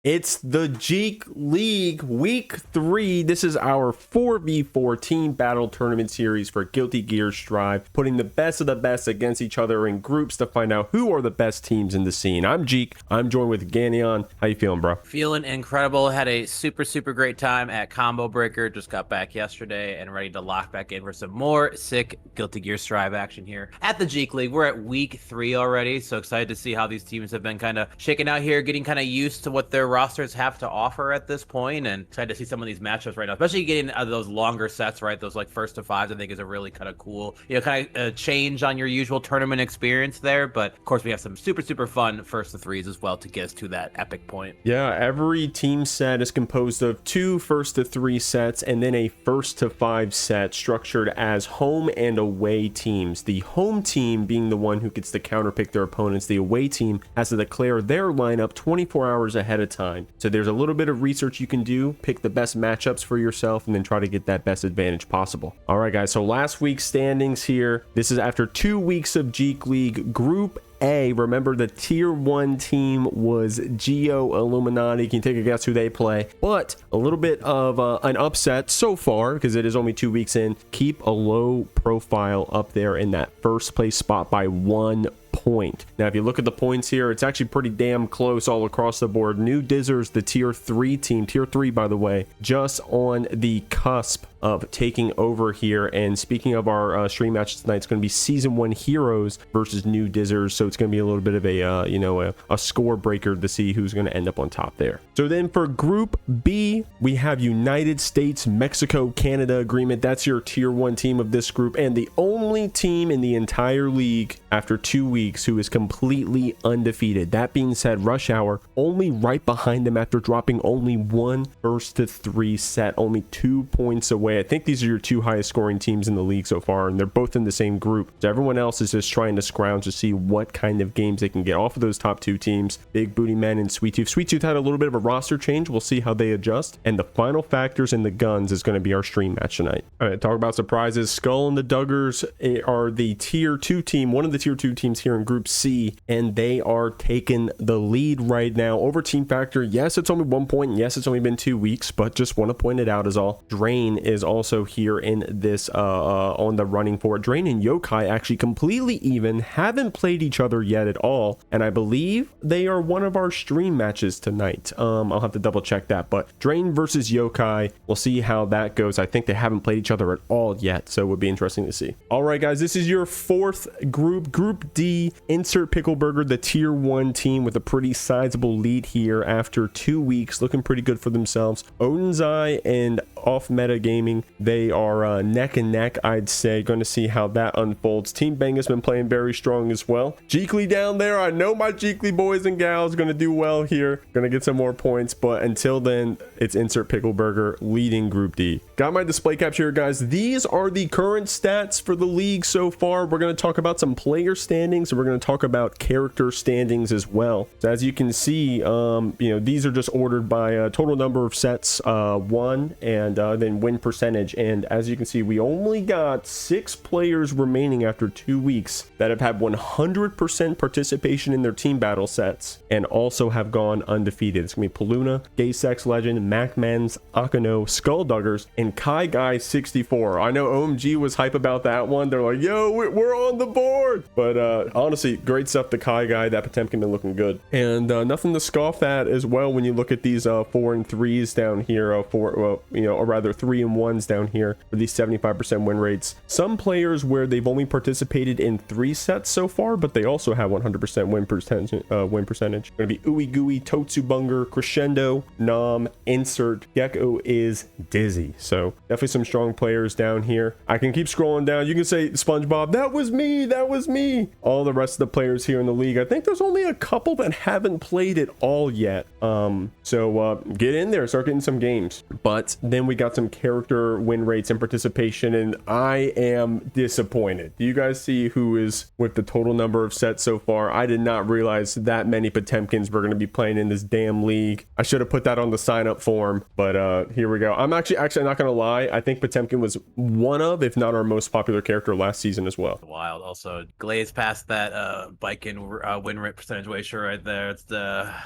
It's the JeekLeague Week 3. This is our 4v4 team battle tournament series for Guilty Gear Strive, putting the best of the best against each other in groups to find out who are the best teams in the scene. I'm Jeek. I'm joined with Ganyon. How you feeling, bro? Feeling incredible. Had a super great time at Combo Breaker. Just got back yesterday and ready to lock back in for some more sick Guilty Gear Strive action here at the JeekLeague. We're at week 3 already, so excited to see how these teams have been kind of shaking out here, getting kind of used to what their rosters have to offer at this point, and excited to see some of these matchups right now, especially getting those longer sets, right? Those like first to fives, I think is a really kind of cool, kind of change on your usual tournament experience there. But of course, we have some super fun first to threes as well to get us to that epic point. Yeah, every team set is composed of 2 first to 3 sets and then a first to 5 set structured as home and away teams. The home team being the one who gets to counterpick their opponents. The away team has to declare their lineup 24 hours ahead of time. So there's a little bit of research you can do, pick the best matchups for yourself, and then try to get that best advantage possible. All right, guys, so last week's standings here. This is after 2 weeks of JeekLeague. Group A, remember the tier 1 team was Geo Illuminati. Can you take a guess who they play? But a little bit of an upset so far, because it is only 2 weeks in. Keep a low profile up there in that first place spot by 1 point. Now, if you look at the points here, it's actually pretty damn close all across the board. Noodizzers, the tier 3 team, tier 3 by the way, just on the cusp of taking over here. And speaking of our stream match tonight, it's going to be season 1 heroes versus Noodizzers, so it's going to be a little bit of a score breaker to see who's going to end up on top there. So then for group B, we have United States, Mexico, Canada agreement. That's your tier 1 team of this group, and the only team in the entire league after 2 weeks who is completely undefeated. That being said, Rush Hour only right behind them after dropping only 1 first to 3 set, only 2 points away. I think these are your 2 highest scoring teams in the league so far, and they're both in the same group. So everyone else is just trying to scrounge to see what kind of games they can get off of those top 2 teams. Big Booty Men and Sweet Tooth. Sweet Tooth had a little bit of a roster change. We'll see how they adjust. And the final factors in the guns is going to be our stream match tonight. All right, talk about surprises. Skull and the Duggars are the tier 2 team, one of the tier 2 teams here in group C, and they are taking the lead right now over team factor. Yes, it's only 1 point. Yes, it's only been 2 weeks, but just want to point it out is all. Drain is also here in this on the running for it. Drain and Yokai actually completely even, haven't played each other yet at all, and I believe they are one of our stream matches tonight. I'll have to double check that, but Drain versus Yokai, we'll see how that goes. I think they haven't played each other at all yet, so it would be interesting to see. All right, guys, this is your 4th group. Group D, insert Pickleburger, the tier 1 team with a pretty sizable lead here after 2 weeks, looking pretty good for themselves. Odin's Eye and Off Meta Gaming, they are neck and neck, I'd say. Going to see how that unfolds. Team Bang has been playing very strong as well. Jeekly down there, I know my Jeekly boys and gals going to do well here, going to get some more points, but until then, it's insert Pickleburger leading Group D. Got my display capture here, guys. These are the current stats for the league so far. We're going to talk about some player standings, and we're going to talk about character standings as well. So as you can see, these are just ordered by total number of sets won, and then win percentage. And as you can see, we only got 6 players remaining after 2 weeks that have had 100% participation in their team battle sets and also have gone undefeated. It's gonna be Peluna, Gay Sex Legend, MacMens, Akano, Skullduggers, and Kai Guy 64. I know OMG was hype about that one. They're like, yo, we're on the board. But honestly, great stuff to Kai Guy. That Potemkin been looking good, and nothing to scoff at as well when you look at these 4 and 3s down here, or rather 3 and 1s down here for these 75% win rates. Some players where they've only participated in 3 sets so far, but they also have 100% win percentage. Gonna be Ooey Gooey, Totsubunger, Crescendo, Nom, Insert, Gecko is Dizzy. So definitely some strong players down here. I can keep scrolling down. You can say, SpongeBob, that was me. All the rest of the players here in the league, I think there's only a couple that haven't played it all yet. So get in there, start getting some games. But then then we got some character win rates and participation, and I am disappointed. Do you guys see who is with the total number of sets so far? I did not realize that many Potemkins were going to be playing in this damn league. I should have put that on the sign up form, but here we go. I'm actually not going to lie. I think Potemkin was one of, if not our most popular character last season as well. Wild. Also, glaze past that Baiken win rate percentage ratio right there. It's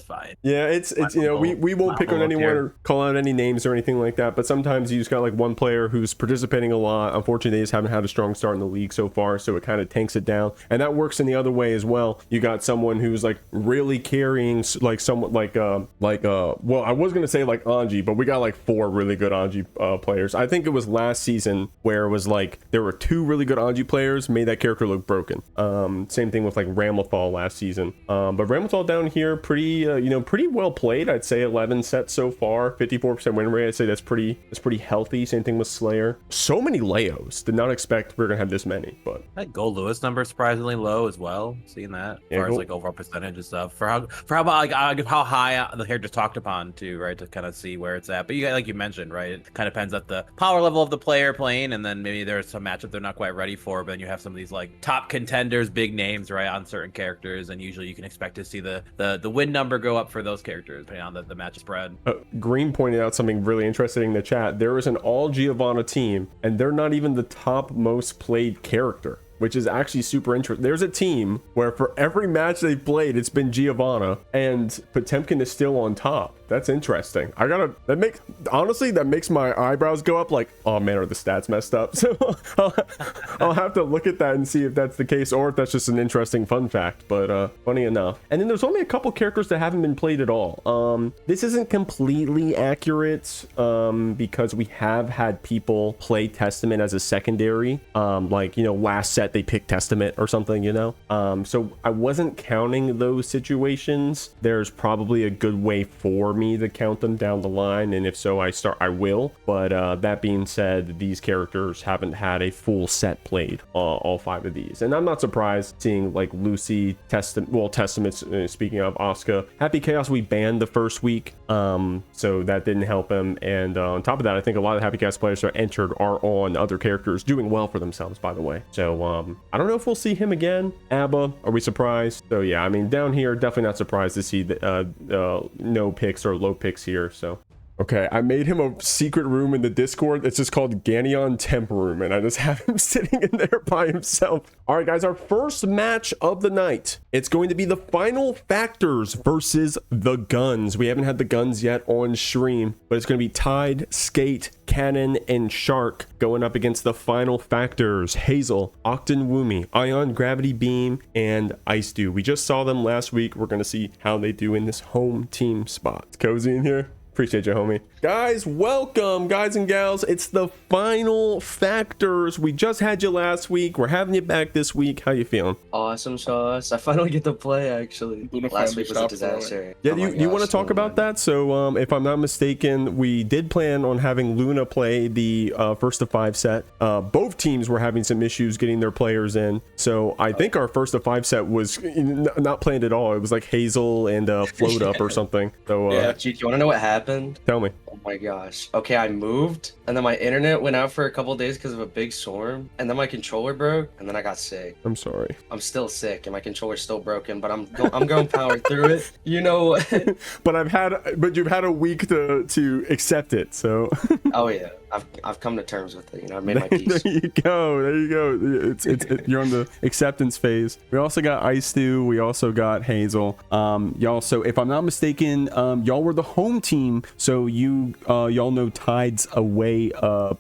fine. Yeah, it's you know, we won't pick on anyone or call out any names or anything like that, but sometimes you just got like one player who's participating a lot. Unfortunately, they just haven't had a strong start in the league so far, so it kind of tanks it down. And that works in the other way as well. You got someone who's like really carrying, like someone well, I was gonna say like Anji, but we got like 4 really good Anji players. I think it was last season where it was like there were 2 really good Anji players, made that character look broken. Same thing with like Ramlethal last season. But Ramlethal down here, pretty pretty well played. I'd say 11 sets so far, 54% win rate. I'd say that's pretty healthy. Same thing with Slayer. So many Leos. Did not expect we are gonna have this many, but that Gold Lewis number is surprisingly low as well. Seeing that as far as like overall percentage and stuff for how like how high the character's talked upon too, right? To kind of see where it's at. But you like you mentioned, right? It kind of depends at the power level of the player playing, and then maybe there's some matchup they're not quite ready for. But then you have some of these like top contenders, big names, right, on certain characters, and usually you can expect to see the win number go up for those characters depending on the match spread. Green pointed out something really interesting in the chat. There is an all Giovanna team, and they're not even the top most played character, which is actually super interesting. There's a team where for every match they've played, it's been Giovanna, and Potemkin is still on top. That's interesting. That makes my eyebrows go up like, oh man, are the stats messed up? So I'll have to look at that and see if that's the case or if that's just an interesting fun fact, but funny enough. And then there's only a couple characters that haven't been played at all. This isn't completely accurate because we have had people play Testament as a secondary. Like, last set they picked Testament or something, so I wasn't counting those situations. There's probably a good way for me to count them down the line, and if so I will, but that being said, these characters haven't had a full set played, all 5 of these, and I'm not surprised seeing like Lucy, Testaments, speaking of Asuka, Happy Chaos we banned the first week, so that didn't help him, and on top of that, I think a lot of Happy Chaos players that are entered are on other characters doing well for themselves, by the way. So I don't know if we'll see him again. Abba, are we surprised? So yeah, I mean, down here, definitely not surprised to see the no picks or low picks here. So okay, I made him a secret room in the Discord. It's just called Gagnon Temp Room, and I just have him sitting in there by himself. All right, guys, our first match of the night. It's going to be the Final Factors versus the Guns. We haven't had the Guns yet on stream, but it's going to be Tyde, Skate, Canon, and Shark going up against the Final Factors. Hazel, Octonwoomy, Ion, Gravity Beam, and IceDew. We just saw them last week. We're going to see how they do in this home team spot. It's cozy in here. Appreciate you, homie. Guys, welcome, guys and gals. It's the Final Factors. We just had you last week. We're having you back this week. How you feeling? Awesome sauce. I finally get to play, actually. Last week was a disaster. Yeah, you want to talk about that? So, if I'm not mistaken, we did plan on having Luna play the first of 5 set. Both teams were having some issues getting their players in. So, I think our first of 5 set was not planned at all. It was like Hazel and Float Up or something. So, yeah, Jeek, you want to know what happened? Tell me. Oh my gosh. Okay, I moved, and then my internet went out for a couple days because of a big storm, and then my controller broke, and then I got sick. I'm sorry. I'm still sick, and my controller's still broken, but I'm going power through it. But you've had a week to accept it, so. Oh yeah, I've come to terms with it. I've made my peace. There you go. You're on the acceptance phase. We also got IceDew. We also got Hazel. Y'all. So if I'm not mistaken, y'all were the home team. So y'all know Tyde's away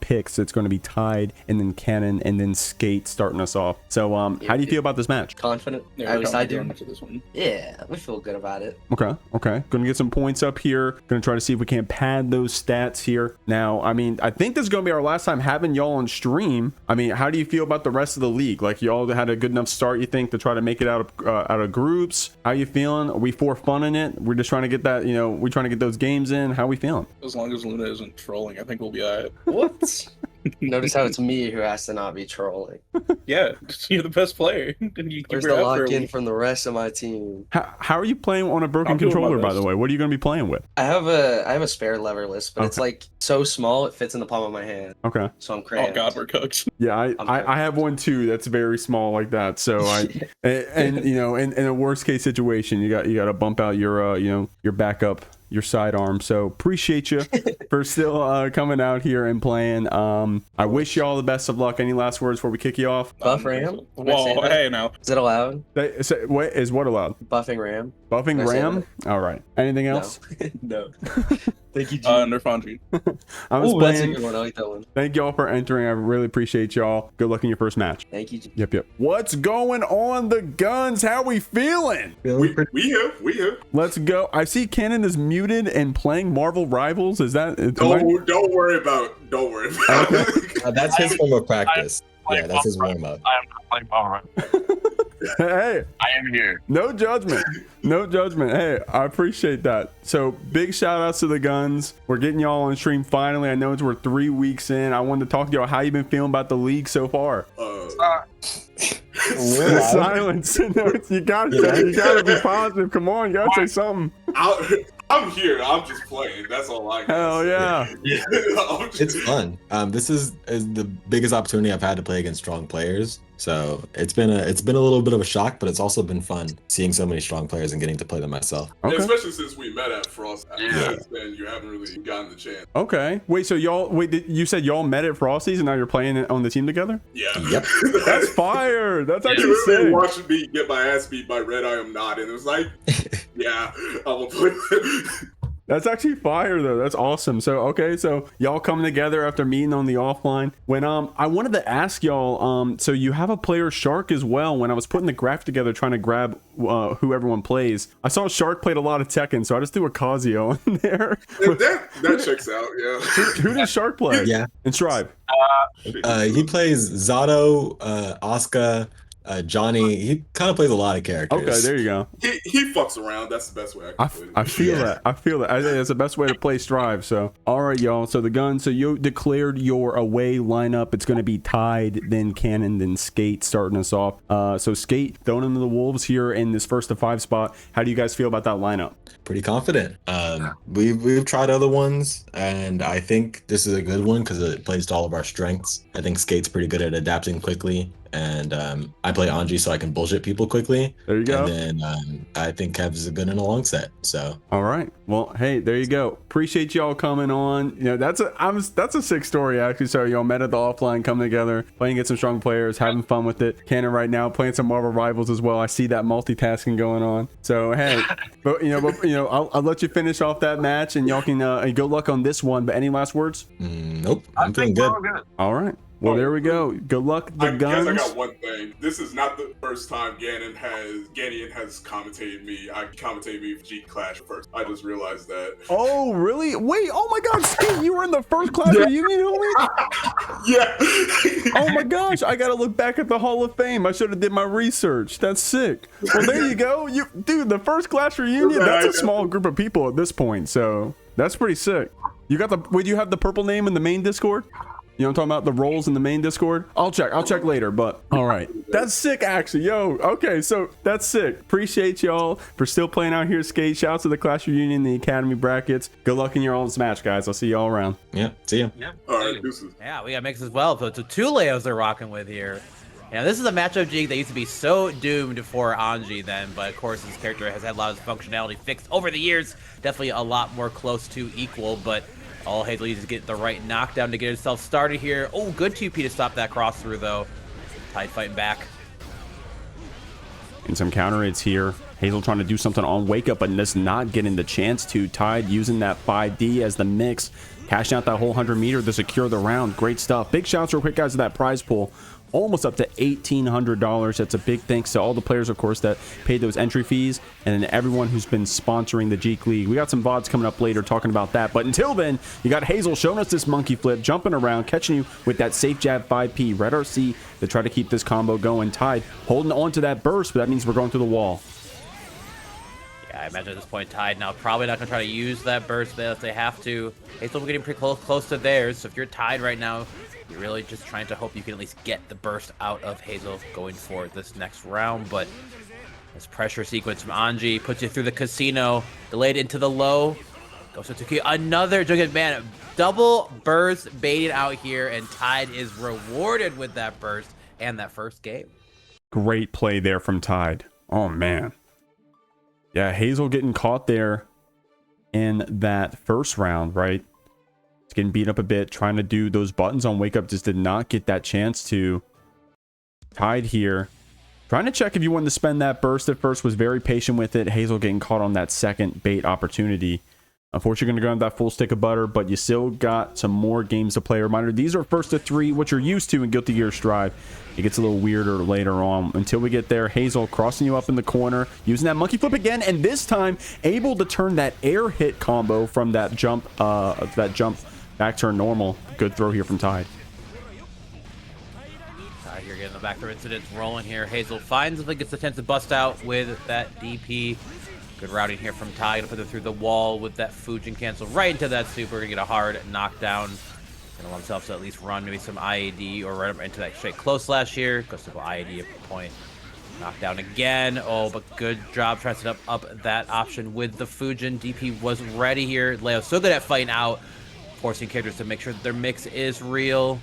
picks. It's going to be Tyde and then Canon and then Skate starting us off. So how do you feel about this match? Confident. Yeah, At least I do. This one. Yeah, we feel good about it. Okay. Gonna get some points up here. Gonna try to see if we can pad those stats here. Now, I mean, I think this is gonna be our last time having y'all on stream. I mean, how do you feel about the rest of the league? Like, y'all had a good enough start, you think, to try to make it out of groups? How you feeling? Are we for fun in it? We're just trying to get that, we're trying to get those games in. How we feeling? As long as Luna isn't trolling, I think we'll be alright. What? Notice how it's me who has to not be trolling. Yeah, you're the best player. And you keep Where's her the out for a lock-in week. from the rest of my team? How are you playing on a broken I'm doing my controller, by best. the way? What are you going to be playing with? I have a spare leverless, but it's Okay. like so small it fits in the palm of my hand. Okay. So I'm Oh cramped. God, we're cooked. Yeah, I'm I have one too that's very small like that. So and you know, in a worst case situation, you got to bump out your you know, your backup, your sidearm. So appreciate you for still coming out here and playing. I wish you all the best of luck. Any last words before we kick you off? Buff RAM? Can I say Whoa, that? hey now. Is it allowed? What is what allowed? Buffing RAM? Buffing Can I say RAM? All right. Anything else? No. Thank you, G. Nerf Anji. I was Oh, that's a playing. good one. I like that one. Thank y'all for entering. I really appreciate y'all. Good luck in your first match. Thank you, G. Yep. What's going on, the guns? How we feeling? We here. Let's go. I see Canon is muted and playing Marvel Rivals. Is that? Don't worry about it. That's his form of practice. Yeah, that's his warm up. I am not playing Power. Hey, I am here. no judgment. No judgment. Hey, I appreciate that. So big shout outs to the guns. We're getting y'all on stream finally. I know we're 3 weeks in. I wanted to talk to y'all how you been feeling about the league so far. Silence. No, you gotta be positive. Come on, you gotta say something. I'm here. I'm just playing. That's all I got. Hell yeah. It's fun. This is the biggest opportunity I've had to play against strong players. So it's been a little bit of a shock, but it's also been fun seeing so many strong players and getting to play them myself. Okay. Especially since we met at Frost. Yeah. Since then, you haven't really gotten the chance. Okay. Wait, so you said y'all met at Frosty's and now you're playing on the team together? Yeah. Yep. That's fire. That's You actually really sick. watching me get my ass beat by Red I Am Not, and it was like, yeah, I will play. That's actually fire though. That's awesome. So okay, so y'all come together after meeting on the offline. When I wanted to ask y'all, so you have a player Shark as well. When I was putting the graph together trying to grab who everyone plays, I saw Shark played a lot of Tekken, so I just threw a Casio in there. that checks out, yeah. Who does Shark play? Yeah. And Strive. He plays Zato, Asuka, Johnny. He kind of plays a lot of characters. Okay, there you go. He fucks around. That's the best way I can put it. I feel that. I feel that. I think that's the best way to play Strive. So, all right, y'all. So the gun. So you declared your away lineup. It's going to be Tyde, then Cannon, then Skate starting us off. So Skate throwing into the Wolves here in this 1st to 5 spot. How do you guys feel about that lineup? Pretty confident. We've tried other ones, and I think this is a good one because it plays to all of our strengths. I think Skate's pretty good at adapting quickly, and I play Anji so I can bullshit people quickly. There you go. And then I think Kev is good in a long set. So All right. Well, hey, there you go. Appreciate y'all coming on. You know, that's a sick story actually. So y'all met at the offline, coming together, playing against some strong players, having fun with it. Cannon right now playing some Marvel Rivals as well. I see that multitasking going on. So hey, but I'll let you finish off that match, and y'all can good luck on this one. But any last words? nope, I'm feeling good. All right. Well, there we go. Good luck, the I guns. guess I got one thing. This is not the first time Ganon has commentated me. I commentated me for G Clash first. I just realized that. Oh, really? Wait, oh my God, Skate, you were in the first class reunion, homie? Yeah. Oh my gosh, I gotta look back at the Hall of Fame. I should have did my research. That's sick. Well, there you go. Dude, the first class reunion, that's a small group of people at this point, so that's pretty sick. You got would you have the purple name in the main Discord? You know what I'm talking about? The roles in the main Discord? I'll check later, but all right. That's sick, actually. Yo, okay, so that's sick. Appreciate y'all for still playing out here, Skate. Shout out to the Clash Reunion, the Academy brackets. Good luck in your own match, guys. I'll see y'all around. Yeah, see ya. All right, deuces. Yeah, we got mix as well. So 2 Leos they're rocking with here. Yeah, this is a matchup Jeek that used to be so doomed for Anji then, but of course this character has had a lot of functionality fixed over the years. Definitely a lot more close to equal, but all Hazel needs to get the right knockdown to get himself started here. Oh, good 2P to stop that cross through though. Tyde fighting back. And some counter hits here. Hazel trying to do something on wake up, but just not getting the chance to. Tyde using that 5D as the mix, cashing out that whole 100 meter to secure the round. Great stuff. Big shouts real quick, guys, to that prize pool. Almost up to $1,800. That's a big thanks to all the players, of course, that paid those entry fees, and then everyone who's been sponsoring the JeekLeague. We got some VODs coming up later talking about that, but until then, you got Hazel showing us this monkey flip, jumping around, catching you with that safe jab 5P. Red RC to try to keep this combo going. Tyde holding on to that burst, but that means we're going through the wall. I imagine at this point, Tyde now probably not going to try to use that burst there if they have to. Hazel getting pretty close to theirs, so if you're Tyde right now, you're really just trying to hope you can at least get the burst out of Hazel going for this next round, but this pressure sequence from Anji puts you through the casino, delayed into the low, goes to Tuki, another Jughead, man, double burst baited out here, and Tyde is rewarded with that burst and that first game. Great play there from Tyde. Oh, man. Yeah, Hazel getting caught there in that first round, right? It's getting beat up a bit, trying to do those buttons on Wake Up, just did not get that chance to. Tyde here, trying to check if you wanted to spend that burst at first, was very patient with it. Hazel getting caught on that second bait opportunity. Unfortunately, going to go on that full stick of butter, but you still got some more games to play. Reminder, these are first to 3, what you're used to in Guilty Gear Strive. It gets a little weirder later on. Until we get there, Hazel crossing you up in the corner, using that monkey flip again, and this time able to turn that air hit combo from that jump back turn normal. Good throw here from Tyde. Tyde here getting the back throw incidents rolling here. Hazel finds if it gets the chance to bust out with that DP. Good routing here from Tyde to put it through the wall with that Fujin cancel right into that super. Gonna get a hard knockdown. Gonna allow himself to at least run maybe some IAD or right up into that straight close slash here. Goes to go IAD at the point. Knockdown again. Oh, but good job trying to set up that option with the Fujin. DP was ready here. Leo's so good at fighting out, forcing characters to make sure that their mix is real.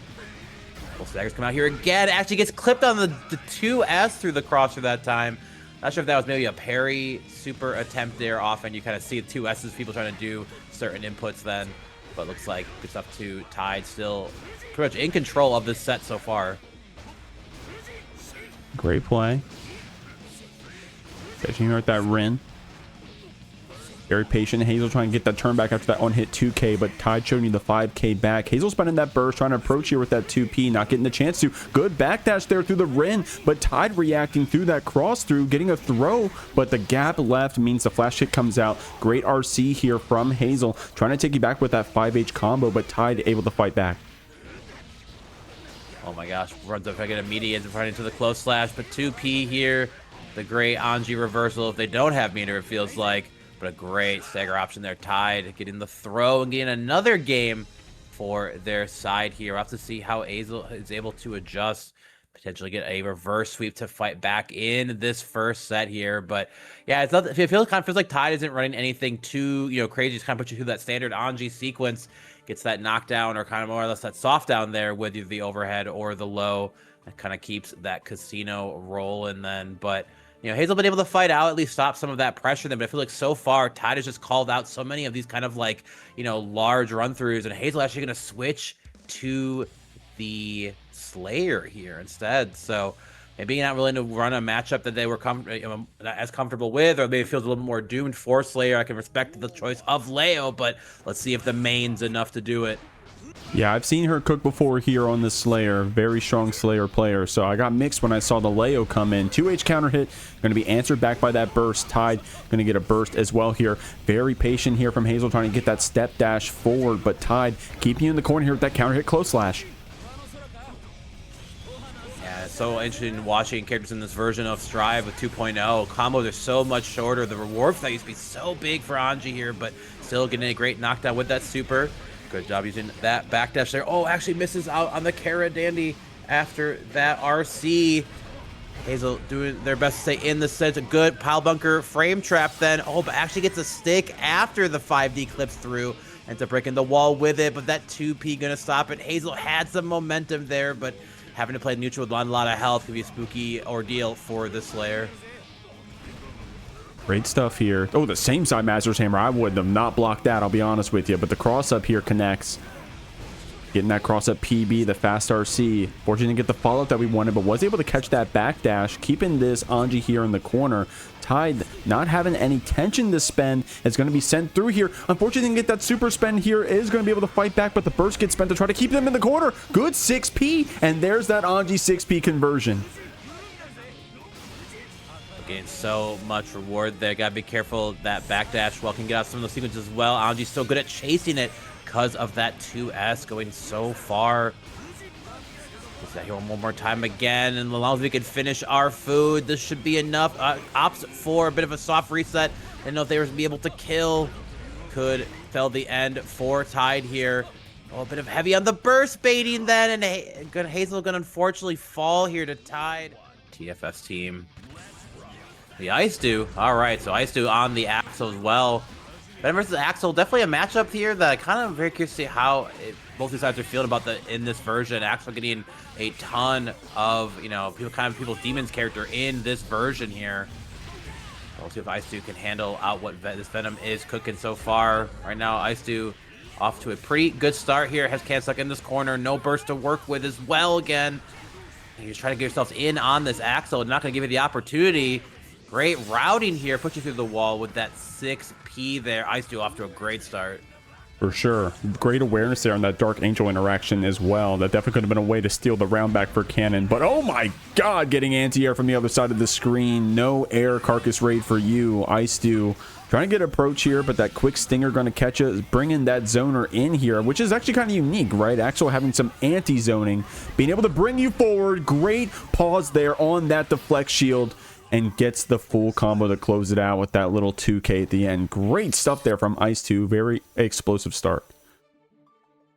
Full staggers come out here again. Actually gets clipped on the 2S through the crosser that time. Not sure if that was maybe a parry super attempt there. Often you kind of see 2S's, people trying to do certain inputs then. But looks like good stuff to Tyde, still pretty much in control of this set so far. Great play. Catching her at that Rin. Very patient. Hazel trying to get that turn back after that on-hit 2K, but Tyde showing you the 5K back. Hazel spending that burst, trying to approach here with that 2P, not getting the chance to. Good backdash there through the Rin, but Tyde reacting through that cross-through, getting a throw, but the gap left means the flash hit comes out. Great RC here from Hazel, trying to take you back with that 5H combo, but Tyde able to fight back. Oh my gosh, runs up, trying to get immediate and right into the close slash, but 2P here. The great Anji reversal if they don't have meter, it feels like. But a great stagger option there. Tyde getting the throw and getting another game for their side here. We'll have to see how Hazel is able to adjust, potentially get a reverse sweep to fight back in this first set here. But yeah, it kind of feels like Tyde isn't running anything too crazy. Just kind of put you through that standard Anji sequence, gets that knockdown or kind of more or less that soft down there with either the overhead or the low. That kind of keeps that casino rolling then. But Hazel been able to fight out, at least stop some of that pressure then, but I feel like so far, Tyde has just called out so many of these kind of like, large run-throughs, and Hazel actually going to switch to the Slayer here instead, so maybe not willing to run a matchup that they were not as comfortable with, or maybe it feels a little bit more doomed for Slayer. I can respect the choice of Leo, but let's see if the main's enough to do it. Yeah, I've seen her cook before here on the Slayer. Very strong Slayer player. So I got mixed when I saw the Leo come in. 2H counter hit. Going to be answered back by that burst. Tyde going to get a burst as well here. Very patient here from Hazel trying to get that step dash forward. But Tyde keeping you in the corner here with that counter hit close slash. Yeah, it's so interesting watching characters in this version of Strive with 2.0. Combos are so much shorter. The reward for that used to be so big for Anji here, but still getting a great knockdown with that super. Good job using that backdash there. Oh, actually misses out on the Kara Dandy after that RC. Hazel doing their best to stay in the set. A good pile bunker frame trap then. Oh, but actually gets a stick after the 5D clips through. Ends up breaking the wall with it, but that 2P gonna stop it. Hazel had some momentum there, but having to play neutral with a lot of health could be a spooky ordeal for the Slayer. Great stuff here. Oh, the same side Master's Hammer. I would have not blocked that, I'll be honest with you. But the cross up here connects. Getting that cross up PB, the fast RC. Fortunately didn't get the follow-up that we wanted, but was able to catch that backdash. Keeping this Anji here in the corner. Tyde not having any tension to spend. It's going to be sent through here. Unfortunately didn't get that super spend here. Is going to be able to fight back, but the burst gets spent to try to keep them in the corner. Good 6P, and there's that Anji 6P conversion. Getting so much reward there. Gotta be careful. That backdash well can get out some of those sequences as well. Anji's so good at chasing it because of that 2S going so far. Let's that here one more time again, and as long as we can finish our food, this should be enough. Opts for a bit of a soft reset. Didn't know if they were be able to kill. Could fell the end for Tyde here. Oh, a bit of heavy on the burst baiting then, and Hazel gonna unfortunately fall here to Tyde. TFS team. The IceDew. All right, so IceDew on the Axel as well. Venom versus Axel, definitely a matchup here that I kind of very curious to see how both these sides are feeling about in this version. Axel getting a ton of, you know, people's demons character in this version here. We'll see if IceDew can handle out what this Venom is cooking so far. Right now, IceDew off to a pretty good start here. Has can stuck in this corner. No burst to work with as well again. You're trying to get yourselves in on this Axel. Not going to give you the opportunity. Great routing here. Push you through the wall with that 6P there. IceDew off to a great start. For sure. Great awareness there on that Dark Angel interaction as well. That definitely could have been a way to steal the round back for Canon. But oh my god, getting anti-air from the other side of the screen. No air carcass raid for you, IceDew. Trying to get approach here, but that quick stinger going to catch us, bringing that zoner in here, which is actually kind of unique, right? Axel having some anti-zoning, being able to bring you forward. Great pause there on that deflect shield, and gets the full combo to close it out with that little 2K at the end. Great stuff there from IceDew. Very explosive start.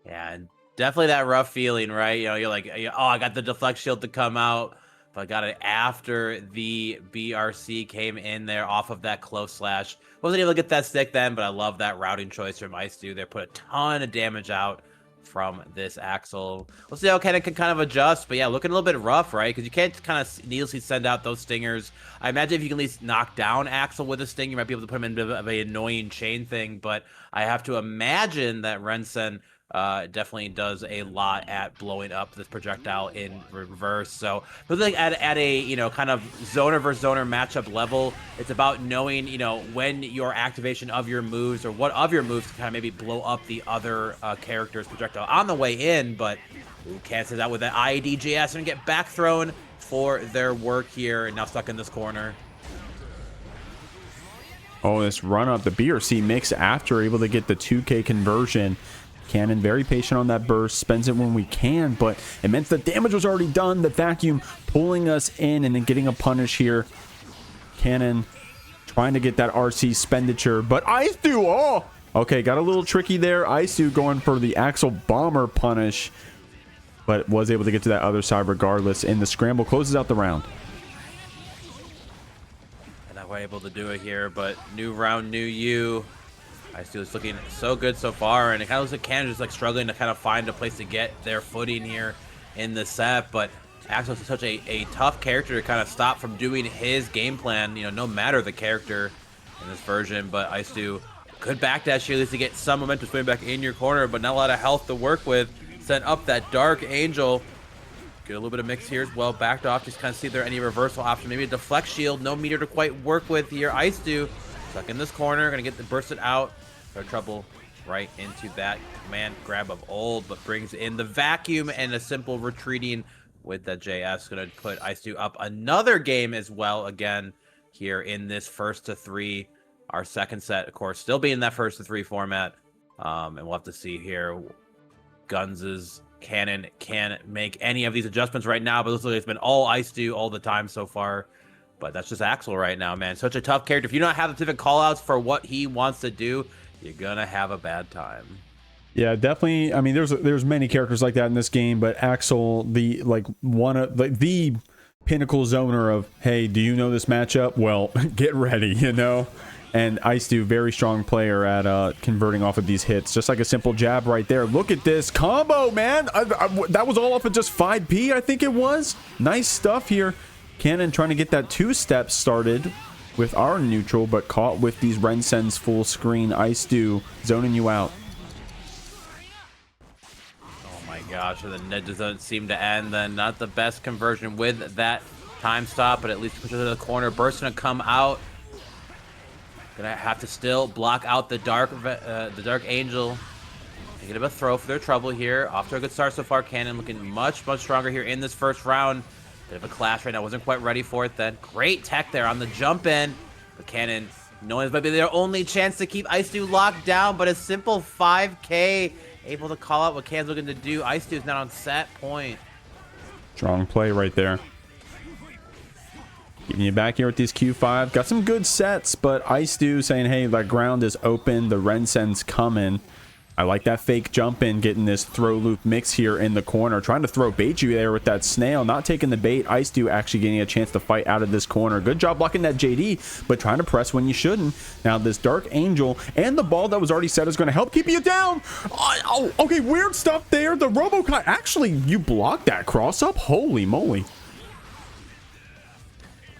Yeah, definitely that rough feeling, right? You know, you're like, oh, I got the deflect shield to come out, but I got it after the BRC came in there off of that close slash. Wasn't able to get that stick then, but I love that routing choice from IceDew. They put a ton of damage out from this Axel. We'll see how Canon can kind of adjust, but yeah, looking a little bit rough, right? Because you can't kind of needlessly send out those stingers. I imagine if you can at least knock down Axel with a sting, you might be able to put him into an annoying chain thing, but I have to imagine that Rensen definitely does a lot at blowing up this projectile in reverse. So like at a, you know, kind of zoner versus zoner matchup level, it's about knowing, you know, when your activation of your moves or what of your moves can kind of maybe blow up the other character's projectile on the way in. But cancels out with that IDGS and get back thrown for their work here, and now stuck in this corner. Oh, this run up the BRC mix after able to get the 2K conversion. Canon very patient on that burst, spends it when we can, but it meant the damage was already done. The vacuum pulling us in and then getting a punish here. Canon trying to get that RC expenditure, but IceDew, oh, okay, got a little tricky there. IceDew going for the Axel Bomber punish, but was able to get to that other side regardless, and the scramble closes out the round. And not quite able to do it here, but new round, new you. IceDew is looking so good so far, and it kind of looks like Canon is like struggling to kind of find a place to get their footing here in the set. But Axel is such a tough character to kind of stop from doing his game plan, you know, no matter the character in this version. But IceDew could backdash here at least to get some momentum swing back in your corner, but not a lot of health to work with. Sent up that Dark Angel. Get a little bit of mix here as well. Backed off, just kind of see if there are any reversal option. Maybe a deflect shield, no meter to quite work with here. IceDew stuck in this corner, gonna get the bursted out. No trouble right into that command grab of old, but brings in the vacuum and a simple retreating with the JS. Gonna put IceDew up another game as well again here in this 1st to 3. Our second set, of course, still being that 1st to 3 format. And we'll have to see here. GYNS' Canon can't make any of these adjustments right now, but it looks like it's been all IceDew all the time so far. But that's just Axel right now, man. Such a tough character. If you don't have the specific callouts for what he wants to do, you're gonna have a bad time. Yeah, definitely. I mean, there's many characters like that in this game, but Axel, the the pinnacle zoner of, hey, do you know this matchup? Well, get ready, you know. And IceDew, very strong player at converting off of these hits, just like a simple jab right there. Look at this combo, man. That was all off of just 5P, I think it was. Nice stuff here. Canon trying to get that 2-step started with our neutral, but caught with these Rensen's full screen. IceDew zoning you out. Oh my gosh, the net doesn't seem to end. Then not the best conversion with that time stop, but at least push it to the corner. Burst gonna come out. Gonna have to still block out the dark angel. They get a bit of throw for their trouble here. Off to a good start so far. Canon looking much stronger here in this 1st round. Bit of a clash right now. Wasn't quite ready for it then. Great tech there on the jump in. But Canon, knowing this might be their only chance to keep IceDew locked down, but a simple 5K able to call out what Canon's looking to do. IceDew is now on set point. Strong play right there. Giving you back here with these Q5. Got some good sets, but IceDew saying, hey, that ground is open. The Rensen's coming. I like that fake jump in, getting this throw loop mix here in the corner. Trying to throw bait you there with that snail. Not taking the bait. IceDew actually getting a chance to fight out of this corner. Good job blocking that JD, but trying to press when you shouldn't. Now this Dark Angel and the ball that was already set is going to help keep you down. Oh, okay, weird stuff there. The Robocop. Actually, you blocked that cross up. Holy moly.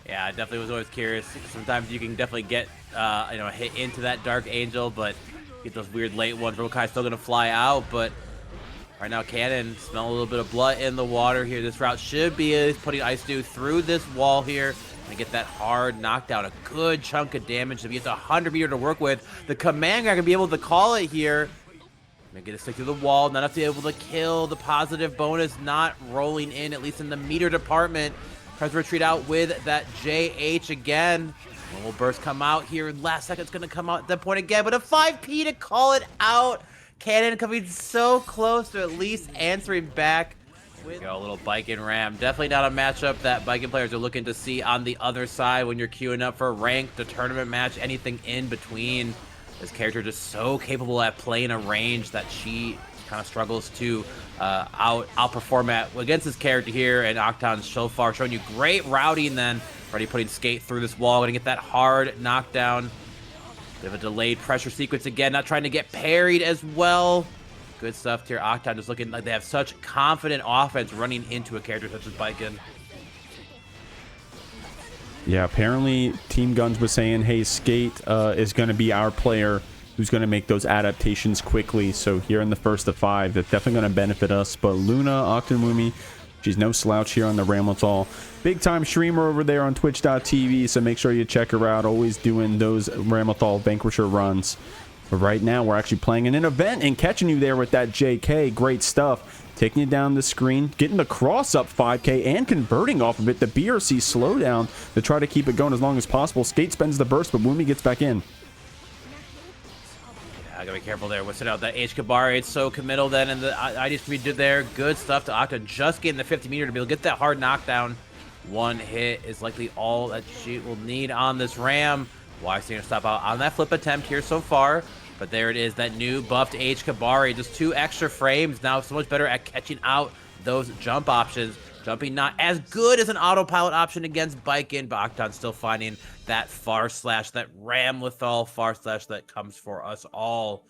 Yeah, I definitely was always curious. Sometimes you can definitely get, hit into that Dark Angel, but get those weird late ones. Robocop's still going to fly out, but right now Cannon smell a little bit of blood in the water here. This route should be putting IceDew through this wall here and get that hard knockdown. A good chunk of damage to get to 100 meter to work with. The command guy can be able to call it here. Gonna get a stick through the wall, not enough to be able to kill. The positive bonus not rolling in, at least in the meter department. Tries to retreat out with that JH again. One will burst come out here. Last second's gonna come out at that point again, but a 5P to call it out. Cannon coming so close to at least answering back. With a little Baiken Ram. Definitely not a matchup that Baiken players are looking to see on the other side when you're queuing up for a ranked, a tournament match, anything in between. This character just so capable at playing a range that she kind of struggles to outperform at against this character here. And Octon's so far showing you great routing, then already putting Skate through this wall. Gonna get that hard knockdown. Bit of a delayed pressure sequence again, not trying to get parried as well. Good stuff here. Octon just looking like they have such confident offense running into a character such as Baiken. Yeah, apparently Team Guns was saying, hey, Skate is going to be our player who's going to make those adaptations quickly. So here in the first of 5, that's definitely going to benefit us. But Luna, Octonwoomy, she's no slouch here on the Ramlethal. Big time streamer over there on twitch.tv, so make sure you check her out. Always doing those Ramlethal Vanquisher runs. But right now, we're actually playing in an event and catching you there with that JK. Great stuff. Taking you down the screen, getting the cross up 5K and converting off of it. The BRC slowdown to try to keep it going as long as possible. Skate spends the burst, but Woomy gets back in. I gotta be careful there. What's it out? That HKBari, it's so committal then, and the IDSB did there. Good stuff to Octa, just getting the 50 meter to be able to get that hard knockdown. One hit is likely all that she will need on this Ram. YC gonna stop out on that flip attempt here so far. But there it is, that new buffed HKBari, just 2 extra frames. Now so much better at catching out those jump options. Jumping not as good as an autopilot option against Baiken, but Octon still finding that far slash, that Ramlethal far slash that comes for us all.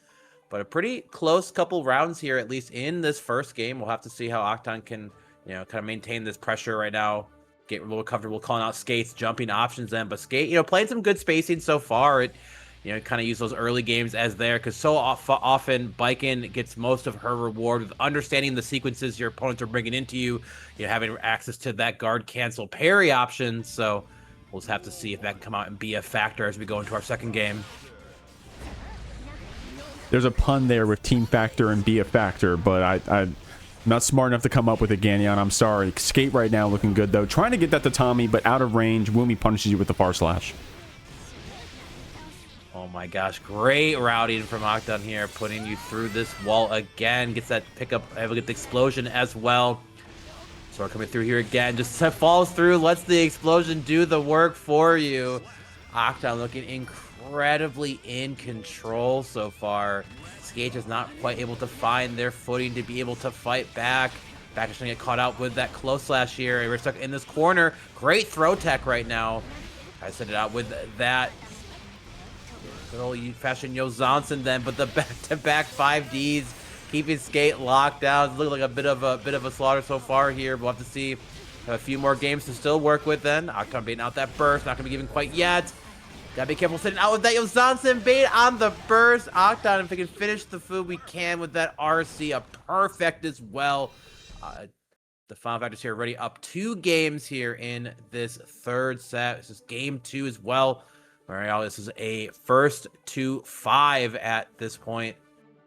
But a pretty close couple rounds here, at least in this first game. We'll have to see how Octon can, kind of maintain this pressure right now. Get a little comfortable calling out Skate's jumping options then. But Skate, playing some good spacing so far. Kind of use those early games as there, because so often Baiken gets most of her reward with understanding the sequences your opponents are bringing into you, having access to that guard cancel parry option. So we'll just have to see if that can come out and be a factor as we go into our second game. There's a pun there with team factor and be a factor, but I'm not smart enough to come up with it, Ganyan. I'm sorry. Skate right now looking good, though. Trying to get that to Tommy, but out of range. Woomy punishes you with the far slash. Oh my gosh, great routing from Octon here, putting you through this wall again. Gets that pickup, have a good explosion as well. So we're coming through here again, just falls through, lets the explosion do the work for you. Octon looking incredibly in control so far. Skate is not quite able to find their footing to be able to fight back. Back is going to get caught out with that close slash here. We're stuck in this corner. Great throw tech right now. I set it out with that. Good old fashion Johansson then, but the back-to-back 5Ds keeping Skate locked down. It's looking like a bit of a slaughter so far here. We'll have to see. Have a few more games to still work with then. Octon baiting out that burst, not gonna be given quite yet. Gotta be careful sitting out with that Johansson bait on the burst. Octon, if we can finish the food, we can with that RC. A perfect as well. The final factors here already up 2 games here in this third set. This is game 2 as well. This is a first to 5 at this point.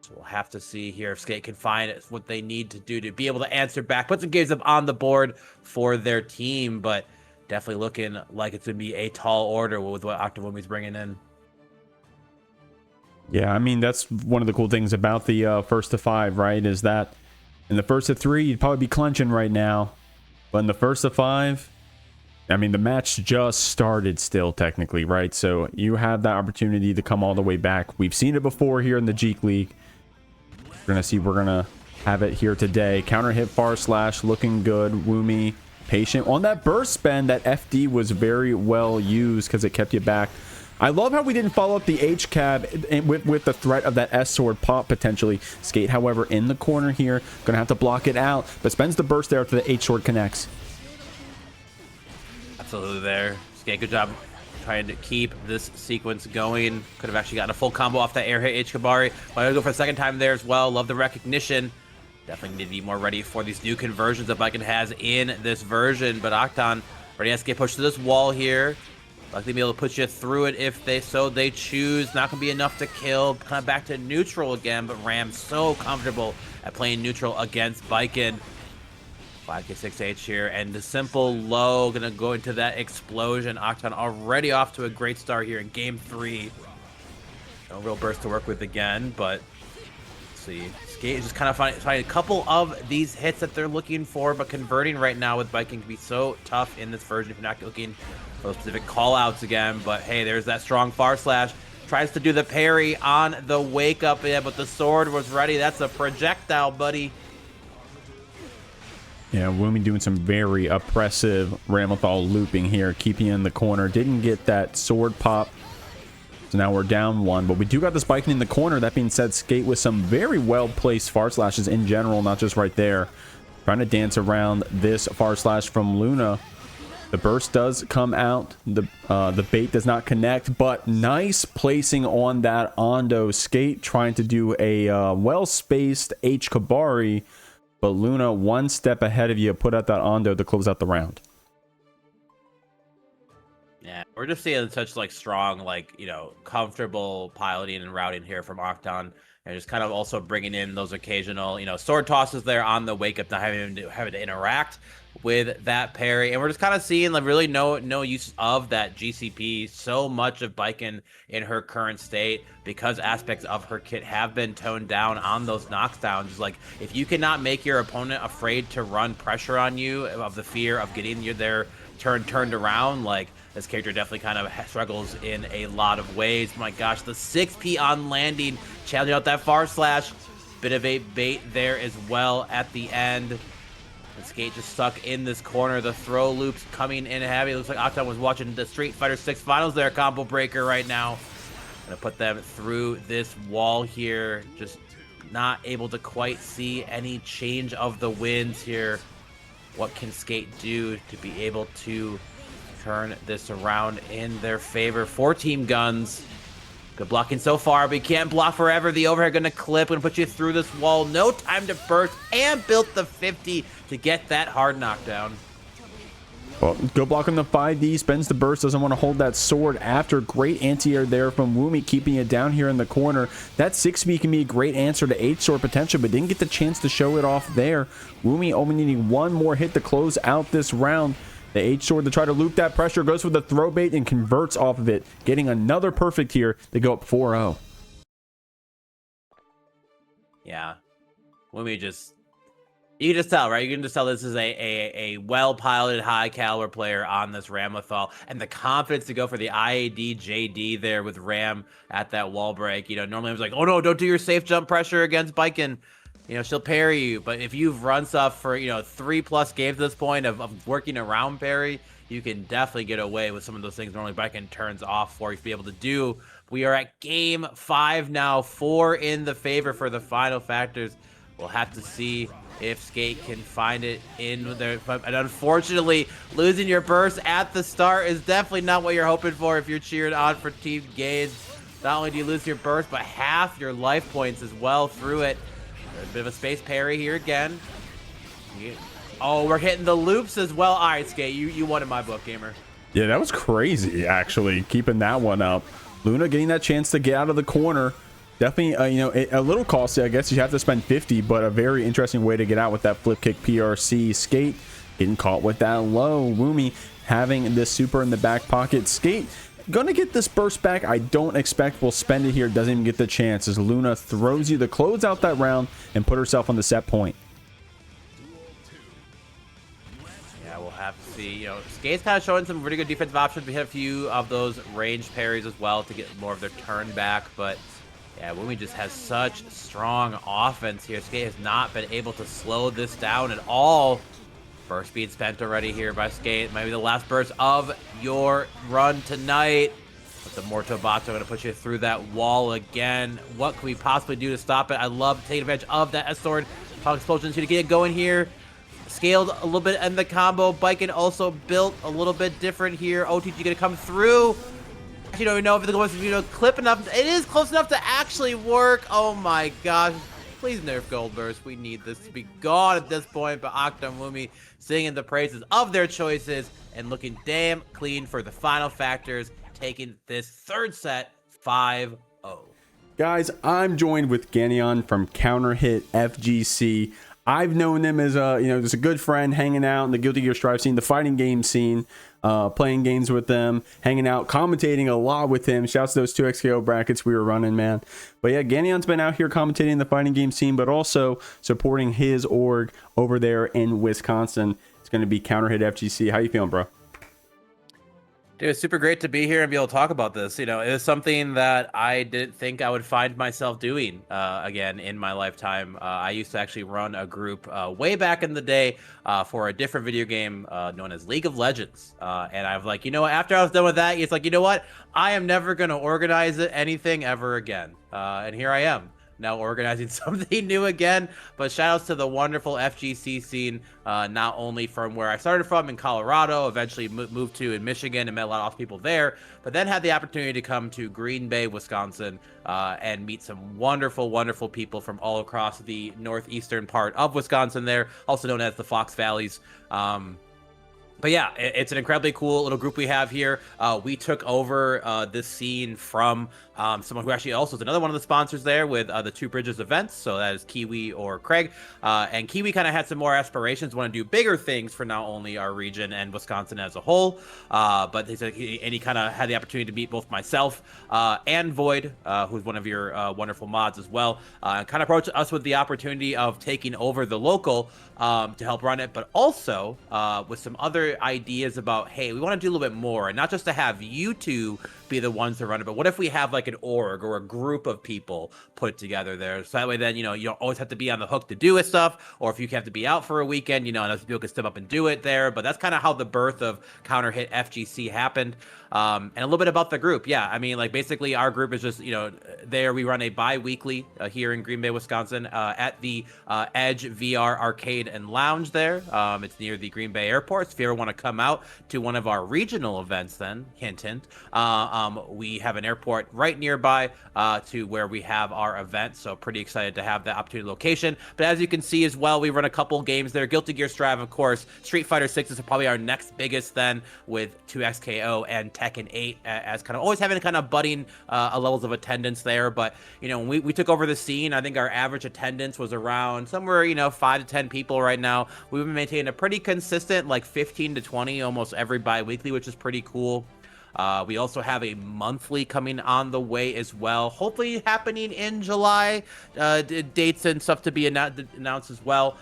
So we'll have to see here if Skate can find what they need to do to be able to answer back. Put some games up on the board for their team, but definitely looking like it's going to be a tall order with what Octonwoomy's bringing in. Yeah, I mean, that's one of the cool things about the first to 5, right? Is that in the first to 3, you'd probably be clenching right now. But in the first to 5... I mean, the match just started still, technically, right? So you have that opportunity to come all the way back. We've seen it before here in the JeekLeague. We're going to have it here today. Counter hit far slash, looking good. Woomy, patient. On that burst spend, that FD was very well used because it kept you back. I love how we didn't follow up the H-cab with the threat of that S-sword pop potentially. Skate, however, in the corner here. Going to have to block it out, but spends the burst there after the H-sword connects. Absolutely there. Skate, good job trying to keep this sequence going. Could have actually gotten a full combo off that air hit H-Kabari. But I'll go for the second time there as well. Love the recognition. Definitely need to be more ready for these new conversions that Baiken has in this version. But Octon ready has to get pushed to this wall here. Likely be able to put you through it if they choose. Not going to be enough to kill. Kind of back to neutral again. But Ram so comfortable at playing neutral against Baiken. 5k6h here, and the simple low gonna go into that explosion. Octon already off to a great start here in game 3. No real burst to work with again, but let's see. Skate is just kind of finding a couple of these hits that they're looking for, but converting right now with Baiken can be so tough in this version if you're not looking for those specific call-outs again. But hey, there's that strong far slash. Tries to do the parry on the wake up, yeah, but the sword was ready. That's a projectile, buddy. Yeah, Woomy doing some very oppressive Ramlethal looping here, keeping you in the corner. Didn't get that sword pop. So now we're down 1, but we do got this Baiken in the corner. That being said, Skate with some very well-placed far slashes in general, not just right there. Trying to dance around this far slash from Luna. The burst does come out. The bait does not connect, but nice placing on that Ondo. Skate trying to do a well-spaced H-Kabari. But Luna, one step ahead of you, put out that Ondo to close out the round. Yeah, we're just seeing such like strong, like, you know, comfortable piloting and routing here from Octon, and just kind of also bringing in those occasional, you know, sword tosses there on the wake up, not having to interact with that parry. And we're just kind of seeing like really no use of that GCP. So much of Baiken in her current state, because aspects of her kit have been toned down on those knockdowns. Like, if you cannot make your opponent afraid to run pressure on you of the fear of getting their turn turned around, like, this character definitely kind of struggles in a lot of ways. My gosh, the 6p on landing, challenging out that far slash. Bit of a bait there as well at the end. And Skate just stuck in this corner. The throw loops coming in heavy. It looks like Octon was watching the Street Fighter 6 finals there. Combo breaker right now. Gonna put them through this wall here. Just not able to quite see any change of the winds here. What can Skate do to be able to turn this around in their favor? 4 team guns. Good blocking so far, but you can't block forever. The overhead gonna clip, gonna put you through this wall. No time to burst, and built the 50 to get that hard knockdown. Well, good block on the 5D, spends the burst, doesn't want to hold that sword after. Great anti-air there from Woomy, keeping it down here in the corner. That 6B can be a great answer to H-sword potential, but didn't get the chance to show it off there. Woomy only needing one more hit to close out this round. The H-sword to try to loop that pressure, goes for the throw bait and converts off of it, getting another perfect here to go up 4-0. Yeah, Woomy just, you can just tell, right? You can just tell this is a well-piloted, high-caliber player on this Ramlethal, and the confidence to go for the IAD JD there with Ram at that wall break. You know, normally I was like, oh no, don't do your safe jump pressure against Baiken. You know, she'll parry you, but if you've run stuff for, you know, 3+ games at this point of working around parry, you can definitely get away with some of those things normally Baiken turns off for you to be able to do. We are at game 5 now, 4 in the favor for the final factors. We'll have to see if Skate can find it in there. And unfortunately, losing your burst at the start is definitely not what you're hoping for if you're cheering on for Team GYNS. Not only do you lose your burst, but half your life points as well through it. There's a bit of a space parry here again. Oh, we're hitting the loops as well. All right, Skate, you won in my book, gamer. Yeah, that was crazy, actually, keeping that one up. Luna getting that chance to get out of the corner. Definitely, you know, a little costly. I guess you have to spend 50, but a very interesting way to get out with that flip kick PRC. Skate getting caught with that low. Woomy having this super in the back pocket. Skate gonna get this burst back. I don't expect we'll spend it here. Doesn't even get the chance as Luna throws you to close out that round and put herself on the set point. Yeah, we'll have have to see. You know, Skate's kind of showing some really good defensive options. We hit a few of those ranged parries as well to get more of their turn back, but yeah, Woomy just has such strong offense here. Skate has not been able to slow this down at all. Burst speed spent already here by Skate. Maybe the last burst of your run tonight. But the Morto Bato going to put you through that wall again. What can we possibly do to stop it? I love taking advantage of that S-Sword. Power Explosions to get it going here. Scaled a little bit in the combo. Baiken also built a little bit different here. OTG going to come through. Actually, don't even know if it's going to be clip enough. It is close enough to actually work. Oh my gosh. Please nerf Gold Burst. We need this to be gone at this point. But Octonwoomy singing the praises of their choices and looking damn clean for the final factors, taking this third set 5-0. Guys, I'm joined with Ganion from CounterHitFGC. I've known them as a, just a good friend, hanging out in the Guilty Gear Strive scene, the fighting game scene, playing games with them, hanging out, commentating a lot with him. Shouts to those 2 XKO brackets we were running, man. But yeah, Ganion's been out here commentating the fighting game scene, but also supporting his org over there in Wisconsin. It's going to be CounterHitFGC. How you feeling, bro? Dude, it's super great to be here and be able to talk about this. You know, it was something that I didn't think I would find myself doing again in my lifetime. I used to actually run a group way back in the day for a different video game known as League of Legends. And I was like, after I was done with that, it's like, I am never going to organize anything ever again. And here I am, now organizing something new again. But shout outs to the wonderful FGC scene, not only from where I started from in Colorado, eventually moved to in Michigan and met a lot of awesome people there, but then had the opportunity to come to Green Bay, Wisconsin, and meet some wonderful, wonderful people from all across the northeastern part of Wisconsin there, also known as the Fox Valleys. But yeah, it's an incredibly cool little group we have here. We took over this scene from someone who actually also is another one of the sponsors there with the Two Bridges events. So that is Kiwi or Craig. And Kiwi kind of had some more aspirations, want to do bigger things for not only our region and Wisconsin as a whole. But he kind of had the opportunity to meet both myself and Void, who's one of your wonderful mods as well. And kind of approached us with the opportunity of taking over the local to help run it, but also with some other ideas about, hey, we want to do a little bit more, and not just to have you two be the ones to run it, but what if we have like an org or a group of people put together there, so that way then you don't always have to be on the hook to do it stuff, or if you have to be out for a weekend, and other people can step up and do it there. But that's kind of how the birth of CounterHitFGC happened. And a little bit about the group. Yeah, I mean, like, basically our group is just, there we run a bi-weekly here in Green Bay, Wisconsin, at the Edge VR Arcade and Lounge there. It's near the Green Bay Airport. So if you ever want to come out to one of our regional events, then hint, hint, we have an airport right nearby to where we have our event. So pretty excited to have that opportunity location. But as you can see as well, we run a couple games there. Guilty Gear Strive, of course. Street Fighter 6 is probably our next biggest then, with 2XKO and Tekken 8 as kind of always having kind of budding levels of attendance there. But when we took over the scene, I think our average attendance was around somewhere 5 to 10 people right now. We've been maintaining a pretty consistent, like 15 to 20 almost every bi-weekly, which is pretty cool. We also have a monthly coming on the way as well, hopefully happening in July. Dates and stuff to be announced as well.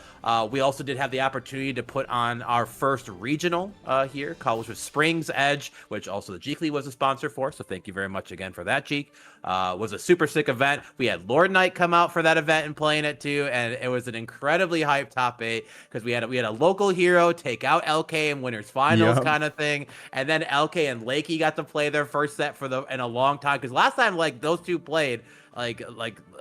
We also did have the opportunity to put on our first regional here, which was Springs Edge, which also the JeekLeague was a sponsor for. So thank you very much again for that, Jeek. Was a super sick event. We had Lord Knight come out for that event and playing it too, and it was an incredibly hyped top 8 because we had a local hero take out LK in winners finals kind of thing, and then LK and Lakey got to play their first set in a long time, because last time those two played, like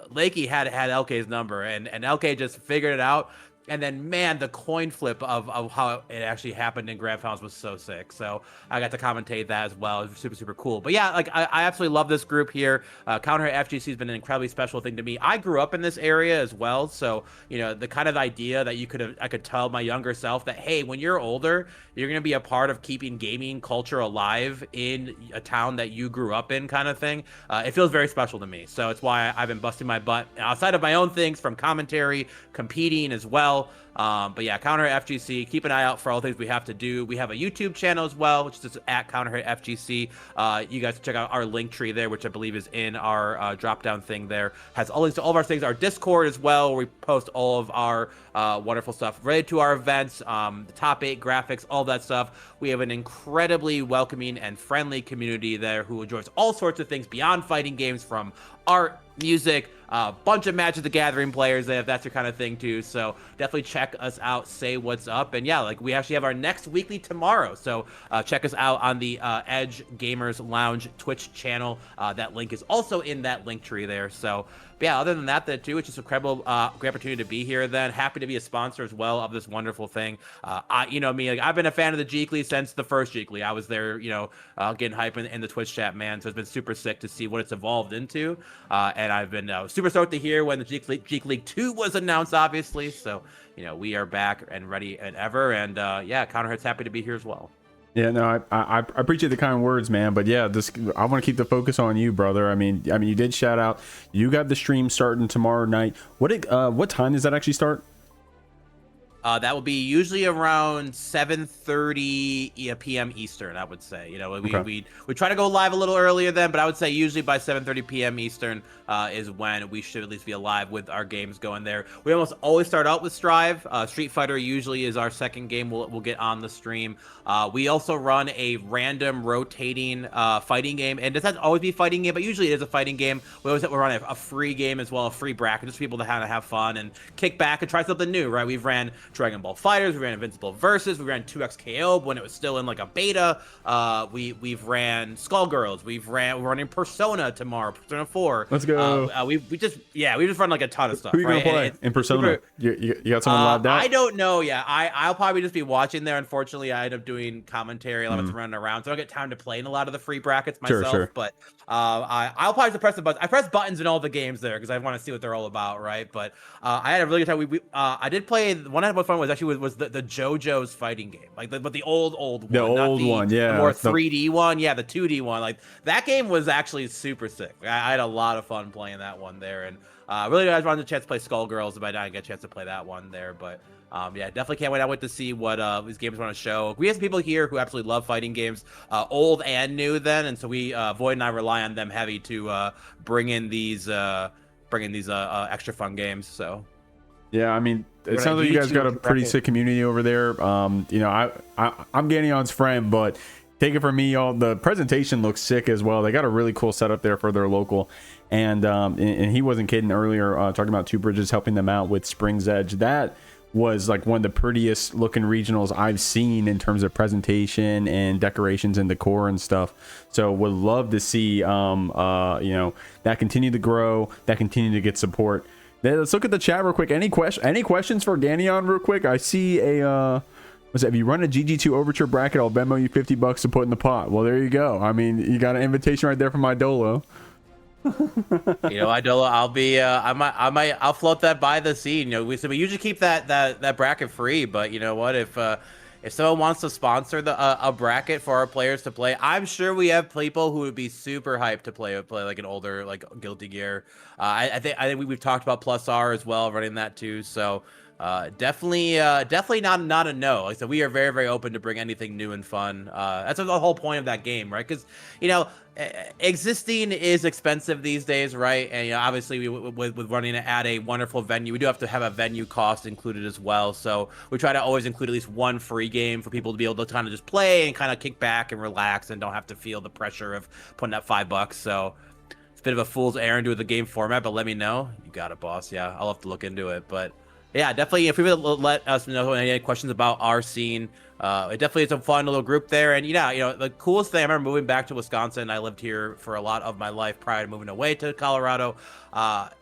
Lakey had LK's number, and LK just figured it out. And then, man, the coin flip of how it actually happened in Grand Finals was so sick. So I got to commentate that as well. It was super, super cool. But yeah, I absolutely love this group here. CounterHitFGC has been an incredibly special thing to me. I grew up in this area as well. So, the kind of idea that I could tell my younger self that, hey, when you're older, you're going to be a part of keeping gaming culture alive in a town that you grew up in, kind of thing. It feels very special to me. So it's why I've been busting my butt outside of my own things, from commentary, competing as well, well. But yeah, CounterHitFGC, keep an eye out for all the things we have to do. We have a YouTube channel as well, which is at CounterHitFGC. You guys can check out our link tree there, which I believe is in our drop down thing there. Has all links to all of our things. Our Discord as well, where we post all of our wonderful stuff related to our events, the top 8 graphics, all that stuff. We have an incredibly welcoming and friendly community there who enjoys all sorts of things beyond fighting games, from art, music, a bunch of Magic the Gathering players if that's your kind of thing too. So definitely check us out, say what's up. And yeah, like we actually have our next weekly tomorrow, so check us out on the Edge Gamers Lounge Twitch channel. That link is also in that link tree there. So but yeah, other than that too, it's just a incredible great opportunity to be here. Then happy to be a sponsor as well of this wonderful thing. You know me, like I've been a fan of the Jeekly since the first Jeekly. I was there, you know, getting hype in the Twitch chat, man. So it's been super sick to see what it's evolved into. And I've been super stoked to hear when the JeekLeague 2 was announced, obviously. So, you know, we are back and ready and ever. And yeah, CounterHit's happy to be here as well. Yeah, no, I appreciate the kind words, man. But yeah, I want to keep the focus on you, brother. I mean, you did shout out. You got the stream starting tomorrow night. What time does that actually start? That will be usually around 7:30 p.m. Eastern, I would say. You know, we try to go live a little earlier then, but I would say usually by 7:30 p.m. Eastern is when we should at least be alive with our games going there. We almost always start out with Strive. Street Fighter usually is our second game we'll get on the stream. We also run a random rotating fighting game, and it doesn't always be fighting game, but usually it is a fighting game. We run a free game as well, a free bracket, just for people to have fun and kick back and try something new, right? We've ran Dragon Ball Fighters, we ran Invincible Versus, we ran 2XKO when it was still in like a beta. We've ran Skullgirls, we're running Persona tomorrow, Persona 4. Let's go. We just run like a ton of stuff. Who are you right? gonna play in Persona? You got someone lobbed out? I don't know. Yeah, I'll probably just be watching there. Unfortunately, I end up doing commentary. I love running around, so I don't get time to play in a lot of the free brackets myself. Sure. But I'll probably just press the buttons. I press buttons in all the games there because I want to see what they're all about, right? But I had a really good time. I did play. One I had fun was actually was the JoJo's fighting game, like the old one, the old one, yeah, the more 3D one, yeah, the 2D one. Like that game was actually super sick. I had a lot of fun playing that one there, and really guys wanted a chance to play Skullgirls, but I didn't get a chance to play that one there. But yeah, definitely can't wait. I wait to see what these games want to show. We have some people here who absolutely love fighting games, old and new. Then, and so we Void and I rely on them heavy to bring in these extra fun games. So. Yeah, I mean, it sounds like you guys got a pretty sick community over there. You know, I'm Ganion's friend, but take it from me, y'all. The presentation looks sick as well. They got a really cool setup there for their local, and he wasn't kidding earlier talking about Two Bridges helping them out with Spring's Edge. That was like one of the prettiest looking regionals I've seen in terms of presentation and decorations and decor and stuff. So would love to see you know, that continue to grow, that continue to get support. Let's look at the chat real quick. Any questions for Ganion real quick? I see a if you run a GG2 Overture bracket, I'll Venmo you $50 to put in the pot. Well, there you go. I mean, you got an invitation right there from Idolo. You know, Idolo, I'll be I'll float that by the scene. You know, we usually keep that bracket free, but you know what, if someone wants to sponsor a bracket for our players to play, I'm sure we have people who would be super hyped to play like an older like Guilty Gear. I think we've talked about Plus R as well, running that too. So definitely not a no. Like I said, we are very, very open to bring anything new and fun. That's the whole point of that game, right? Because you know, existing is expensive these days, right? And you know, obviously with running it at a wonderful venue, we do have to have a venue cost included as well. So we try to always include at least one free game for people to be able to kind of just play and kind of kick back and relax and don't have to feel the pressure of putting up $5. So it's a bit of a fool's errand to the game format, but let me know. You got it, boss. Yeah, I'll have to look into it. But yeah, definitely, if you would let us know any questions about our scene, it definitely is a fun little group there. And you know, the coolest thing, I remember moving back to Wisconsin. I lived here for a lot of my life prior to moving away to Colorado.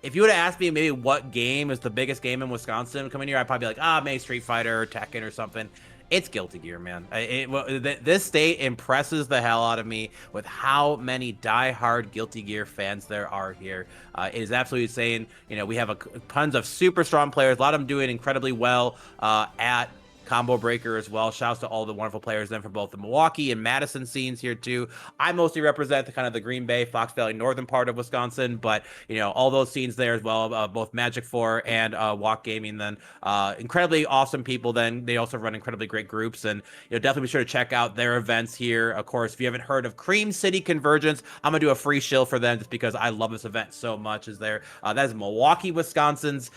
If you would have asked me maybe what game is the biggest game in Wisconsin coming here, I'd probably be like, maybe Street Fighter or Tekken or something. It's Guilty Gear, man. This state impresses the hell out of me with how many die-hard Guilty Gear fans there are here. It is absolutely insane. You know, we have tons of super strong players. A lot of them doing incredibly well at Combo Breaker as well. Shouts to all the wonderful players then from both the Milwaukee and Madison scenes here too. I mostly represent the kind of the Green Bay, Fox Valley, northern part of Wisconsin, but all those scenes there as well, both Magic 4 and Walk Gaming. Then incredibly awesome people. Then they also run incredibly great groups, and definitely be sure to check out their events here. Of course, if you haven't heard of Cream City Convergence, I'm gonna do a free shill for them just because I love this event so much. That is Milwaukee, Wisconsin's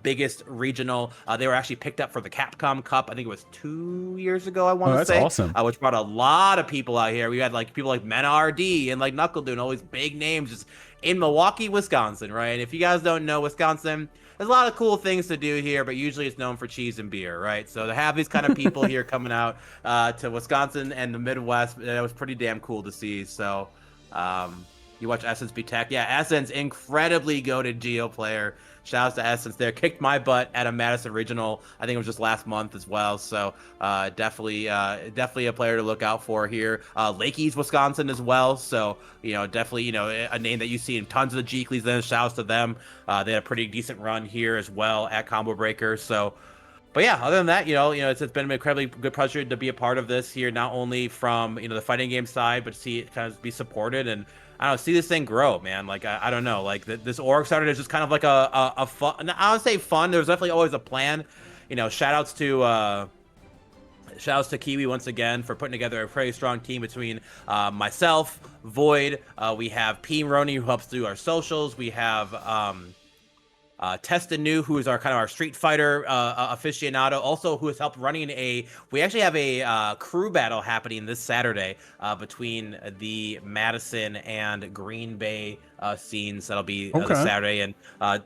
biggest regional. They were actually picked up for the Capcom Cup. I think it was 2 years ago. I want to say, awesome. Which brought a lot of people out here. We had people like Mena RD and like Knuckle and all these big names just in Milwaukee, Wisconsin, right? If you guys don't know Wisconsin, there's a lot of cool things to do here, but usually it's known for cheese and beer, right? So to have these kind of people here coming out to Wisconsin and the Midwest, that was pretty damn cool to see. So you watch Essence be tech. Yeah, Essence, incredibly goated Geo player. Shouts to Essence there. Kicked my butt at a Madison Regional. I think it was just last month as well. So definitely a player to look out for here. Lakey's Wisconsin as well. So, definitely, a name that you see in tons of the Jeeklies. Then shouts to them. They had a pretty decent run here as well at Combo Breaker. So, but yeah, other than that, it's been an incredibly good pleasure to be a part of this here, not only from, the fighting game side, but to see it kind of be supported and, I don't know, see this thing grow, man. Like, I don't know, like this org started as just kind of like a fun, I would say fun. There was definitely always a plan, shout outs to Kiwi once again for putting together a pretty strong team between myself, Void. We have P. Roney, who helps do our socials. We have TestYourLuck, who is our Street Fighter aficionado, also who has helped running we actually have a crew battle happening this Saturday between the Madison and Green Bay scenes. That'll be this Saturday, and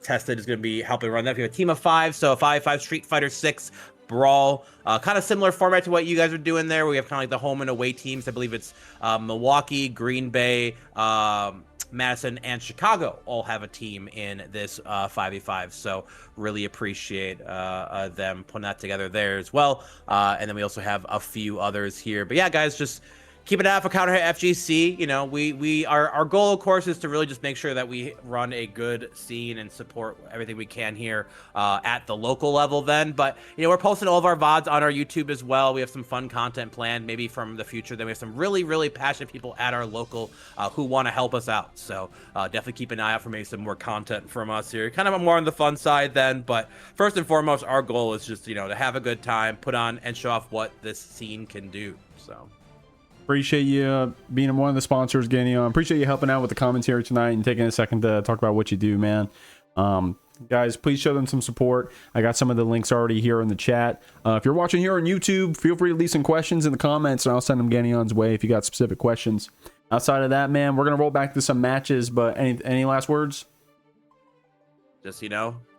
Tested is going to be helping run that. We have a team of 5, so 5 Street Fighter 6 brawl, kind of similar format to what you guys are doing there. We have kind of like the home and away teams. I believe it's Milwaukee, Green Bay, Madison, and Chicago all have a team in this 5v5, so really appreciate them putting that together there as well. And then we also have a few others here, but yeah, guys, just keep an eye out for CounterHitFGC. Our goal, of course, is to really just make sure that we run a good scene and support everything we can here at the local level then. But, we're posting all of our VODs on our YouTube as well. We have some fun content planned, maybe from the future. Then we have some really, really passionate people at our local who want to help us out. So definitely keep an eye out for maybe some more content from us here. Kind of more on the fun side then. But first and foremost, our goal is just, to have a good time, put on and show off what this scene can do. So appreciate you being one of the sponsors, getting on. Appreciate you helping out with the commentary tonight and taking a second to talk about what you do, man. Guys, please show them some support. I got some of the links already here in the chat. If you're watching here on YouTube, feel free to leave some questions in the comments and I'll send them Ganion's way if you got specific questions. Outside of that, man, we're going to roll back to some matches, but any last words? Just,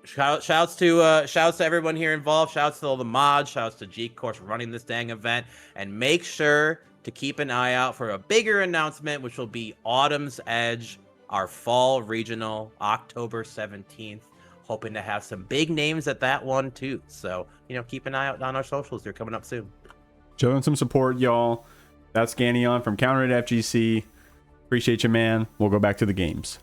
shouts to everyone here involved. Shouts to all the mods. Shouts to Jeek, of course, running this dang event. And make sure to keep an eye out for a bigger announcement, which will be Autumn's Edge, our fall regional, October 17th. Hoping to have some big names at that one too. So, keep an eye out on our socials. They're coming up soon. Show them some support, y'all. That's Ganion from CounterHitFGC. Appreciate you, man. We'll go back to the games.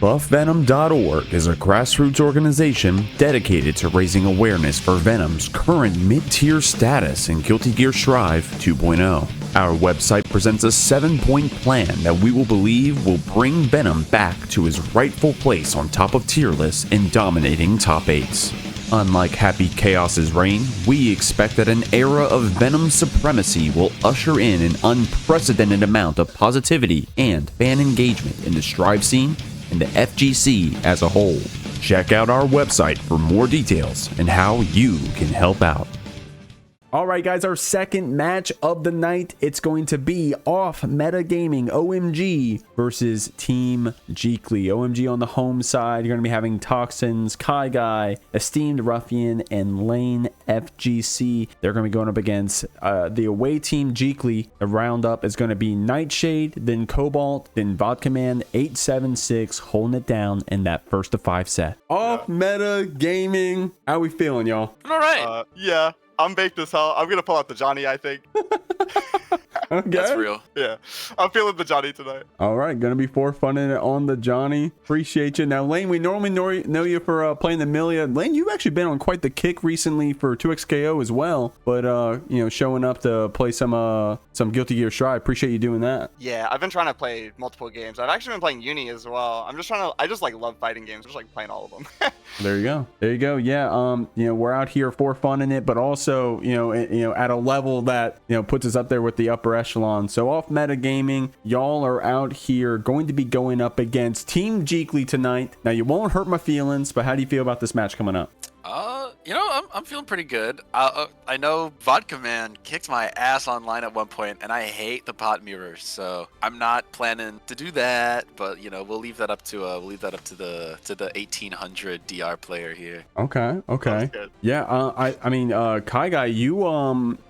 BuffVenom.org is a grassroots organization dedicated to raising awareness for Venom's current mid-tier status in Guilty Gear Strive 2.0. Our website presents a 7-point plan that we will believe will bring Venom back to his rightful place on top of tier lists and dominating top 8s. Unlike Happy Chaos's reign, we expect that an era of Venom supremacy will usher in an unprecedented amount of positivity and fan engagement in the Strive scene and the FGC as a whole. Check out our website for more details and how you can help out. All right, guys, our second match of the night, it's going to be Off Meta Gaming OMG versus Team Jeekly. OMG on the home side, you're going to be having Toxins, Kai Guy, Esteemed Ruffian, and laynefgc. They're going to be going up against the away team Jeekly. The roundup is going to be Nightshade, then Cobalt, then Vodka Man, 876, holding it down in that 1st to 5 set. Off Meta Gaming, how we feeling, y'all? All right. Yeah. I'm baked as hell. I'm gonna pull out the Johnny, I think. Okay. That's real. Yeah, I'm feeling the Johnny tonight. All right, gonna be for fun in it on the Johnny. Appreciate you. Now, Lane, we normally know you for playing the Millia. Lane, you've actually been on quite the kick recently for 2xKO as well. But showing up to play some Guilty Gear Strive. Appreciate you doing that. Yeah, I've been trying to play multiple games. I've actually been playing Uni as well. I just like love fighting games. I just like playing all of them. There you go. There you go. Yeah. We're out here for fun in it, but also, at a level that, puts us up there with the upper echelon. So off metagaming, y'all are out here going to be going up against Team Jeekly tonight. Now, you won't hurt my feelings, but how do you feel about this match coming up? I'm feeling pretty good. I know Vodka Man kicked my ass online at one point, and I hate the pot mirrors, so I'm not planning to do that. But we'll leave that up to the 1800 DR player here. Okay. Good. Yeah. Kai Guy, you're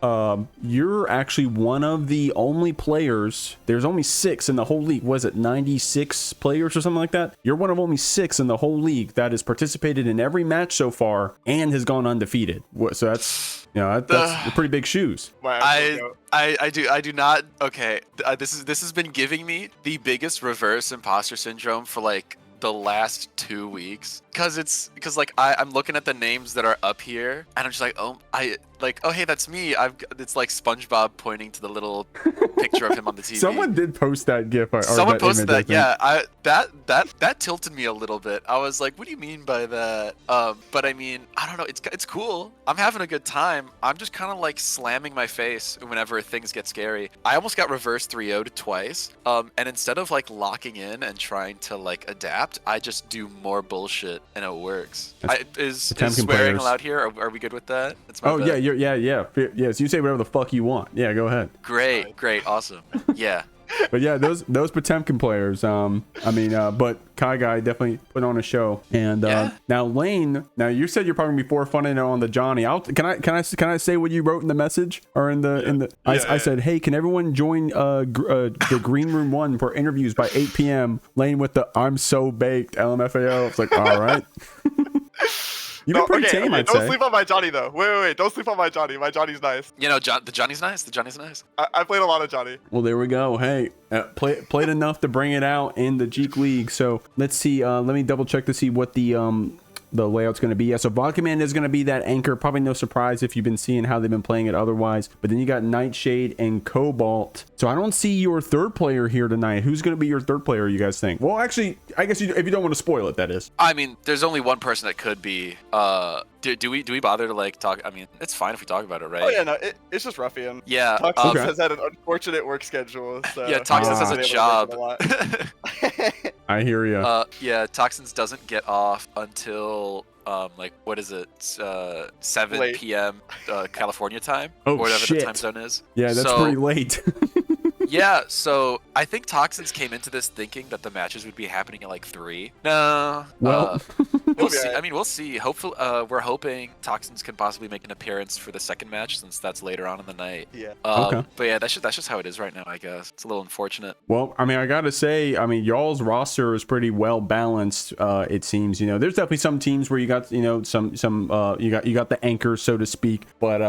actually one of the only players. There's only 6 in the whole league. Was it 96 players or something like that? You're one of only 6 in the whole league that has participated in every match so far and has gone undefeated. So that's that's pretty big shoes. I do not. Okay, this has been giving me the biggest reverse imposter syndrome for like the last 2 weeks, because I'm looking at the names that are up here and I'm just like, oh hey, that's me. It's like SpongeBob pointing to the little picture of him on the TV. Someone did post that GIF. Someone posted that. Yeah, that tilted me a little bit. I was like, what do you mean by that? But I mean, I don't know. It's cool. I'm having a good time. I'm just kind of like slamming my face whenever things get scary. I almost got reverse 3-0'd twice. And instead of like locking in and trying to like adapt, I just do more bullshit and it works. Is swearing players. allowed here? Are we good with that? That's my bad. Yes, you say whatever the fuck you want. Yeah, go ahead. Great, awesome. Yeah. But yeah, those Potemkin players. But Kai Guy definitely put on a show. And now Lane, you said you're probably before fun in on the Johnny. Can I say what you wrote in the message or in the I said, hey, can everyone join the Green Room 1 for interviews by 8 p.m. Lane with the I'm so baked LMFAO. It's like, all right. You've been pretty tame, I'd don't say. sleep on my Johnny, though. Wait. Don't sleep on my Johnny. My Johnny's nice. The Johnny's nice. The Johnny's nice. I played a lot of Johnny. Well, there we go. Hey, played enough to bring it out in the JeekLeague. So let's see. Let me double check to see what the layout's going to be. Yeah, so Vodka Man is going to be that anchor. Probably no surprise if you've been seeing how they've been playing it otherwise. But then you got Nightshade and Cobalt. So I don't see your third player here tonight. Who's going to be your third player, you guys think? Well, actually, I guess if you don't want to spoil it, that is. I mean, there's only one person that could be. Do we bother to like talk? I mean, it's fine if we talk about it, right? Oh yeah, no, it's just Ruffian. Yeah. Toxins has had an unfortunate work schedule. So yeah, Toxins has a job. I hear you. Yeah, Toxins doesn't get off until what is it? 7 p.m. California time, or whatever shit. the time zone is. Yeah, that's pretty late. Yeah, so I think Toxins came into this thinking that the matches would be happening at like 3. No. Well, we'll see. I mean, we'll see. Hopefully, we're hoping Toxins can possibly make an appearance for the second match since that's later on in the night. Yeah. Okay. But yeah, that's just how it is right now, I guess. It's a little unfortunate. Well, I mean, I gotta say, y'all's roster is pretty well balanced. It seems. There's definitely some teams where you got, some you got the anchor, so to speak. But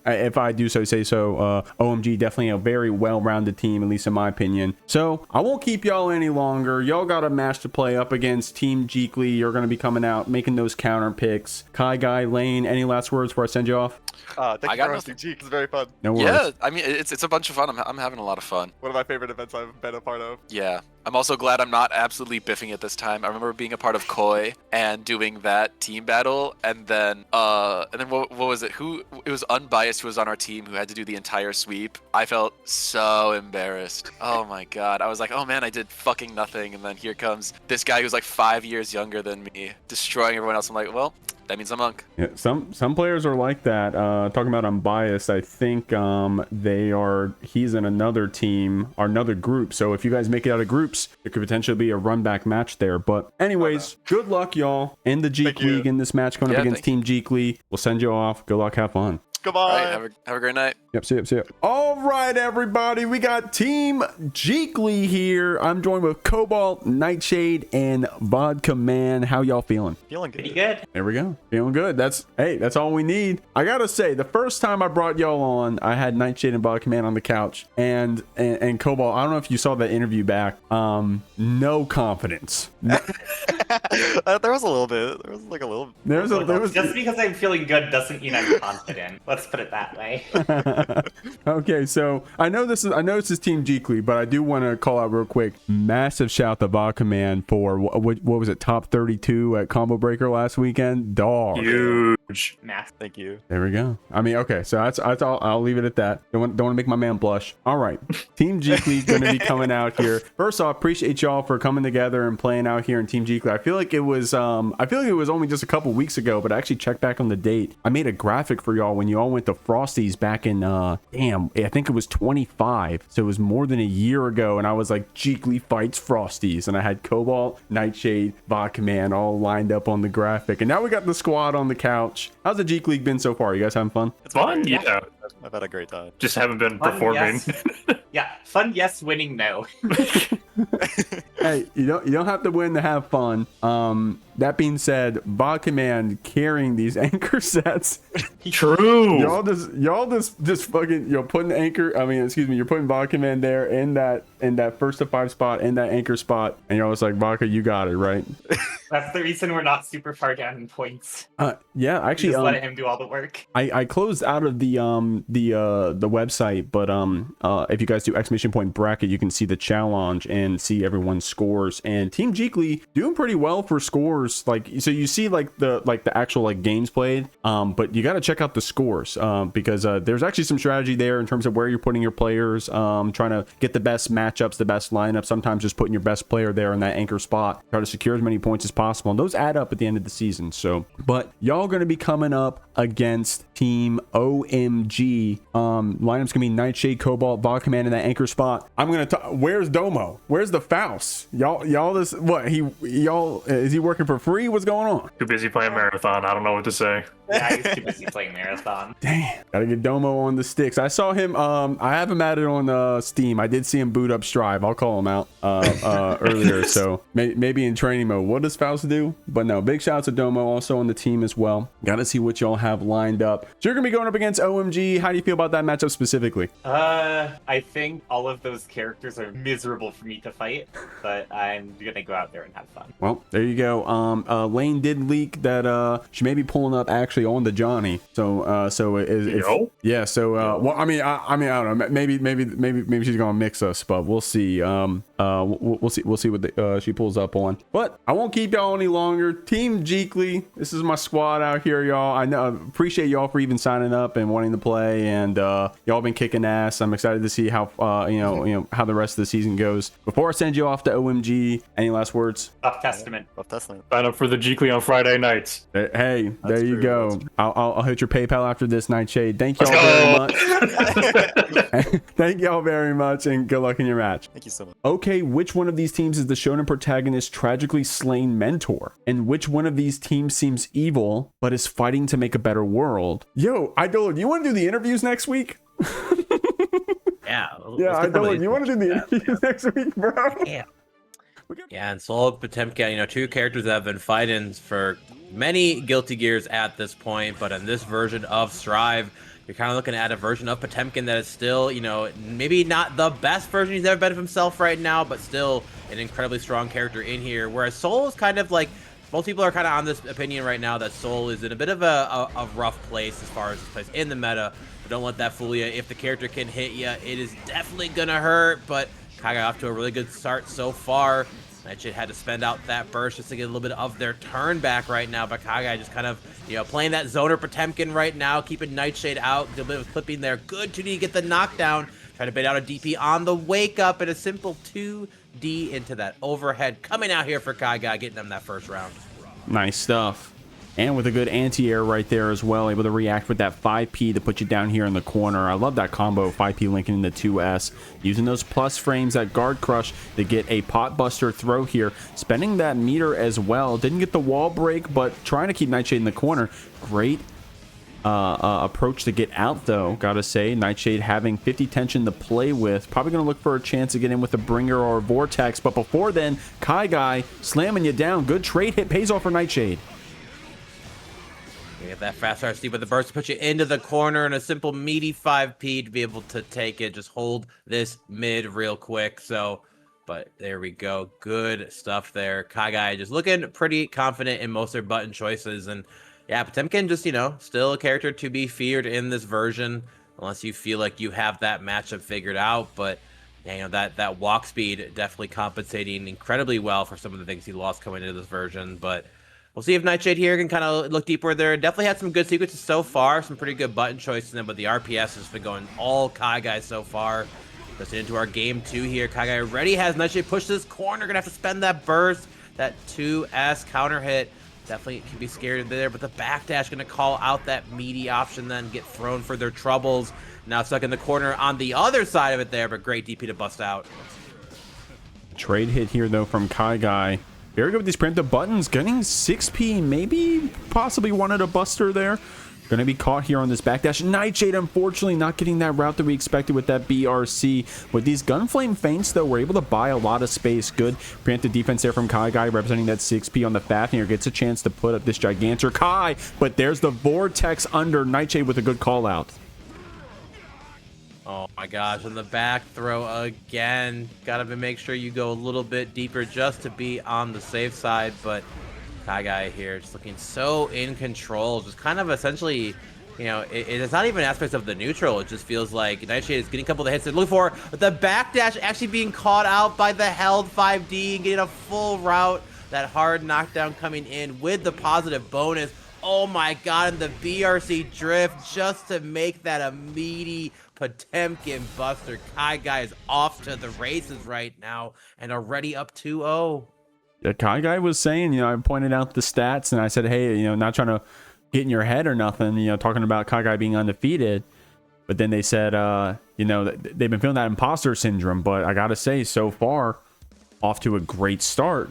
if I do say so, OMG definitely a very well-rounded team, at least in my opinion. So I won't keep y'all any longer. Y'all got a match to play up against Team Jeekly. You're going to be coming out making those counter picks. Kai Guy, Lane, any last words before I send you off? Thank you for hosting, Jeek. It's very fun. No worries. Yeah, I mean, it's a bunch of fun. I'm having a lot of fun. One of my favorite events I've been a part of. Yeah. I'm also glad I'm not absolutely biffing it this time. I remember being a part of Koi and doing that team battle, and then what was it? It was Unbiased who was on our team who had to do the entire sweep. I felt so embarrassed. Oh my god. I was like, oh man, I did fucking nothing, and then here comes this guy who's like 5 years younger than me, destroying everyone else. I'm like, well, that means I'm monk. Yeah, some players are like that. Talking about Unbiased, I think he's in another team or another group. So if you guys make it out of groups, there could potentially be a run back match there. But anyways, good luck, y'all, in the JeekLeague in this match going up against Team JeekLeague. We'll send you off. Good luck. Have fun. Good Goodbye. All right, have a great night. Yep, see ya. All right, everybody, we got Team Jeekly here. I'm joined with Cobalt, Nightshade, and Vodka Man. How y'all feeling? Feeling good. Pretty good. There we go. Feeling good. That's all we need. I gotta say, the first time I brought y'all on, I had Nightshade and Vodka Man on the couch, and Cobalt. I don't know if you saw that interview back. No confidence. There was a little bit. There was like a little. There was Just because I'm feeling good doesn't mean I'm confident. Let's put it that way. Okay, so I know this is Team Jeekly, but I do want to call out real quick. Massive shout to Vodka Man for what was it, top 32 at Combo Breaker last weekend. Dog. Huge. Math. Thank you. There we go. I mean, okay, so that's all. I'll leave it at that. Don't want to make my man blush. All right, Team Jeekly going to be coming out here. First off, appreciate y'all for coming together and playing out here in Team Jeekly. I feel like it was only just a couple weeks ago, but I actually checked back on the date. I made a graphic for y'all when you all went to Frosty's back in I think it was 25, so it was more than a year ago, and I was like, Jeekly fights Frosties, and I had Cobalt, Nightshade, Vodka Man all lined up on the graphic, and now we got the squad on the couch. How's the JeekLeague been so far? You guys having fun? It's fun. Yeah. I've had a great time. Just haven't been Fun, performing. yes. Yeah, fun, yes. Winning, no. Hey, you don't have to win to have fun. That being said, Vodka Man carrying these anchor sets. True. Y'all just fucking putting you're putting Vodka Man there in that first to 5 spot, in that anchor spot, and you're always like, Vodka, you got it, right? That's the reason we're not super far down in points. Yeah, actually, Just let him do all the work. I closed out of the website, but if you guys do exclamation point bracket, you can see the challenge and see everyone's scores. And Team Jeekly doing pretty well for scores. Like, so you see like the actual like games played, but you got to check out the scores because there's actually some strategy there in terms of where you're putting your players, trying to get the best matchups, the best lineup. Sometimes just putting your best player there in that anchor spot, try to secure as many points as possible, and those add up at the end of the season. So, but y'all going to be coming up against Team OMG. Lineup's gonna be Nightshade, Cobalt, Vodka Man in that anchor spot. I'm gonna talk. Where's Domo? Where's the Faust? Y'all this what? Is he working for free? What's going on? Too busy playing Marathon. I don't know what to say. Yeah, he's too busy playing Marathon. Damn. Gotta get Domo on the sticks. I saw him. I have him added on Steam. I did see him boot up Strive. I'll call him out earlier. So maybe in training mode. What does Faust do? But no, big shout out to Domo also on the team as well. Gotta see what y'all have lined up. So you're gonna be going up against OMG. How do you feel about that matchup specifically? I think all of those characters are miserable for me to fight, but I'm gonna go out there and have fun. Well, there you go. Lane did leak that she may be pulling up actually on the Johnny. So yeah. So well, I mean, I don't know. Maybe she's gonna mix us, but we'll see. We'll see what she pulls up on. But I won't keep y'all any longer. Team Jeekly, this is my squad out here, y'all. I know, appreciate y'all for even signing up and wanting to play, and y'all been kicking ass. I'm excited to see how how the rest of the season goes. Before I send you off to OMG, any last words? Up Testament. Testament. Sign up for the Jeekly on Friday nights. Hey, That's there you true, go. I'll hit your PayPal after this, Nightshade. Thank y'all very much. Thank y'all very much, and good luck in your match. Thank you so much. Okay, which one of these teams is the shonen protagonist's tragically slain mentor? And which one of these teams seems evil, but is fighting to make a better world? Yo, Idol, you want to do the interviews next week? Yeah. Idol, you want to do the interviews next week, bro? Yeah. Yeah, and Soul, Potemkin, two characters that have been fighting for many Guilty Gears at this point, but in this version of Strive, you're kind of looking at a version of Potemkin that is still, maybe not the best version he's ever been of himself right now, but still an incredibly strong character in here. Whereas Soul is kind of like, most people are kind of on this opinion right now that Soul is in a bit of a rough place as far as his place in the meta. But don't let that fool you. If the character can hit you, it is definitely gonna hurt. But Kaga off to a really good start so far. Nightshade had to spend out that burst just to get a little bit of their turn back right now. But Kaga just kind of, playing that zoner Potemkin right now, keeping Nightshade out, a bit of clipping there. Good 2D to get the knockdown. Try to bait out a DP on the wake up, and a simple 2D into that overhead. Coming out here for Kaga, getting them that first round. Nice stuff. And with a good anti-air right there as well, able to react with that 5P to put you down here in the corner. I love that combo, 5P linking into 2S. Using those plus frames at guard crush to get a pot buster throw here. Spending that meter as well. Didn't get the wall break, but trying to keep Nightshade in the corner. Great approach to get out, though. Gotta say, Nightshade having 50 tension to play with. Probably gonna look for a chance to get in with a Bringer or a Vortex. But before then, KyGuy slamming you down. Good trade hit, pays off for Nightshade. You get that fast RC with the burst to put you into the corner and a simple meaty 5P to be able to take it. Just hold this mid real quick. So, but there we go. Good stuff there. KyGuy just looking pretty confident in most of their button choices. And yeah, Potemkin just, you know, still a character to be feared in this version, unless you feel like you have that matchup figured out. But yeah, you know, that walk speed definitely compensating incredibly well for some of the things he lost coming into this version. But we'll see if Nightshade here can kind of look deeper there. Definitely had some good sequences so far, some pretty good button choices in them, but the RPS has been going all KyGuy so far. Let's get into our game 2 here. KyGuy already has Nightshade push this corner. Gonna have to spend that burst, that 2S counter hit. Definitely can be scared there, but the backdash gonna call out that meaty option, then get thrown for their troubles. Now stuck in the corner on the other side of it there, but great DP to bust out. Trade hit here, though, from KyGuy. Very good with these preemptive buttons. Getting 6P, maybe possibly wanted a buster there. Going to be caught here on this backdash. Nightshade, unfortunately, not getting that route that we expected with that BRC. With these Gunflame feints, though, we're able to buy a lot of space. Good preemptive defense there from KyGuy, representing that 6P on the Fafnir. Gets a chance to put up this Gigantor Kai, but there's the Vortex under Nightshade with a good call out. Oh my gosh, and the back throw again. Gotta make sure you go a little bit deeper just to be on the safe side, but KyGuy here just looking so in control, just kind of essentially, you know, it's not even aspects of the neutral. It just feels like Nightshade is getting a couple of the hits they're looking for, but the backdash actually being caught out by the held 5D and getting a full route. That hard knockdown coming in with the positive bonus. Oh my god, and the BRC drift just to make that a meaty Potemkin buster. KyGuy is off to the races right now and already up 2-0. Yeah, KyGuy was saying, you know, I pointed out the stats and I said, hey, you know, not trying to get in your head or nothing, you know, talking about KyGuy being undefeated. But then they said, you know, they've been feeling that imposter syndrome. But I got to say, so far, off to a great start.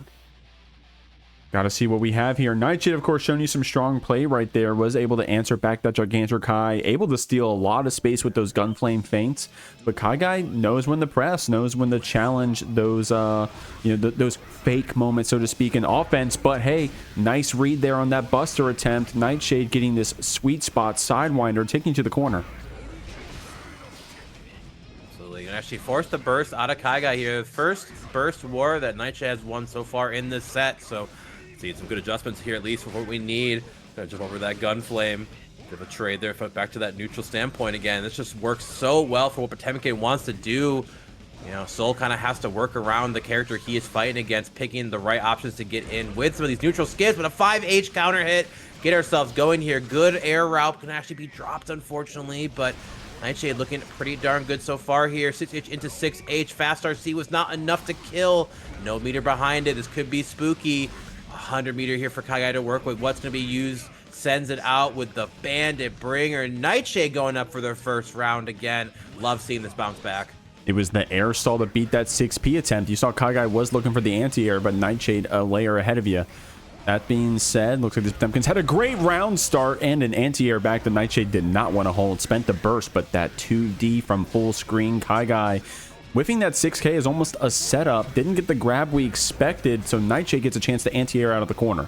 Got to see what we have here. Nightshade, of course, showing you some strong play right there. Was able to answer back that Gigantor Kai. Able to steal a lot of space with those Gunflame feints. But KyGuy knows when to press, knows when to challenge those, you know, those fake moments, so to speak, in offense. But hey, nice read there on that Buster attempt. Nightshade getting this sweet spot Sidewinder, taking to the corner. Absolutely. And actually forced the burst out of KyGuy here. First burst war that Nightshade has won so far in this set. So see some good adjustments here, at least for what we need. Gonna jump over that Gunflame. Bit of a trade there, back to that neutral standpoint again. This just works so well for what Potemkin wants to do. You know, Soul kind of has to work around the character he is fighting against, picking the right options to get in with some of these neutral skips. But a 5H counter hit, get ourselves going here. Good air route can actually be dropped, unfortunately, but Nightshade looking pretty darn good so far here. 6H into 6H. Fast RC was not enough to kill. No meter behind it. This could be spooky. 100 meter here for KyGuy to work with. What's going to be used? Sends it out with the Bandit Bringer. Nightshade going up for their first round again. Love seeing this bounce back. It was the air stall to beat that 6P attempt. You saw KyGuy was looking for the anti-air, but Nightshade a layer ahead of you. That being said, looks like the Potemkins had a great round start and an anti-air back that Nightshade did not want to hold. Spent the burst, but that 2D from full screen. KyGuy whiffing that 6K is almost a setup. Didn't get the grab we expected, so Nightshade gets a chance to anti-air out of the corner.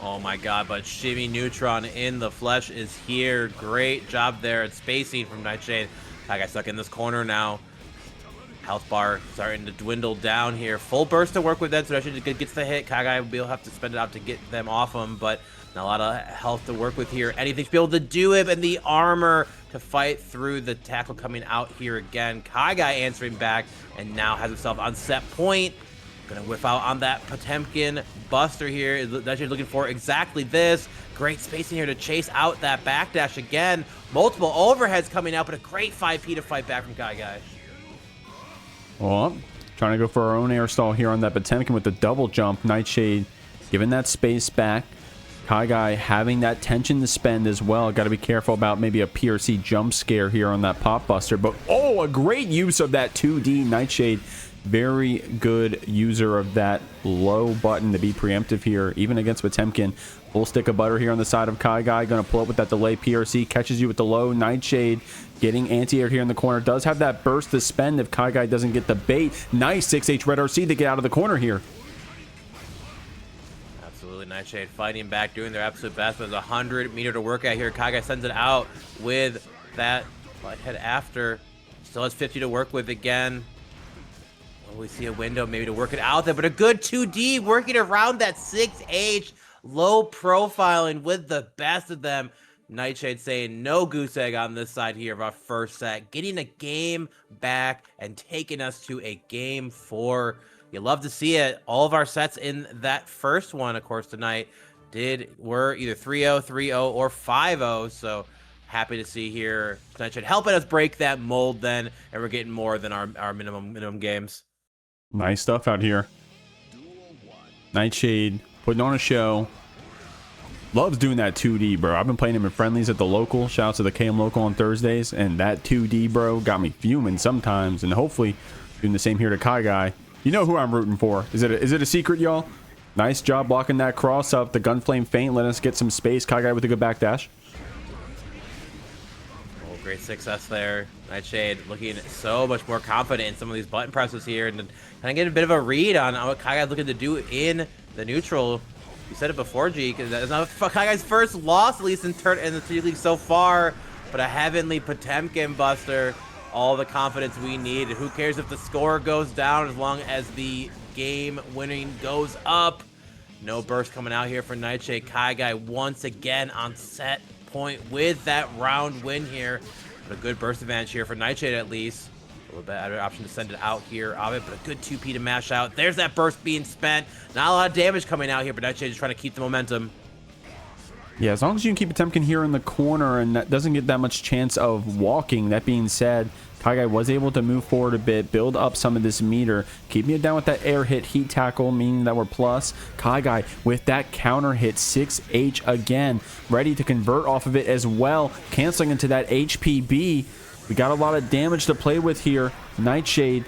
Oh my god, but Shimmy Neutron in the flesh is here. Great job there at spacing from Nightshade. KyGuy stuck in this corner now. Health bar starting to dwindle down here. Full burst to work with that, so Nightshade gets the hit. KyGuy will have to spend it out to get them off him, but not a lot of health to work with here. Anything to be able to do it, and the armor to fight through the tackle coming out here again. KyGuy answering back, and now has himself on set point. Gonna whiff out on that Potemkin Buster here. Nightshade looking for exactly this. Great spacing here to chase out that backdash again. Multiple overheads coming out, but a great 5P to fight back from KyGuy. Well, trying to go for our own air stall here on that Potemkin with the double jump. Nightshade giving that space back. KyGuy having that tension to spend as well. Got to be careful about maybe a PRC jump scare here on that pop buster. But oh, a great use of that 2D. Nightshade very good user of that low button to be preemptive here, even against Potemkin. Full stick of butter here on the side of Kai Guy. Going to pull up with that delay PRC. Catches you with the low. Nightshade getting anti-air here in the corner. Does have that burst to spend if Kai Guy doesn't get the bait. Nice 6H red RC to get out of the corner here. Absolutely, Nightshade fighting back, doing their absolute best. There's 100 meter to work at here. Kai Guy sends it out with that head after. Still has 50 to work with again. Well, we see a window maybe to work it out there, but a good 2D working around that 6H. Low profiling with the best of them. Nightshade saying no goose egg on this side here of our first set. Getting a game back and taking us to a game 4. You love to see it. All of our sets in that first one, of course, tonight were either 3-0, 3-0, or 5-0. So happy to see here Nightshade helping us break that mold then, and we're getting more than our minimum games. Nice stuff out here. Nightshade putting on a show. Loves doing that 2D, bro. I've been playing him in friendlies at the local. Shout out to the KM local on Thursdays. And that 2D, bro, got me fuming sometimes. And hopefully doing the same here to Kai Guy. You know who I'm rooting for. Is it a secret, y'all? Nice job blocking that cross up. The Gunflame feint, letting us get some space. Kai Guy with a good backdash. Oh, great success there. Nightshade looking so much more confident in some of these button presses here. And kind of getting a bit of a read on what Kai Guy's looking to do in the neutral. You said it before, G, because that's not Kai Guy's first loss, at least in the League so far. But a heavenly Potemkin buster. All the confidence we need. Who cares if the score goes down as long as the game winning goes up. No burst coming out here for Nightshade. Kai Guy once again on set point with that round win here. But a good burst advantage here for Nightshade at least. A little better option to send it out here of it, but a good 2P to mash out. There's that burst being spent. Not a lot of damage coming out here, but Nightshade is trying to keep the momentum. Yeah, as long as you can keep Potemkin here in the corner and that doesn't get that much chance of walking. That being said, Kai Guy was able to move forward a bit, build up some of this meter, keeping it down with that air hit heat tackle, meaning that we're plus. Kai Guy with that counter hit 6H again, ready to convert off of it as well, canceling into that HPB. We got a lot of damage to play with here. Nightshade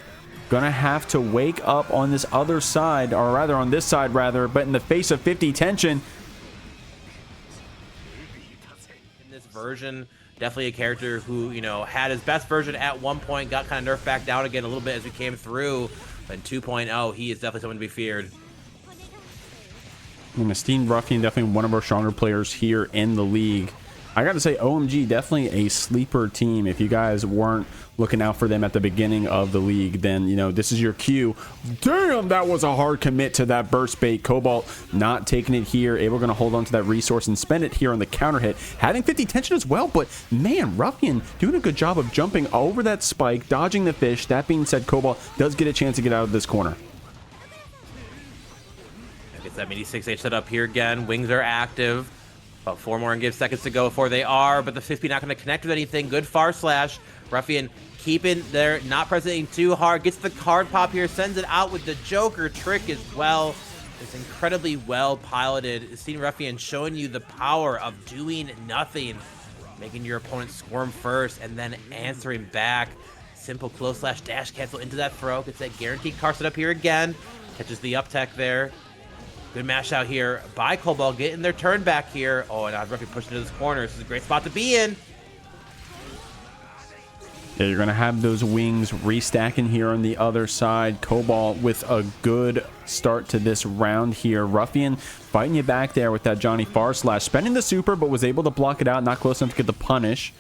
gonna have to wake up on this other side, or rather on this side rather, but in the face of 50 tension. In this version, definitely a character who, you know, had his best version at one point, got kind of nerfed back down again a little bit as we came through. But in 2.0, he is definitely someone to be feared. And Esteemed Ruffian, definitely one of our stronger players here in the league. I got to say, OMG, definitely a sleeper team. If you guys weren't looking out for them at the beginning of the league, then, you know, this is your cue. Damn, that was a hard commit to that burst bait. Cobalt not taking it here. Able going to hold on to that resource and spend it here on the counter hit. Having 50 tension as well, but man, Ruffian doing a good job of jumping over that spike, dodging the fish. That being said, Cobalt does get a chance to get out of this corner. Gets that mini 6H set up here again. Wings are active. About 4 more and give seconds to go before they are, but the 50 not going to connect with anything. Good far slash. Ruffian keeping there, not pressing too hard. Gets the card pop here, sends it out with the Joker trick as well. It's incredibly well piloted. Seeing Ruffian showing you the power of doing nothing, making your opponent squirm first and then answering back. Simple close slash dash cancel into that throw. Gets that guaranteed car set up here again. Catches the up tech there. Good mash out here by Cobalt, getting their turn back here. Oh, and Ruffian pushed into this corner. This is a great spot to be in. Yeah, you're going to have those wings restacking here on the other side. Cobalt with a good start to this round here. Ruffian fighting you back there with that Johnny Far Slash. Spending the super, but was able to block it out. Not close enough to get the punish.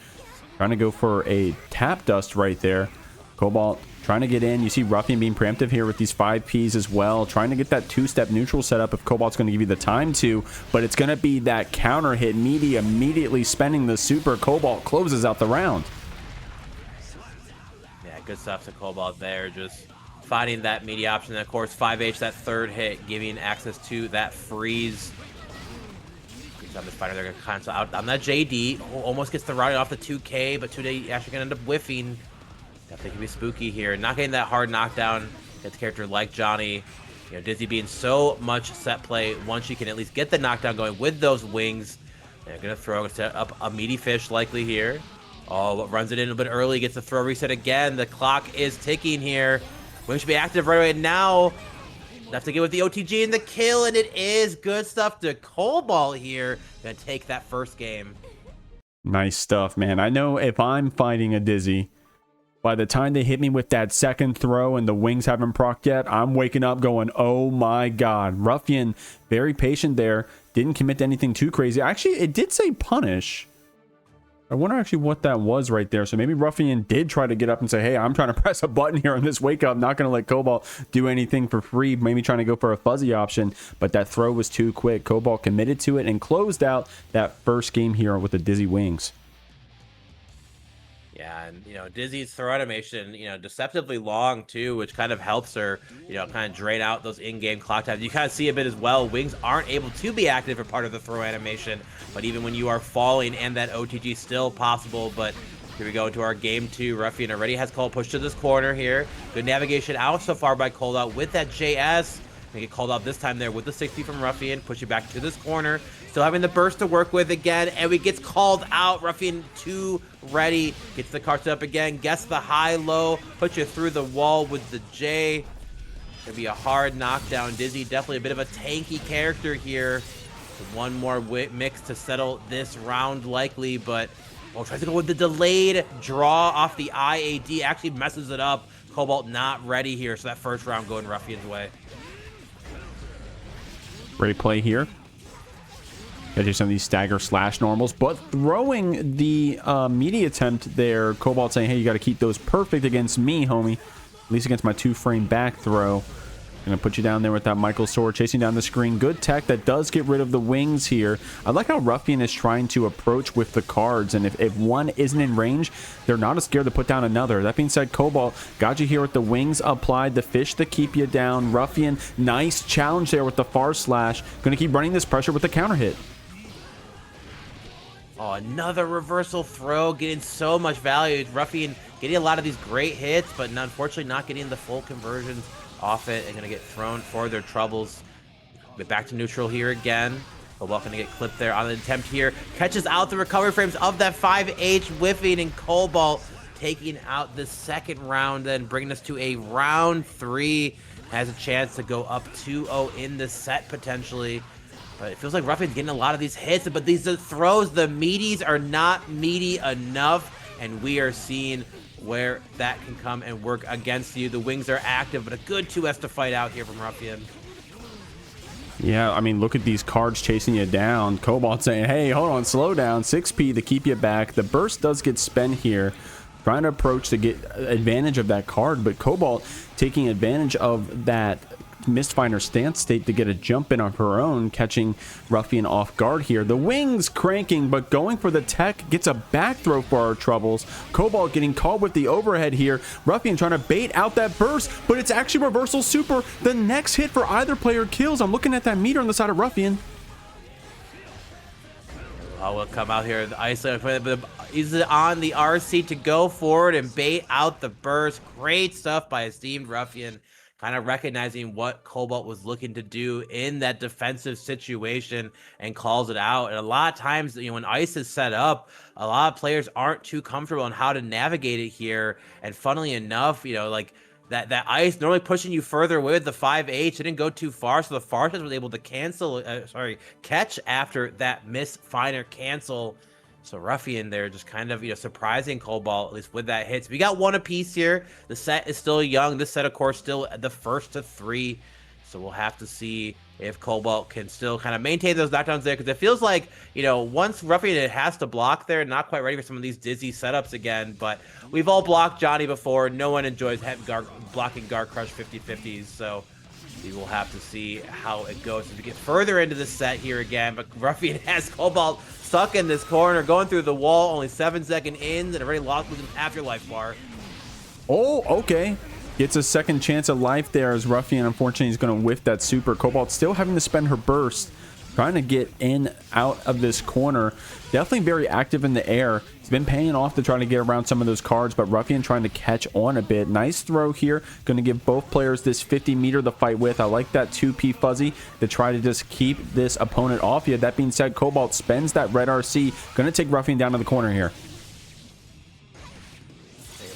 Trying to go for a tap dust right there. Cobalt trying to get in. You see Ruffian being preemptive here with these 5Ps as well. Trying to get that 2-step neutral set up if Cobalt's going to give you the time to. But it's going to be that counter hit. Meaty immediately spending the super. Cobalt closes out the round. Yeah, good stuff to Cobalt there. Just finding that meaty option. And of course, 5H, that third hit, giving access to that freeze. Good job, this fighter. They're going to cancel out on that JD. Almost gets the routing off the 2K, but 2K actually going to end up whiffing. Definitely can be spooky here. Not getting that hard knockdown against a character like Johnny. You know, Dizzy being so much set play. Once you can at least get the knockdown going with those wings. They're going to throw, set up a meaty fish likely here. Oh, but runs it in a bit early. Gets the throw reset again. The clock is ticking here. Wings should be active right away now. Enough to get with the OTG and the kill, and it is good stuff to Cobalt here. Gonna take that first game. Nice stuff, man. I know if I'm fighting a Dizzy, by the time they hit me with that second throw and the wings haven't procced yet, I'm waking up going, oh my god. Ruffian, very patient there. Didn't commit to anything too crazy. Actually, it did say punish. I wonder actually what that was right there. So maybe Ruffian did try to get up and say, hey, I'm trying to press a button here on this wake up. Not going to let Cobalt do anything for free. Maybe trying to go for a fuzzy option. But that throw was too quick. Cobalt committed to it and closed out that first game here with the Dizzy Wings. Yeah, and Dizzy's throw animation, deceptively long too, which kind of helps her, kind of drain out those in-game clock times. You kind of see a bit as well. Wings aren't able to be active for part of the throw animation, but even when you are falling and that OTG still possible. But here we go into our game 2. Ruffian already has Cole pushed to this corner here. Good navigation out so far by Cold with that JS. Gonna get called out this time there with the 60 from Ruffian. Push you back to this corner. Still having the burst to work with again, and we gets called out. Ruffian too ready. Gets the cart up again. Guess the high-low. Puts you through the wall with the J. Gonna be a hard knockdown. Dizzy, definitely a bit of a tanky character here. One more mix to settle this round likely, but tries to go with the delayed draw off the IAD. Actually messes it up. Cobalt not ready here, so that first round going Ruffian's way. Great play here. Catching some of these stagger slash normals, but throwing the meaty attempt there. Cobalt saying, hey, you got to keep those perfect against me, homie. At least against my 2-frame back throw. Gonna put you down there with that Michael sword, chasing down the screen. Good tech that does get rid of the wings here. I like how Ruffian is trying to approach with the cards, and if one isn't in range, they're not as scared to put down another. That being said, Cobalt got you here with the wings applied, the fish to keep you down. Ruffian, nice challenge there with the far slash. Gonna keep running this pressure with the counter hit. Oh, another reversal throw, getting so much value. Ruffian getting a lot of these great hits, but unfortunately not getting the full conversions off it, and gonna get thrown for their troubles. But back to neutral here again. Cobalt gonna get clipped there on the attempt here. Catches out the recovery frames of that 5H, whiffing, and Cobalt taking out the second round, then bringing us to a round 3. Has a chance to go up 2-0 in the set potentially. But it feels like Ruffian's getting a lot of these hits, but these throws, the meaties are not meaty enough, and we are seeing where that can come and work against you. The wings are active, but a good 2S to fight out here from Ruffian. Yeah, I mean, look at these cards chasing you down. Cobalt saying, hey, hold on, slow down. 6P to keep you back. The burst does get spent here. Trying to approach to get advantage of that card, but Cobalt taking advantage of that Mistfinder stance state to get a jump in on her own, catching Ruffian off guard here. The wings cranking, but going for the tech, gets a back throw for our troubles. Cobalt getting caught with the overhead here. Ruffian trying to bait out that burst, but it's actually reversal super. The next hit for either player kills. I'm looking at that meter on the side of Ruffian. We'll come out here. The ice is on the RC to go forward and bait out the burst. Great stuff by esteemed Ruffian. Kind of recognizing what Cobalt was looking to do in that defensive situation and calls it out. And a lot of times, when ice is set up, a lot of players aren't too comfortable on how to navigate it here. And funnily enough, like that ice normally pushing you further away with the 5H. It didn't go too far, so the Farsight was able to catch after that Mistfinder cancel. So Ruffian there just kind of, surprising Cobalt, at least with that hit. So we got one apiece here. The set is still young. This set, of course, still the first to 3. So we'll have to see if Cobalt can still kind of maintain those knockdowns there. Because it feels like, once Ruffian has to block there, not quite ready for some of these dizzy setups again. But we've all blocked Johnny before. No one enjoys blocking Guard Crush 50-50s. So we will have to see how it goes as we get further into the set here again. But Ruffian has Cobalt stuck in this corner, going through the wall, only 7-second in, and already lost within half your life bar. Oh, okay. Gets a second chance of life there as Ruffian, unfortunately, is going to whiff that super. Cobalt still having to spend her burst, trying to get out of this corner. Definitely very active in the air. He's been paying off to try to get around some of those cards, but Ruffian trying to catch on a bit. Nice throw here. Going to give both players this 50 meter to fight with. I like that 2P fuzzy to try to just keep this opponent off you. That being said, Cobalt spends that red RC. Going to take Ruffian down to the corner here.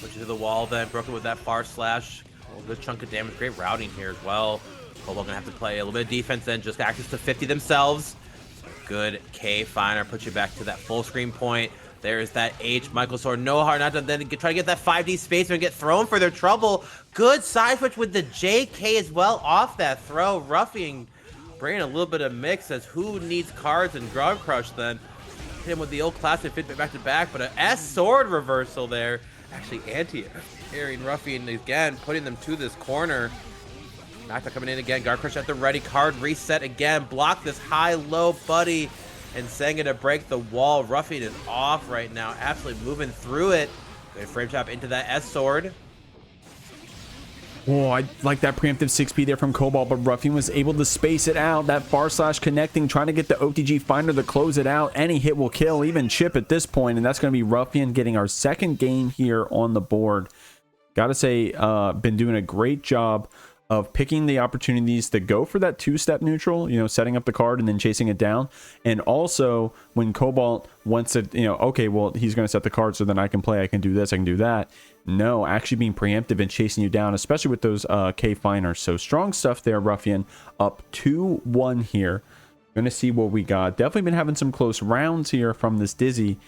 Push you to the wall then, broken with that far slash. a good chunk of damage. Great routing here as well. Cobalt gonna have to play a little bit of defense then, just access to 50 themselves. Good K Finer, puts you back to that full screen point. There's that H, Michael Sword, no hard not to then try to get that 5D space and get thrown for their trouble. Good side switch with the JK as well off that throw. Ruffian bringing a little bit of mix as who needs cards and Grog Crush then. Hit him with the old classic fit back to back, but a S sword reversal there. Actually anti-airing Ruffian again, putting them to this corner. Nocta coming in again, Guard Crush at the ready, card reset again, block this high-low buddy, and Senga to break the wall. Ruffian is off right now, absolutely moving through it. Good frame trap into that S sword. Oh, I like that preemptive 6P there from Cobalt, but Ruffian was able to space it out. That far slash connecting, trying to get the OTG Finder to close it out. Any hit will kill, even Chipp at this point, and that's going to be Ruffian getting our second game here on the board. Gotta say, been doing a great job of picking the opportunities to go for that two-step neutral, you know, setting up the card and then chasing it down. And also, when Cobalt wants to, you know, okay, well, he's going to set the card so then I can play, I can do this, I can do that. No, actually being preemptive and chasing you down, especially with those K Finers. So strong stuff there, Ruffian. Up 2-1 here. Gonna see what we got. Definitely been having some close rounds here from this Dizzy.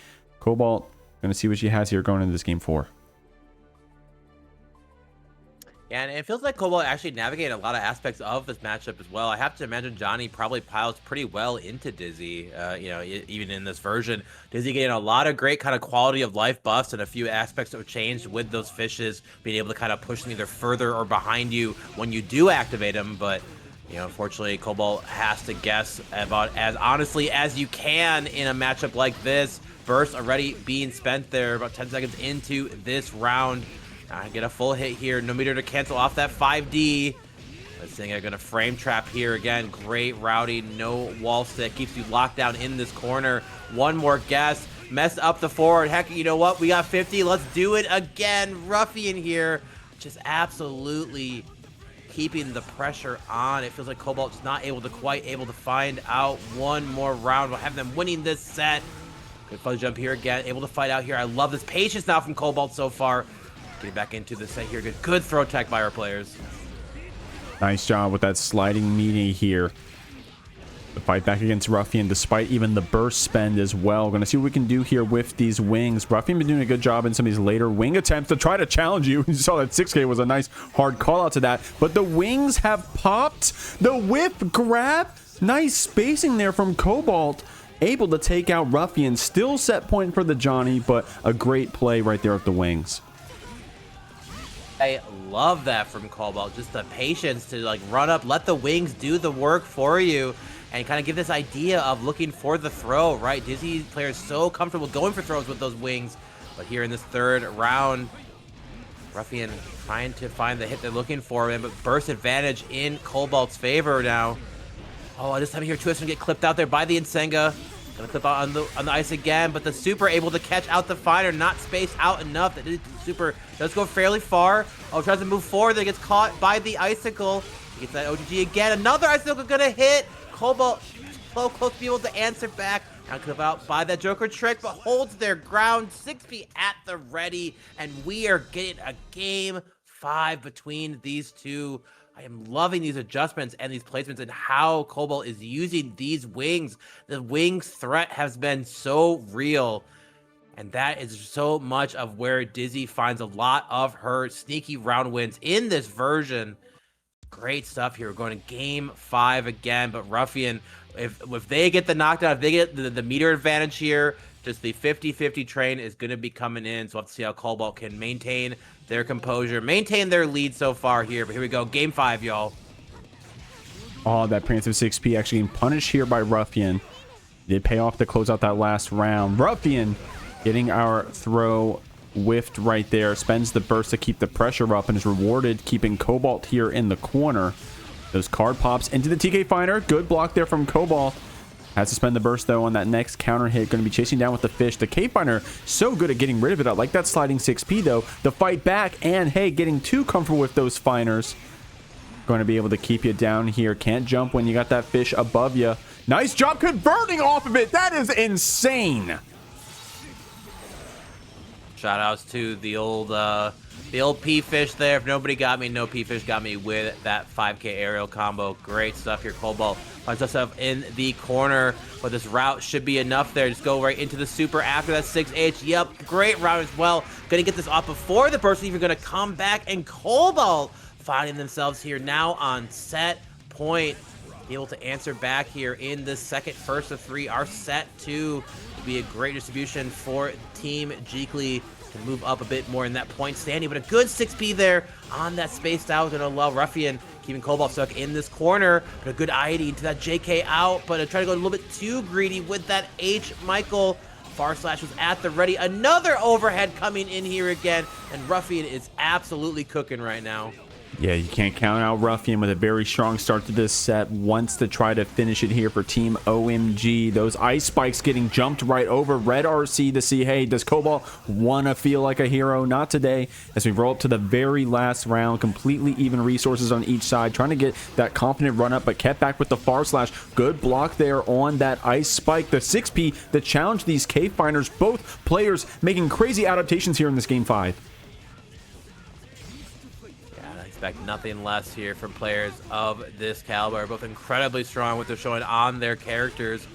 Cobalt, gonna see what she has here going into this game 4. Yeah, and it feels like Cobalt actually navigated a lot of aspects of this matchup as well. I have to imagine Johnny probably piles pretty well into Dizzy, you know, even in this version. Dizzy getting a lot of great kind of quality of life buffs and a few aspects that have changed with those fishes, being able to kind of push them either further or behind you when you do activate them. But, you know, unfortunately, Cobalt has to guess about as honestly as you can in a matchup like this. Burst already being spent there about 10 seconds into this round. Get a full hit here. No meter to cancel off that 5D. This thing are going to frame trap here again. Great routing. No wall stick. Keeps you locked down in this corner. One more guess. Messed up the forward. Heck, you know what? We got 50. Let's do it again. Ruffian here. Just absolutely keeping the pressure on. It feels like Cobalt's not quite able to find out one more round. We'll have them winning this set. Good fuzz jump here again. Able to fight out here. I love this patience now from Cobalt so far. Getting back into the set here. Good throw tech by our players. Nice job with that sliding meaty here. The fight back against Ruffian despite even the burst spend as well. Gonna see what we can do here with these wings. Ruffian been doing a good job in some of these later wing attempts to try to challenge you. You saw that 6K was a nice hard call out to that. But the wings have popped. The whip grab. Nice spacing there from Cobalt. Able to take out Ruffian. Still set point for the Johnny, but a great play right there with the wings. I love that from Cobalt. Just the patience to like run up, let the wings do the work for you, and kind of give this idea of looking for the throw, right? Dizzy players so comfortable going for throws with those wings, but here in this third round, Ruffian trying to find the hit they're looking for, but burst advantage in Cobalt's favor now. Oh, this time here, Twist gonna get clipped out there by the Nsenga. Gonna clip out on the ice again, but the super able to catch out the fighter, not spaced out enough. That super does go fairly far. Oh, tries to move forward, then gets caught by the icicle. He gets that OGG again. Another icicle gonna hit. Cobalt so close to be able to answer back. Now clip out by that Joker trick, but holds their ground. 6P at the ready, and we are getting a game 5 between these two. I am loving these adjustments and these placements and how Cobalt is using these wings. The wings threat has been so real. And that is so much of where Dizzy finds a lot of her sneaky round wins in this version. Great stuff here. We're going to game 5 again. But Ruffian, if they get the knockdown, if they get the meter advantage here, just the 50-50 train is going to be coming in. So we'll have to see how Cobalt can maintain their composure, maintain their lead so far here. But here we go, game 5, y'all. Oh, that preemptive 6P actually getting punished here by Ruffian. Did pay off to close out that last round. Ruffian getting our throw whiffed right there. Spends the burst to keep the pressure up and is rewarded keeping Cobalt here in the corner. Those card pops into the TK Finder. Good block there from Cobalt. Has to spend the burst though on that next counter hit. Going to be chasing down with the fish. The K-Finder so good at getting rid of it. I like that sliding 6P though. The fight back and hey, getting too comfortable with those Finers. Going to be able to keep you down here. Can't jump when you got that fish above you. Nice job converting off of it. That is insane. Shout outs to the old The old P-Fish there. If nobody got me, no P-Fish got me with that 5K aerial combo. Great stuff here. Cobalt finds himself in the corner, but this route should be enough there. Just go right into the super after that 6H. Yep, great route as well. Gonna get this off before the burst even gonna come back, and Cobalt finding themselves here now on set point. Be able to answer back here in the second first of 3. Our set 2 will be a great distribution for Team Jeekly to move up a bit more in that point standing, but a good 6P there on that spaced out. Gonna allow Ruffian keeping Cobalt stuck in this corner, but a good ID into that JK out, but try to go a little bit too greedy with that H. Michael. Far Slash was at the ready. Another overhead coming in here again, and Ruffian is absolutely cooking right now. Yeah, you can't count out Ruffian with a very strong start to this set. Wants to try to finish it here for Team OMG. Those ice spikes getting jumped right over. Red RC to see, hey, does Cobalt want to feel like a hero? Not today. As we roll up to the very last round, completely even resources on each side, trying to get that confident run up, but kept back with the Far Slash. Good block there on that ice spike. The 6P that challenged these cave finders. Both players making crazy adaptations here in this game 5. Expect nothing less here from players of this caliber. Both incredibly strong what they're showing on their characters.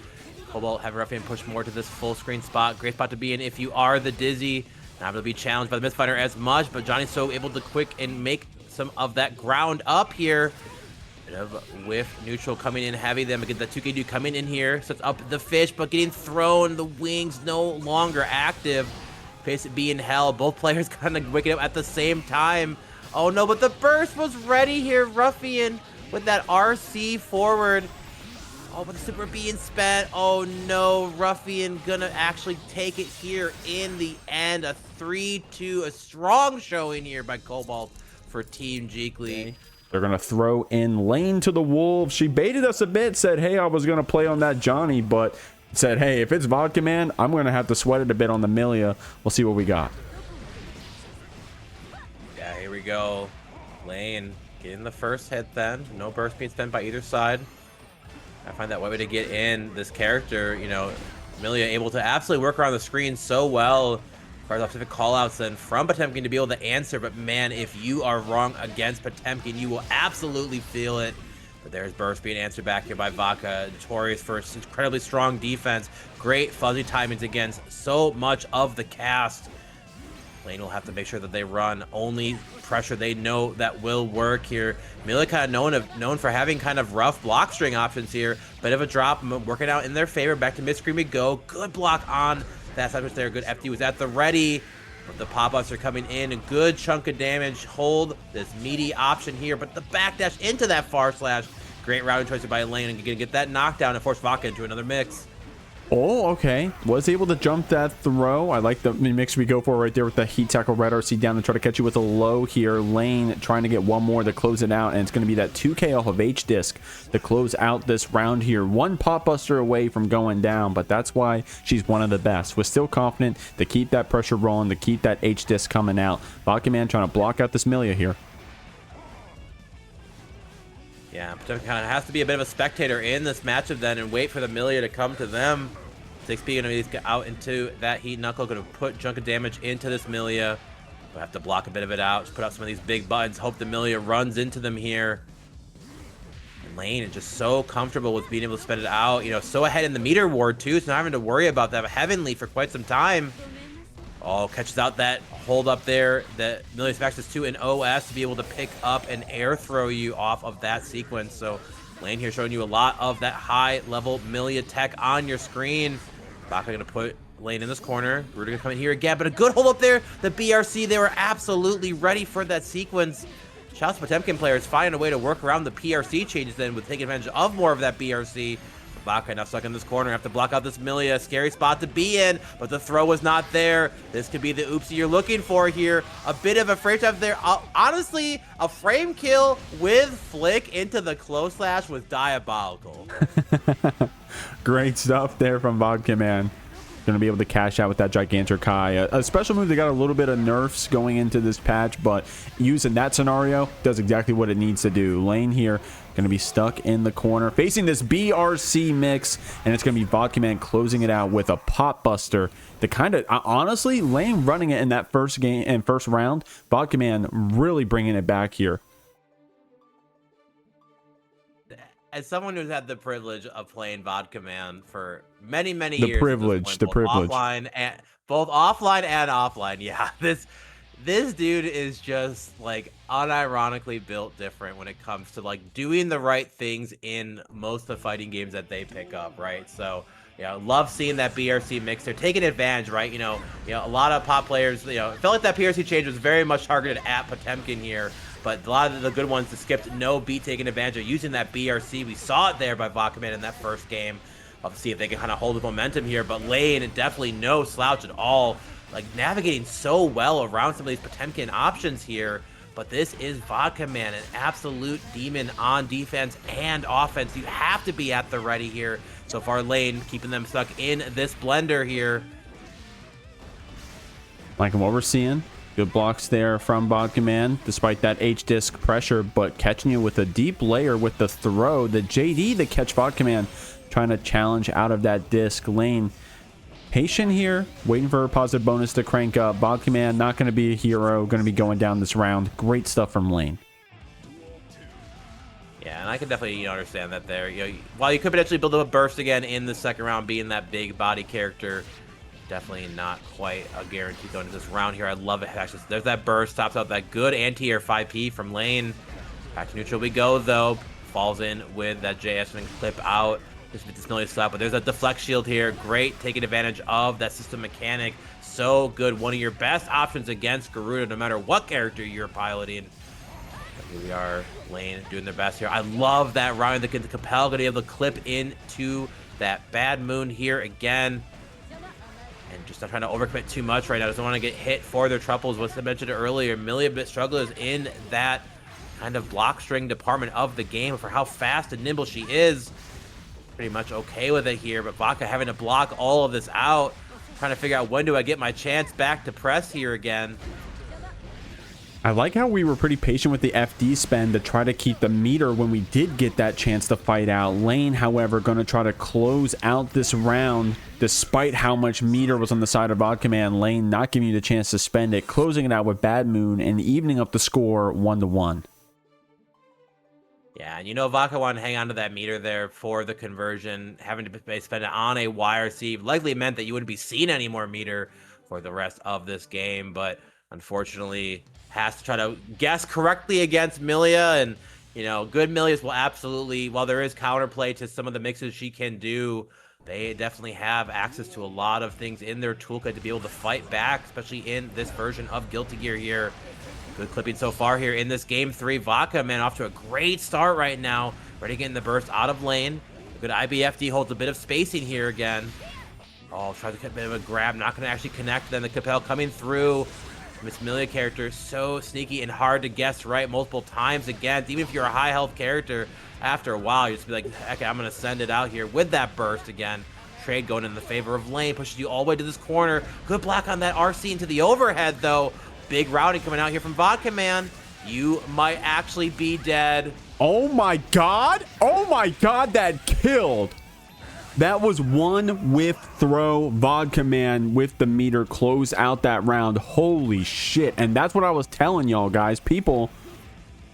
Cobalt have Ruffian push more to this full screen spot. Great spot to be in if you are the Dizzy. Not able to be challenged by the Mythfighter as much, but Johnny's so able to quick and make some of that ground up here. Bit of whiff neutral coming in heavy. Then we get the 2K2 coming in here. Sets up the fish, but getting thrown. The wings no longer active. Pace it be in hell. Both players kind of waking up at the same time. Oh no, but the burst was ready here. Ruffian with that RC forward. Oh, but the super being spent. Oh no, Ruffian gonna actually take it here in the end. A 3-2, a strong showing here by Cobalt for Team Jeekly. They're going to throw in lane to the Wolves. She baited us a bit, said, hey, I was going to play on that Johnny, but said, hey, if it's Vodka Man, I'm going to have to sweat it a bit on the Millia. We'll see what we got. Here we go. Lane getting the first hit then. No burst being spent by either side. I find that way to get in this character, you know, Millia able to absolutely work around the screen so well. Requires off specific callouts then from Potemkin to be able to answer, but man, if you are wrong against Potemkin, you will absolutely feel it. But there's burst being answered back here by Vodka. Notorious for incredibly strong defense. Great fuzzy timings against so much of the cast. Lane will have to make sure that they run only pressure they know that will work here. Millia kind of known for having kind of rough block string options here. Bit of a drop, working out in their favor. Back to mid-screen we go. Good block on that side there. Good FD was at the ready. But the pop-ups are coming in. A good chunk of damage. Hold this meaty option here. But the backdash into that far slash. Great routing choice by Lane. And gonna get that knockdown and force Vodka into another mix. Oh, okay. Was able to jump that throw. I like the mix we go for right there with the heat tackle red RC down and try to catch you with a low here. Lane trying to get one more to close it out, and it's going to be that 2K off of H-Disc to close out this round here. One pop buster away from going down, but that's why she's one of the best. Was still confident to keep that pressure rolling, to keep that H-Disc coming out. Vodka Man trying to block out this Millia here. Yeah, Potemkin kind of has to be a bit of a spectator in this matchup then and wait for the Millia to come to them. 6P going to get out into that heat knuckle, going to put chunk of damage into this Millia. We'll have to block a bit of it out, just put out some of these big buttons, hope the Millia runs into them here. And Lane is just so comfortable with being able to spend it out, you know, so ahead in the meter ward too, so not having to worry about that Heavenly for quite some time. Oh, catches out that hold up there. The Millia's Factions 2 and OS to be able to pick up and air throw you off of that sequence. So Lane here showing you a lot of that high level Millia tech on your screen. Vodka gonna put Lane in this corner. We're gonna come in here again, but a good hold up there. The BRC, they were absolutely ready for that sequence. Shouts to Potemkin players finding a way to work around the PRC changes then with taking advantage of more of that BRC. Vodka now stuck in this corner. Have to block out this Millia. Scary spot to be in, but the throw was not there. This could be the oopsie you're looking for here. A bit of a frame trap there. Honestly, a frame kill with flick into the close slash was diabolical. Great stuff there from Vodka Man. Going to be able to cash out with that Gigantic Eye. A special move that got a little bit of nerfs going into this patch, but using that scenario does exactly what it needs to do. Lane here going to be stuck in the corner facing this BRC mix, and it's going to be Vodka Man closing it out with a Pot Buster. The kind of, honestly, Lane running it in that first game and first round. Vodka Man really bringing it back here. As someone who's had the privilege of playing Vodka Man for many years, The privilege. offline and offline, yeah, this dude is just like unironically built different when it comes to like doing the right things in most of the fighting games that they pick up, right? So yeah, love seeing that BRC mix. They're taking advantage, right? You know, a lot of pop players, it felt like that BRC change was very much targeted at Potemkin here. But a lot of the good ones that skipped no beat, taking advantage of using that BRC. We saw it there by Vodka Man in that first game. I'll see if they can kind of hold the momentum here. But Lane, definitely no slouch at all. Like, navigating so well around some of these Potemkin options here. But this is Vodka Man, an absolute demon on defense and offense. You have to be at the ready here. So far, Lane keeping them stuck in this blender here. Liking what we're seeing. Good blocks there from Vodka Man, despite that H-disc pressure, but catching you with a deep layer with the throw. The JD that catch Vodka Man, trying to challenge out of that disc. Lane patient here, waiting for a positive bonus to crank up. Vodka Man not going to be a hero, going to be going down this round. Great stuff from Lane. Yeah, and I can definitely understand that there. While you could potentially build up a burst again in the second round, being that big body character, definitely not quite a guarantee going into this round here. I love it. Actually, there's that burst, stops out that good anti-air 5P from Lane. Back to neutral we go, though. Falls in with that JS and clip out. Just with this Millia slap, but there's a deflect shield here. Great, taking advantage of that system mechanic. So good. One of your best options against Garuda, no matter what character you're piloting. But here we are, Lane doing their best here. I love that round. The Compel going to be able to clip into that Bad Moon here again. And just not trying to overcommit too much right now. Doesn't want to get hit for their troubles. What I mentioned earlier, Millia a bit strugglers in that kind of block string department of the game. For how fast and nimble she is, pretty much okay with it here. But Vodka having to block all of this out, trying to figure out when do I get my chance back to press here again. I like how we were pretty patient with the FD spend to try to keep the meter when we did get that chance to fight out. Lane, however, going to try to close out this round despite how much meter was on the side of Vodka Man. Lane not giving you the chance to spend it, closing it out with Bad Moon and evening up the score 1-1. Yeah, and Vodka wanted to hang on to that meter there for the conversion. Having to spend it on a YRC likely meant that you wouldn't be seeing any more meter for the rest of this game, but unfortunately has to try to guess correctly against Millia. And good Millias will absolutely, while there is counterplay to some of the mixes she can do, they definitely have access to a lot of things in their toolkit to be able to fight back, especially in this version of Guilty Gear here. Good clipping so far here in this game 3. Vodka Man off to a great start right now, ready to get in the burst out of lane. Good IBFD holds a bit of spacing here again. Oh, tries to get a bit of a grab, not going to actually connect. Then the Capel coming through. Miss Millia character, so sneaky and hard to guess right multiple times against. Even if you're a high health character, after a while, you just be like, heck, I'm going to send it out here with that burst again. Trade going in the favor of lane, pushes you all the way to this corner. Good block on that RC into the overhead, though. Big routing coming out here from Vodka Man. You might actually be dead. Oh my god! Oh my god, that killed! That was one whiff throw. Vodka Man with the meter close out that round. Holy shit. And that's what I was telling y'all, guys. People,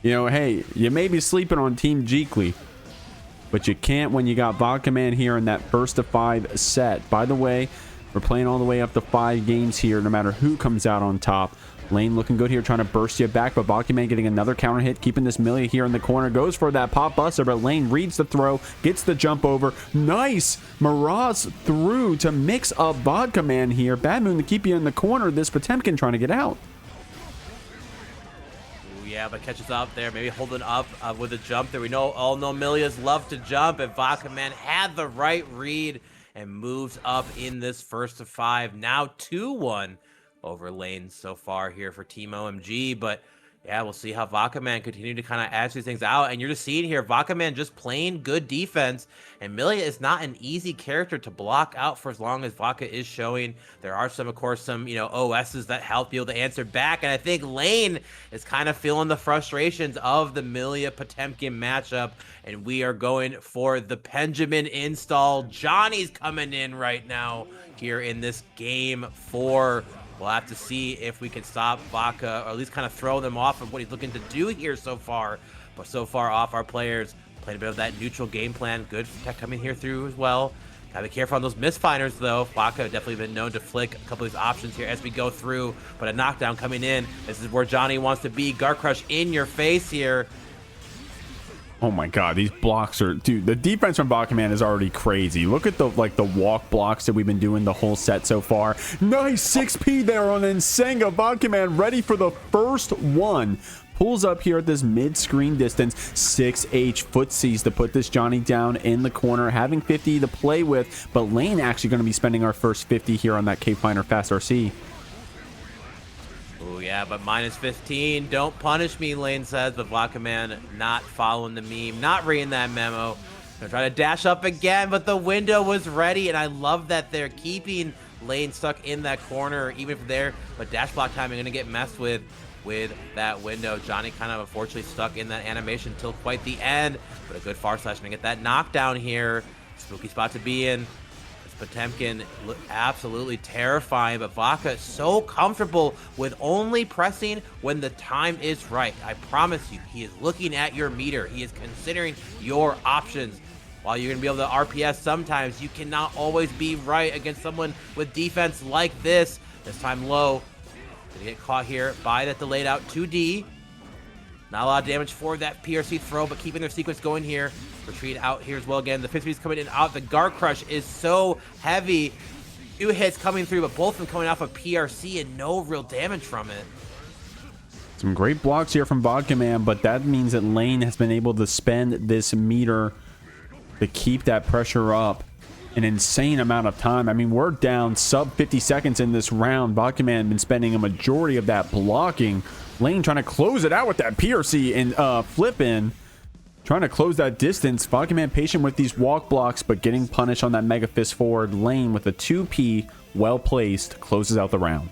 hey, you may be sleeping on Team Jeekly, but you can't when you got Vodka Man here in that first to 5 set. By the way, we're playing all the way up to 5 games here, no matter who comes out on top. Lane looking good here, trying to burst you back, but Vodka Man getting another counter hit, keeping this Millia here in the corner. Goes for that pop buster, but Lane reads the throw, gets the jump over. Nice! Mirage through to mix up Vodka Man here. Bad Moon to keep you in the corner. This Potemkin trying to get out. Ooh, yeah, but catches up there, maybe holding up with a jump there. We all know Millias love to jump, and Vodka Man had the right read and moves up in this first to 5. Now 2-1. Over lane so far here for Team OMG, but yeah, we'll see how Vakaman continue to kind of add these things out. And you're just seeing here, Vakaman just playing good defense. And Millia is not an easy character to block out for as long as Vaka is showing. There are some, of course, some, you know, OSs that help be able to answer back. And I think Lane is kind of feeling the frustrations of the Millia Potemkin matchup. And we are going for the Benjamin install. Johnny's coming in right now here in this game 4. We'll have to see if we can stop Vaka, or at least kind of throw them off of what he's looking to do here so far. But so far off, our players playing a bit of that neutral game plan. Good tech coming here through as well. Gotta be careful on those misfinders, though. Vaka definitely been known to flick a couple of these options here as we go through. But a knockdown coming in. This is where Johnny wants to be. Guard Crush in your face here. Oh my god, these blocks are, dude, the defense from Baiken is already crazy. Look at the walk blocks that we've been doing the whole set so far. Nice 6P there on Nsenga. Baiken ready for the first one. Pulls up here at this mid-screen distance. 6H footsies to put this Johnny down in the corner, having 50 to play with, but Lane actually going to be spending our first 50 here on that Cave Finder Fast RC. Oh yeah, but minus 15. Don't punish me, Lane says. But Vakaman not following the meme, not reading that memo. They're trying to dash up again, but the window was ready, and I love that they're keeping Lane stuck in that corner, even if they're, but dash block timing going to get messed with that window. Johnny kind of unfortunately stuck in that animation till quite the end, but a good far slash going to get that knockdown here. Spooky spot to be in. Potemkin absolutely terrifying, but Vaka so comfortable with only pressing when the time is right. I promise you, he is looking at your meter. He is considering your options. While you're going to be able to RPS sometimes, you cannot always be right against someone with defense like this. This time low. Gonna get caught here by that delayed out 2D. Not a lot of damage for that PRC throw, but keeping their sequence going here. Retreat out here as well again. The 50 is coming in out. The Guard Crush is so heavy. 2 hits coming through, but both of them coming off of PRC and no real damage from it. Some great blocks here from Baiken, but that means that Lane has been able to spend this meter to keep that pressure up an insane amount of time. I mean, we're down sub 50 seconds in this round. Baiken been spending a majority of that blocking. Lane trying to close it out with that PRC and flip in. Trying to close that distance. Baiken patient with these walk blocks, but getting punished on that Mega Fist forward. Lane with a 2P, well placed, closes out the round.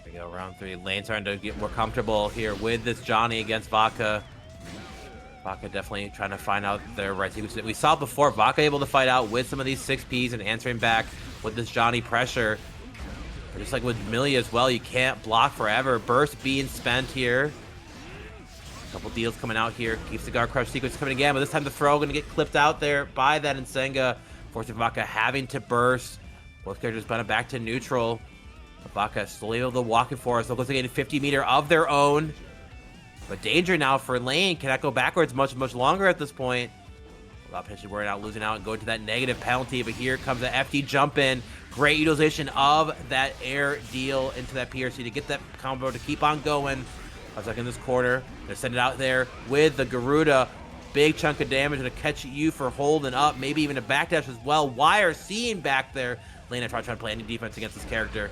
There we go, round 3. Lane starting to get more comfortable here with this Johnny against Vaka. Vaka definitely trying to find out their right sequences. We saw before, Vaka able to fight out with some of these 6Ps and answering back with this Johnny pressure. But just like with Millia as well, you can't block forever. Burst being spent here. Couple deals coming out here. Keeps the Guard Crush sequence coming again, but this time the throw going to get clipped out there by that Nsenga. Forcing Vaka having to burst. Both characters back to neutral. Vaka slowly able to walk it for us. Looks like getting 50 meter of their own. But danger now for Lane. Cannot go backwards much longer at this point. Without potentially worrying out losing out and going to that negative penalty. But here comes the FD jump in. Great utilization of that air deal into that PRC to get that combo to keep on going. I was like in this corner. They're sending it out there with the Garuda. Big chunk of damage to catch you for holding up. Maybe even a backdash as well. Wire seeing back there. Lane trying to play any defense against this character.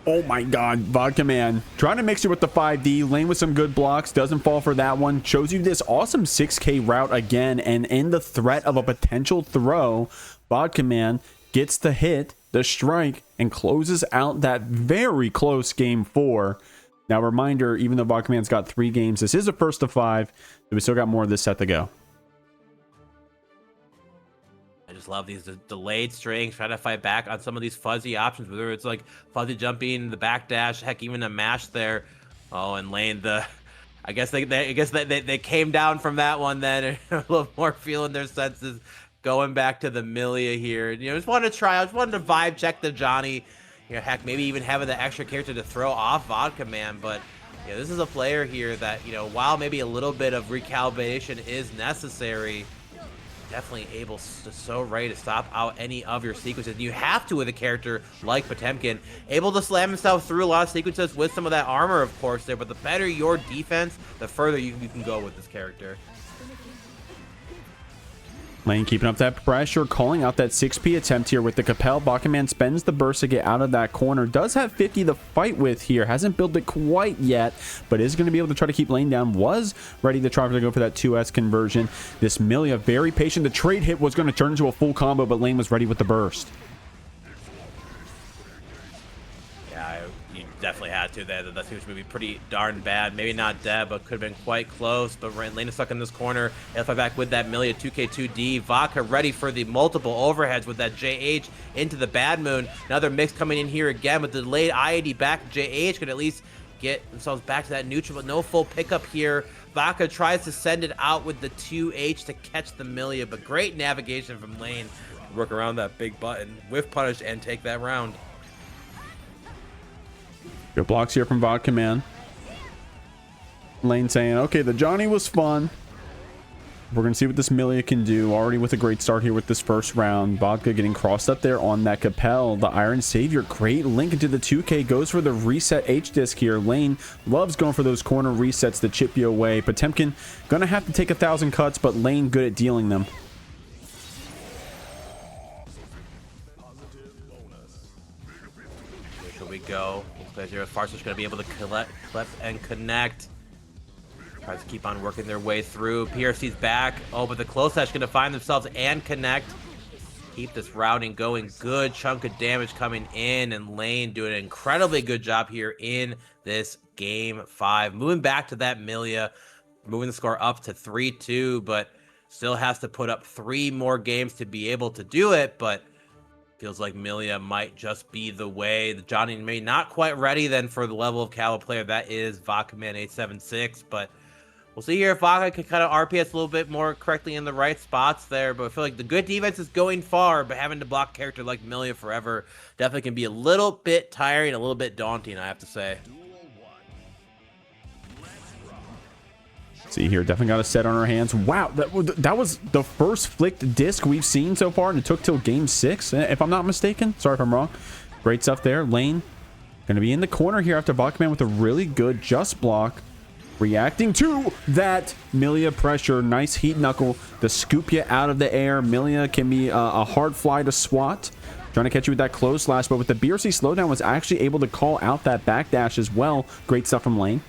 Oh my god, Baiken trying to mix it with the 5D. Lane with some good blocks, doesn't fall for that one. Shows you this awesome 6K route again, and in the threat of a potential throw, Baiken gets the hit, the strike, and closes out that very close game 4. Now, reminder, even though Baiken's got 3 games, this is a first of 5, so we still got more of this set to go. I just love these delayed strings, trying to fight back on some of these fuzzy options, whether it's like fuzzy jumping, the backdash, heck, even a mash there. Oh, and Lane, I guess they came down from that one then, and a little more feeling their senses, going back to the Millia here. You know, just wanted to try out, just wanted to vibe check the Johnny. You know, heck, maybe even having the extra character to throw off Baiken, but you know, this is a player here that, you know, while maybe a little bit of recalibration is necessary, definitely able to so ready to stop out any of your sequences. You have to with a character like Potemkin, able to slam himself through a lot of sequences with some of that armor, of course, there, but the better your defense, the further you can go with this character. Lane keeping up that pressure, calling out that 6P attempt here with the Capel. Baiken spends the burst to get out of that corner. Does have 50 to fight with here. Hasn't built it quite yet, but is going to be able to try to keep Lane down. Was ready to try to go for that 2S conversion. This Millia, very patient. The trade hit was going to turn into a full combo, but Lane was ready with the burst. Definitely had to there. That seems to be pretty darn bad. Maybe not dead, but could have been quite close. But Lane is stuck in this corner. If back with that Millia 2K2D. Vodka ready for the multiple overheads with that JH into the Bad Moon. Another mix coming in here again with the delayed IAD back. JH could at least get themselves back to that neutral, but no full pickup here. Vodka tries to send it out with the 2H to catch the Millia, but great navigation from Lane. Work around that big button, whiff punish, and take that round. Good blocks here from Vodka. Lane saying, okay, the Johnny was fun. We're going to see what this Millia can do. Already with a great start here with this first round. Vodka getting crossed up there on that Capel. The Iron Savior, great link into the 2K. Goes for the reset H-Disc here. Lane loves going for those corner resets to chip you away. Potemkin going to have to take 1,000 cuts, but Lane good at dealing them. Here we go. Farsigh's going to be able to collect, clip, and connect. Tries to keep on working their way through. PRC's back. Oh, but the close edge going to find themselves and connect. Keep this routing going. Good chunk of damage coming in, and Lane doing an incredibly good job here in this game 5. Moving back to that Millia, moving the score up to 3-2, but still has to put up 3 more games to be able to do it, but feels like Millia might just be the way. The Johnny may not quite ready then for the level of caliber player that is Vodka 876, but we'll see here if Vodka can kind of RPS a little bit more correctly in the right spots there. But I feel like the good defense is going far, but having to block a character like Millia forever definitely can be a little bit tiring, a little bit daunting, I have to say. See here, definitely got a set on our hands. Wow, that was the first flicked disc we've seen so far, and it took till game 6, if I'm not mistaken. Sorry if I'm wrong. Great stuff there. Lane going to be in the corner here after Vodka with a really good just block. Reacting to that Millia pressure. Nice heat knuckle to scoop you out of the air. Millia can be a hard fly to swat. Trying to catch you with that close slash, but with the BRC slowdown was actually able to call out that backdash as well. Great stuff from Lane.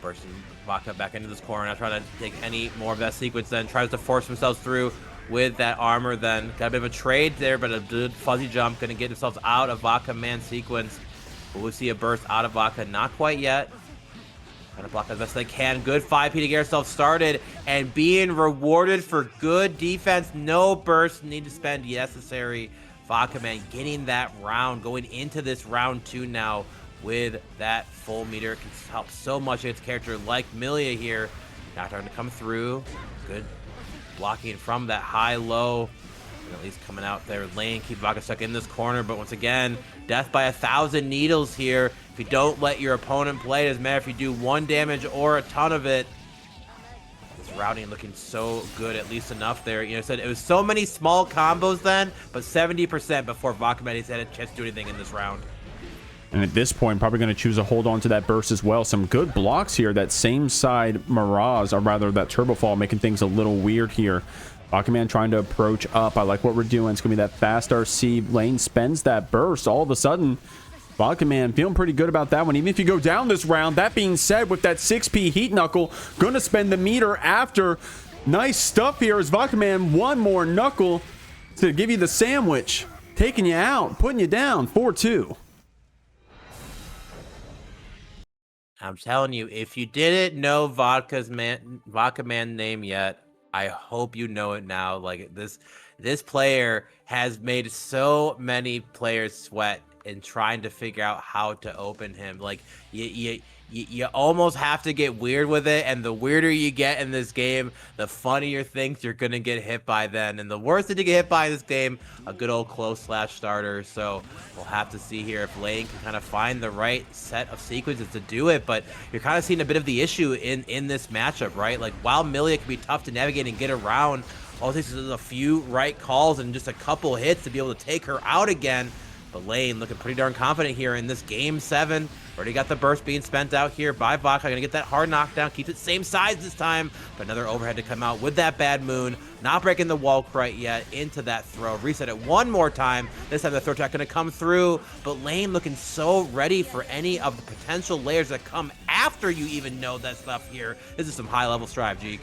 Bursting Vodka back into this corner, not trying to take any more of that sequence, then tries to force themselves through with that armor, then got a bit of a trade there, but a good fuzzy jump, going to get themselves out of Vodka man sequence. Will we see a burst out of Vodka? Not quite yet. Trying to block as best they can. Good 5P to get ourselves started, and being rewarded for good defense. No burst, need to spend the necessary. Vodka man getting that round, going into this round 2 now with that full meter. It can help so much against character like Millia here. Not trying to come through. Good blocking from that high-low. At least coming out there. Lane, keep Vodka stuck in this corner, but once again, death by 1,000 needles here. If you don't let your opponent play, it doesn't matter if you do 1 damage or a ton of it. This routing looking so good, at least enough there. You know, said it was so many small combos then, but 70% before Vodka had a chance to do anything in this round. And at this point, probably going to choose to hold on to that burst as well. Some good blocks here. That same side Mirage, or rather that Turbo Fall, making things a little weird here. Baiken trying to approach up. I like what we're doing. It's going to be that fast RC. Lane spends that burst. All of a sudden, Baiken feeling pretty good about that one, even if you go down this round. That being said, with that 6P heat knuckle, going to spend the meter after. Nice stuff here as Baiken 1 more knuckle to give you the sandwich. Taking you out, putting you down, 4-2. I'm telling you, if you didn't know Vodka man name yet, I hope you know it now. Like this player has made so many players sweat in trying to figure out how to open him. Like you almost have to get weird with it, and the weirder you get in this game, the funnier things you're gonna get hit by then. And the worst thing to get hit by in this game, a good old close slash starter. So we'll have to see here if Lane can kind of find the right set of sequences to do it. But you're kind of seeing a bit of the issue in this matchup, right? Like while Millia can be tough to navigate and get around, all it takes is a few right calls and just a couple hits to be able to take her out again. But Lane looking pretty darn confident here in this game 7. Already got the burst being spent out here by Vodka. Gonna get that hard knockdown. Keeps it same size this time. But another overhead to come out with that bad moon. Not breaking the wall quite yet into that throw. Reset it one more time. This time the throw attack gonna come through. But Lane looking so ready for any of the potential layers that come after you even know that stuff here. This is some high level strive, Jeek.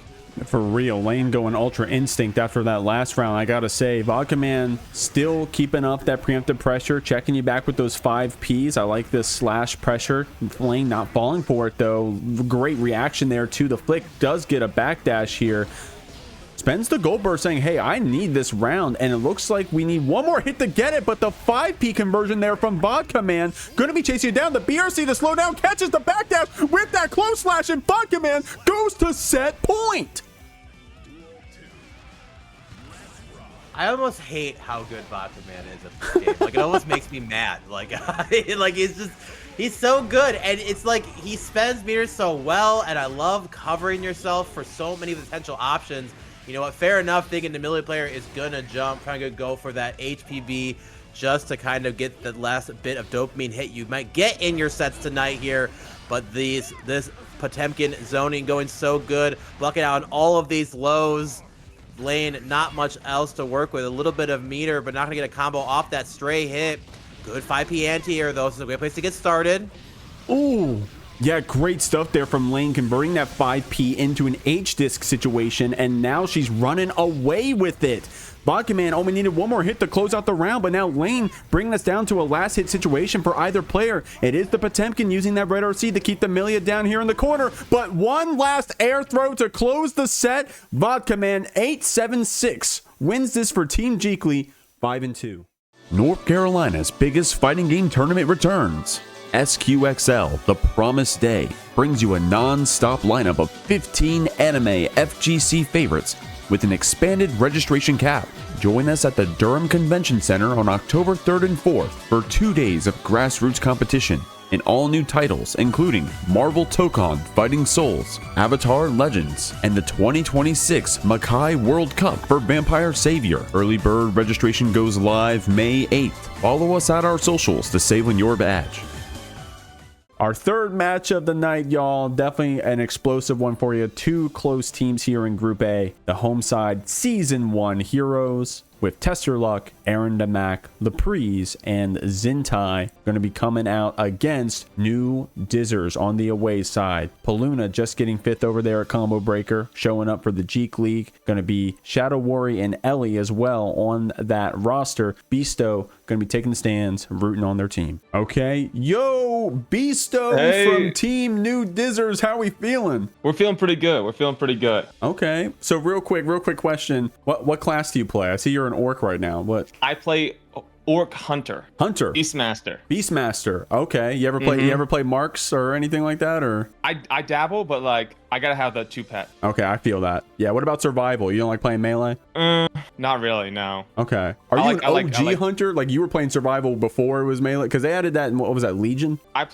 For real, Lane going Ultra Instinct after that last round. I gotta say, Vodka Man still keeping up that preemptive pressure, checking you back with those 5 Ps. I like this slash pressure. Lane not falling for it though. Great reaction there to the flick. Does get a backdash here. Spends the gold burst saying, hey, I need this round, and it looks like we need one more hit to get it, but the 5P conversion there from Vodka Man gonna be chasing it down. The BRC, the slowdown, catches the backdash with that close slash, and Vodka Man goes to set point. I almost hate how good Vodka Man is at this game. Like, it almost makes me mad. Like he's so good, and it's like he spends meters so well, and I love covering yourself for so many potential options. You know what, fair enough, thinking the Millia player is gonna jump, trying to go for that HPB just to kind of get the last bit of dopamine hit you might get in your sets tonight here. But this Potemkin zoning going so good, blocking out on all of these lows. Lane, not much else to work with. A little bit of meter, but not gonna get a combo off that stray hit. Good 5P anti-air though, so it's a great place to get started. Ooh. Yeah, great stuff there from Lane, converting that 5P into an H-disc situation, and now she's running away with it. Vodka Man only needed one more hit to close out the round, but now Lane bringing us down to a last hit situation for either player. It is the Potemkin using that red RC to keep the Millia down here in the corner, but one last air throw to close the set. Vodka Man 8-7-6 wins this for Team Jeekly 5-2. North Carolina's biggest fighting game tournament returns. SQXL, The Promised Day, brings you a non-stop lineup of 15 anime FGC favorites with an expanded registration cap. Join us at the Durham Convention Center on October 3rd and 4th for 2 days of grassroots competition in all new titles, including Marvel Tokon Fighting Souls, Avatar Legends, and the 2026 Makai World Cup for Vampire Savior. Early bird registration goes live May 8th. Follow us at our socials to save on your badge. Our third match of the night, y'all. Definitely an explosive one for you. 2 close teams here in Group A. The home side, Season 1 heroes with TestYourLuck, aarondamac, Leprees, and Zintai going to be coming out against Noodizzers on the away side. Peluna just getting 5th over there at Combo Breaker, showing up for the JeekLeague. Going to be ShadowWarrie and Ellie as well on that roster. Beasto going to be taking the stands, rooting on their team. Okay, yo, Beasto from Team Noodizzers, how we feeling? We're feeling pretty good. We're feeling pretty good. Okay, so real quick question. What class do you play? I see you're an orc right now. What? I play Orc Hunter. Beastmaster. Okay. You ever play Marks or anything like that, or? I dabble, but like I gotta have the 2-pet. Okay, I feel that. Yeah. What about survival? You don't like playing melee? Not really. No. Okay. Are you an OG hunter? Like you were playing survival before it was melee? Because they added that in, what was that, Legion? I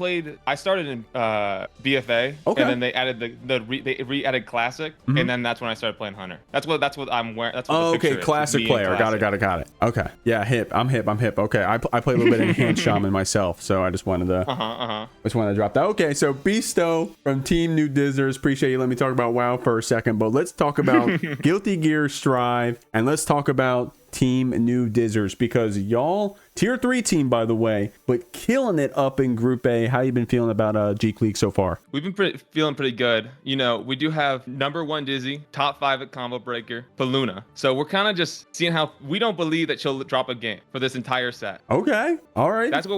started in BFA. Okay. And then they added they re-added Classic, and then that's when I started playing Hunter. That's what I'm wearing. That's what the picture is. Classic player. Classic. Got it. Okay. Yeah, I'm hip. Okay. I play a little bit of Enhanced Shaman myself, so I just wanted to drop that. Okay, so Beasto from Team Noodizzers. Appreciate you. Let me talk about WoW for a second, but let's talk about Guilty Gear Strive, and let's talk about Team Noodizzers, because y'all tier 3 team, by the way, but killing it up in Group A. How you been feeling about JeekLeague so far? We've been feeling pretty good. You know, we do have #1 Dizzy, top 5 at Combo Breaker, Peluna. So we're kind of just seeing how we don't believe that she'll drop a game for this entire set. Okay, all right. That's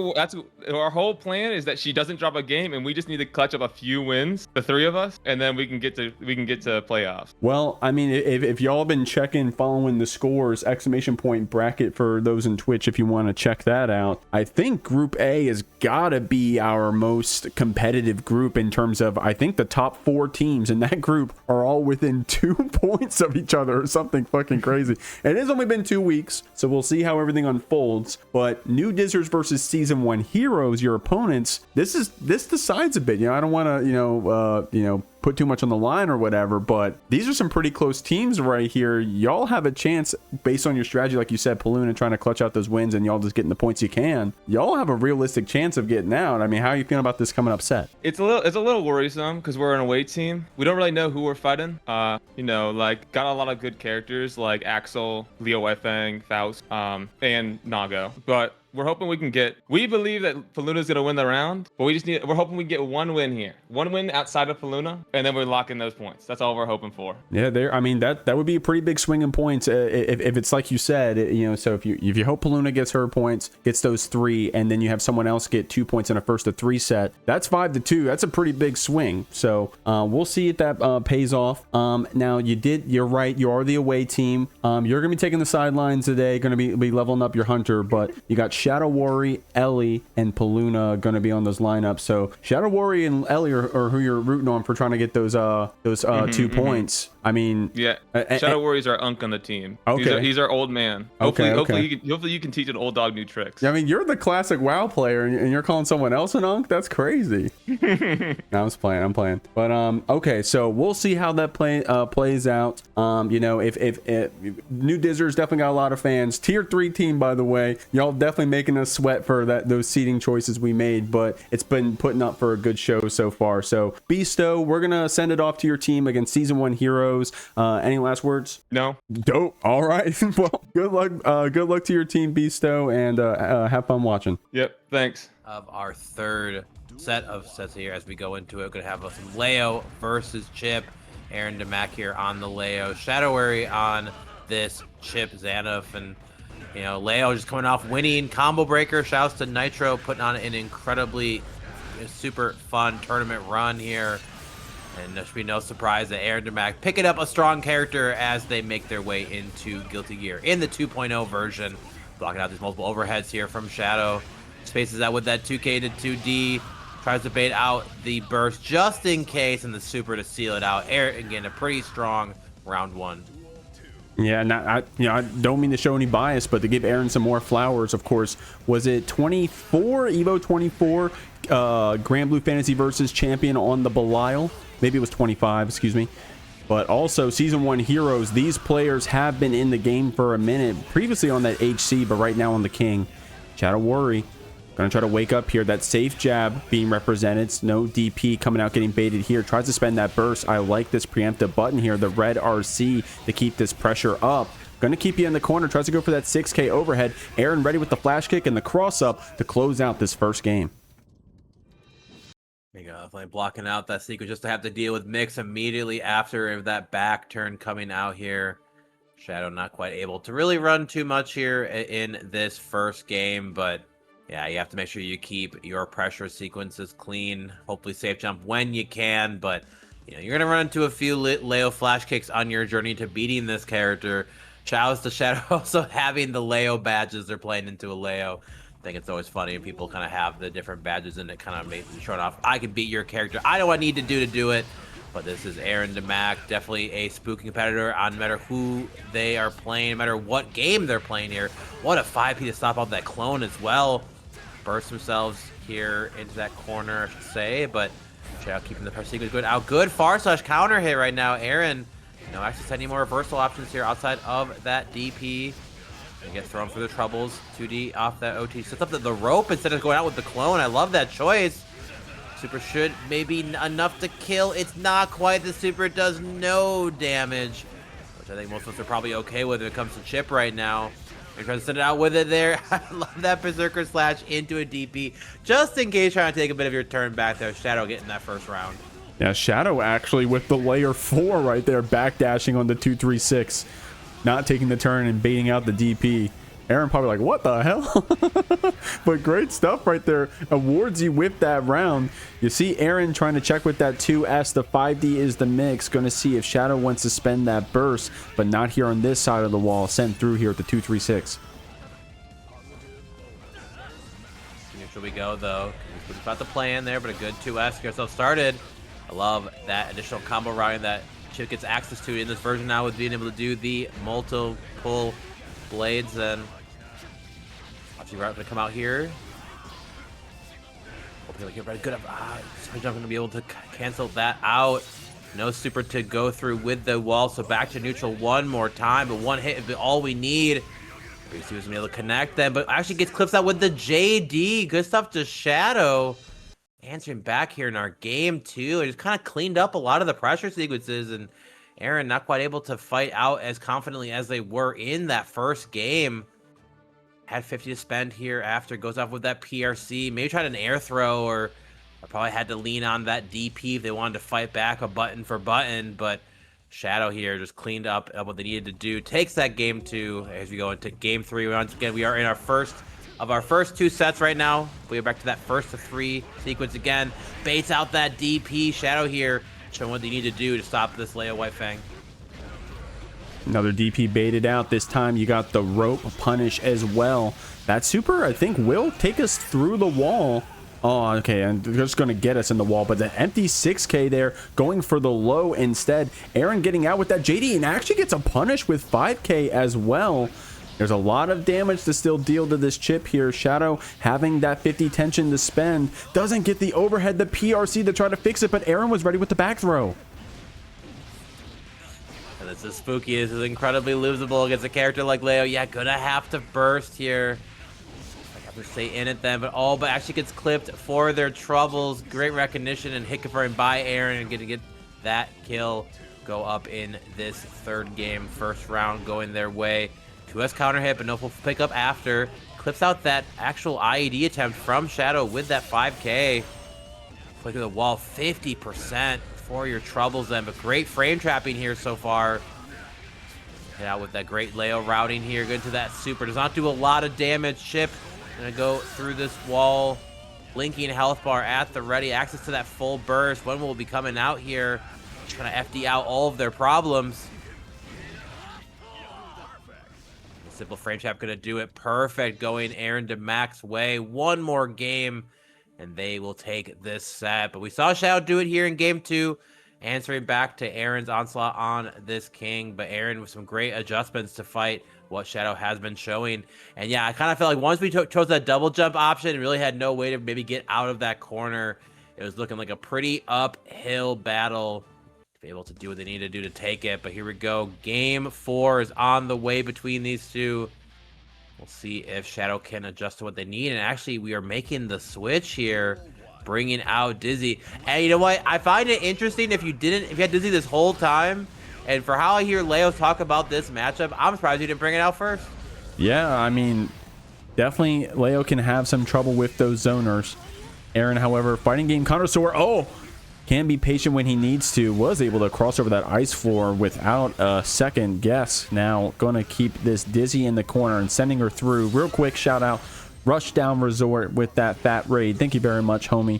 our whole plan, is that she doesn't drop a game, and we just need to clutch up a few wins, the 3 of us, and then we can get to playoffs. Well, I mean, if y'all been following the scores, exclamation point bracket for those in Twitch, if you want to check that out. I think Group A has gotta be our most competitive group in terms of, I think the top 4 teams in that group are all within 2 points of each other or something fucking crazy. And it has only been 2 weeks, so we'll see how everything unfolds. But Noodizzers versus Season 1 heroes, your opponents, this decides a bit. You know, I don't want to put too much on the line or whatever, but these are some pretty close teams right here. Y'all have a chance based on your strategy, like you said, Peluna trying to clutch out those wins and y'all just getting the points you can. Y'all have a realistic chance of getting out. I mean, how are you feeling about this coming up set? It's a little worrisome because we're an away team. We don't really know who we're fighting. You know, like got a lot of good characters like Axel, Leo Weifang, Faust, and Nago, but we're hoping we believe that Peluna's gonna win the round, but we're hoping we get one win here. One win outside of Peluna, and then we're locking those points. That's all we're hoping for. Yeah, I mean, that would be a pretty big swing in points if it's like you said, you know, so if you hope Peluna gets her points, gets those 3, and then you have someone else get 2 points in a first to 3 set, that's 5-2. That's a pretty big swing. So we'll see if that pays off. Now you're right, you are the away team. You're gonna be taking the sidelines today, gonna be leveling up your hunter, but you got ShadowWarrie, Ellie, and Peluna going to be on those lineups. So ShadowWarrie and Ellie are who you're rooting on for trying to get those 2 points. I mean, yeah, ShadowWarrie's our unk on the team. Okay, he's our old man. Hopefully you can teach an old dog new tricks. Yeah, I mean, you're the classic WoW player, and you're calling someone else an unk. That's crazy. No, I'm just playing. I'm playing. But okay, so we'll see how that plays out. You know, if Noodizzers definitely got a lot of fans. Tier 3 team, by the way, y'all definitely making us sweat for those seeding choices we made, but it's been putting up for a good show so far. So Beasto, we're gonna send it off to your team against Season 1 heroes. Any last words? No. Dope. All right. Well, good luck to your team, Beasto, and have fun watching. Yep, thanks. Of our third set of sets here as we go into it, we're gonna have some Leo versus Chipp. aarondamac here on the Leo, ShadowWarrie on this Chipp Xanath, and you know, Leo just coming off winning Combo Breaker. Shouts to Nitro putting on an incredibly super fun tournament run here. And there should be no surprise that aarondamac picking up a strong character as they make their way into Guilty Gear in the 2.0 version. Blocking out these multiple overheads here from Shadow. Spaces out with that 2K to 2D. Tries to bait out the burst just in case, and the super to seal it out. Again, a pretty strong round 1. Yeah, I don't mean to show any bias, but to give Aaron some more flowers, of course, was it 24, Evo 24, Grand Blue Fantasy versus champion on the Belial? Maybe it was 25, excuse me. But also Season 1 heroes, these players have been in the game for a minute, previously on that HC, but right now on the King. ShadowWarrie gonna try to wake up here. That safe jab being represented. No DP coming out getting baited here. Tries to spend that burst. I like this preemptive button here, the red RC, to keep this pressure up. Gonna keep you in the corner. Tries to go for that 6K overhead. Aaron ready with the flash kick and the cross up to close out this first game. There you go, definitely blocking out that sequence just to have to deal with Mix immediately after that back turn coming out here. Shadow not quite able to really run too much here in this first game, but yeah, you have to make sure you keep your pressure sequences clean. Hopefully safe jump when you can, but you know, you're gonna run into a few Leo flash kicks on your journey to beating this character. Shouts to Shadow also having the Leo badges. They're playing into a Leo. I think it's always funny when people kind of have the different badges and it kind of makes them showing off. I can beat your character. I know what I need to do it. But this is aarondamac, definitely a spooky competitor on no matter who they are playing, no matter what game they're playing here. What a 5P to stop out that clone as well. Burst themselves here into that corner, I should say, but Shadow keeping the pressure sequence good. Out good far slash counter hit right now. Aaron, no access to any more reversal options here outside of that DP. And gets thrown for the troubles. 2D off that OT. Sets up the rope instead of going out with the clone. I love that choice. Super should maybe enough to kill. It's not quite. The super does no damage, which I think most of us are probably okay with when it comes to Chipp right now. You're trying to send it out with it there. I love that Berserker slash into a DP. Just in case trying to take a bit of your turn back there. Shadow getting that first round. Yeah, Shadow actually with the layer 4 right there, backdashing on the 236. Not taking the turn and baiting out the DP. Aaron probably like, what the hell? But great stuff right there. Awards you with that round. You see Aaron trying to check with that 2S. The 5D is the mix. Going to see if Shadow wants to spend that burst, but not here on this side of the wall. Sent through here at the 236. Neutral we go, though. He's about the plan there, but a good 2S. Get yourself started. I love that additional combo routing that Chipp gets access to in this version now with being able to do the multiple blades. And obviously we're going to come out here. Hopefully we get very good. Jump going to be able to cancel that out. No super to go through with the wall, so back to neutral one more time, but one hit is all we need. Basically was able to connect them, but actually gets clips out with the JD. Good stuff to Shadow. Answering back here in our game too. It just kind of cleaned up a lot of the pressure sequences, and Aaron not quite able to fight out as confidently as they were in that first game. Had 50 to spend here after, goes off with that PRC. Maybe tried an air throw, or probably had to lean on that DP if they wanted to fight back a button for button, but Shadow here just cleaned up what they needed to do. Takes that game 2 as we go into game 3. Once again, we are in our first 2 sets right now. We are back to that first of 3 sequence again. Baits out that DP. Shadow here showing what they need to do to stop this Leia White Fang. Another DP baited out. This time you got the rope punish as well. That super, I think, will take us through the wall. Oh, okay, and they're just going to get us in the wall. But the empty 6K there, going for the low instead. Aaron getting out with that JD, and actually gets a punish with 5K as well. There's a lot of damage to still deal to this Chipp here. Shadow having that 50 tension to spend. Doesn't get the overhead, the PRC to try to fix it, but Aaron was ready with the back throw. And this is spooky. This is incredibly losable against a character like Leo. Yeah, gonna have to burst here. I have to stay in it then, but actually gets clipped for their troubles. Great recognition and hit confirmed by Aaron, and gonna get that kill. Go up in this third game. First round going their way. 2S counter hit, but no full pickup after. Clips out that actual IED attempt from Shadow with that 5K. Play through the wall, 50% for your troubles then, but great frame trapping here so far. Hit out with that great Leo routing here. Good to that super. Does not do a lot of damage. Chipp gonna go through this wall. Blinking health bar at the ready. Access to that full burst. One will be coming out here. Trying to FD out all of their problems. Simple frame trap gonna do it. Perfect. Going aarondamac's way. One more game and they will take this set. But we saw Shadow do it here in game 2, answering back to Aaron's onslaught on this king. But Aaron with some great adjustments to fight what Shadow has been showing. And yeah, I kind of felt like once we chose that double jump option, really had no way to maybe get out of that corner. It was looking like a pretty uphill battle to be able to do what they need to do to take it. But here we go. Game 4 is on the way between these two. We'll see if Shadow can adjust to what they need. And actually, we are making the switch here, bringing out Dizzy. And you know what? I find it interesting if you had Dizzy this whole time. And for how I hear Leo talk about this matchup, I'm surprised you didn't bring it out first. Yeah, I mean, definitely Leo can have some trouble with those zoners. Aaron, however, fighting game connoisseur. Oh, can be patient when he needs to. Was able to cross over that ice floor without a second guess. Now going to keep this Dizzy in the corner and sending her through. Real quick shout out Rushdown Resort with that fat raid. Thank you very much, homie.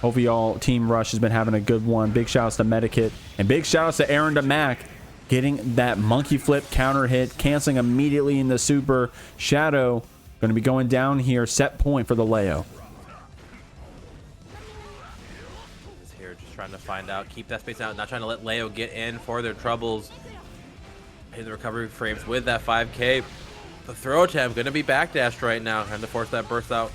Hope y'all Team Rush has been having a good one. Big shout outs to Medikit and big shout outs to aarondamac getting that monkey flip counter hit, canceling immediately in the super. Shadow going to be going down here. Set point for the Leo. Trying to find out, keep that space out, not trying to let Leo get in for their troubles. In the recovery frames with that 5K. The throw attempt gonna be backdashed right now, trying to force that burst out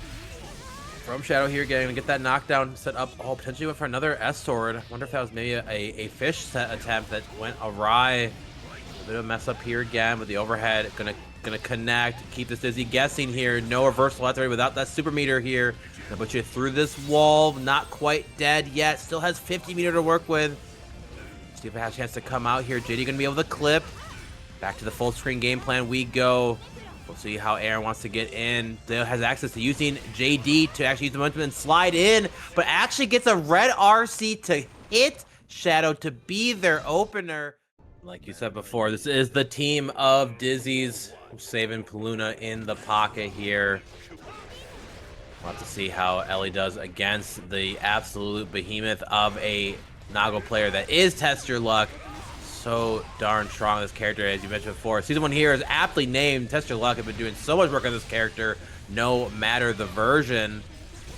from Shadow here, getting to get that knockdown set up. Oh, potentially went for another S sword. I wonder if that was maybe a fish set attempt that went awry. A bit of a mess up here again with the overhead. Gonna connect, keep this Dizzy guessing here. No reversal at the ready without that super meter here. Gonna put you through this wall. Not quite dead yet. Still has 50 meter to work with. See if it has a chance to come out here. JD gonna be able to clip. Back to the full screen game plan we go. We'll see how Aaron wants to get in. Leo has access to using JD to actually use the momentum and slide in, but actually gets a red RC to hit Shadow to be their opener. Like you said before, this is the team of Dizzy's. Saving Peluna in the pocket here. We'll have to see how Ellie does against the absolute behemoth of a Nago player that is TestYourLuck. So darn strong, this character, as you mentioned before. Season 1 here is aptly named. TestYourLuck have been doing so much work on this character, no matter the version.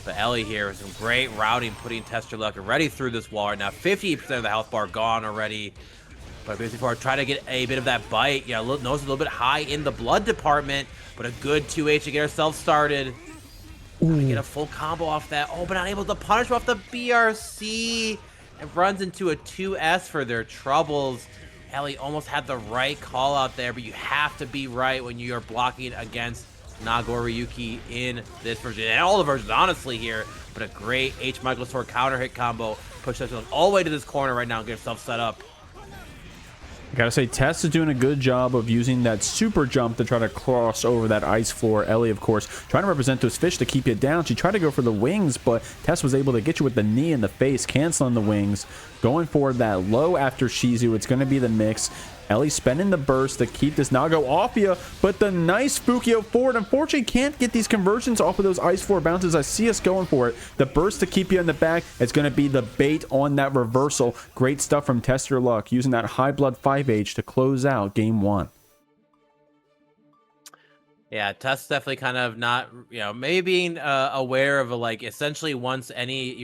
But Ellie here with some great routing, putting TestYourLuck ready through this wall right now. 50% of the health bar gone already. But basically, try to get a bit of that bite. Yeah, nose a little bit high in the blood department, but a good 2H to get ourselves started. To get a full combo off that. Oh, but not able to punish off the BRC. and runs into a 2S for their troubles. Ellie almost had the right call out there, but you have to be right when you are blocking against Nagoriyuki in this version, and all the versions, honestly, here. But a great H. Michael Sword counter hit combo. Push that all the way to this corner right now and get himself set up. I gotta say, Tess is doing a good job of using that super jump to try to cross over that ice floor. Ellie, of course, trying to represent those fish to keep you down. She tried to go for the wings, but Tess was able to get you with the knee in the face, canceling the wings. Going for that low after Shizu. It's going to be the mix. Ellie spending the burst to keep this Nago off you, but the nice Fukio forward. Unfortunately, can't get these conversions off of those ice floor bounces. I see us going for it. The burst to keep you in the back. It's going to be the bait on that reversal. Great stuff from TestYourLuck, using that high blood 5H to close out game 1. Yeah, Tess definitely kind of not, maybe being aware of like essentially once any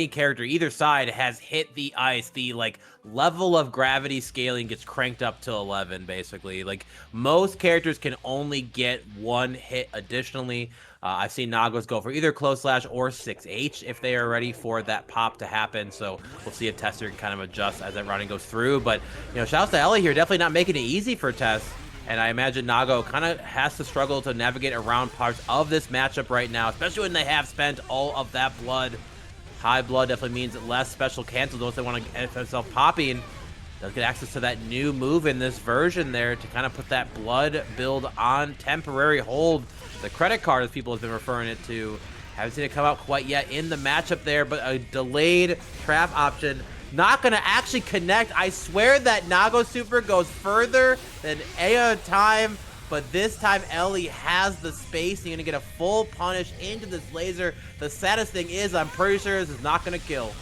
character either side has hit the ice, the like level of gravity scaling gets cranked up to 11 basically. Like most characters can only get one hit additionally. I've seen Nagos go for either close slash or 6H if they are ready for that pop to happen. So we'll see if Tester can kind of adjust as that rounding goes through. But shout out to Ellie here, definitely not making it easy for Tess. And I imagine Nago kind of has to struggle to navigate around parts of this matchup right now, especially when they have spent all of that blood. High blood definitely means less special cancels. Those that want to get themselves popping, they'll get access to that new move in this version there to kind of put that blood build on temporary hold. The credit card, as people have been referring it to, haven't seen it come out quite yet in the matchup there, but a delayed trap option. Not going to actually connect. I swear that Nago Super goes further than Aya time, but this time Ellie has the space. You're going to get a full punish into this laser. The saddest thing is I'm pretty sure this is not going to kill.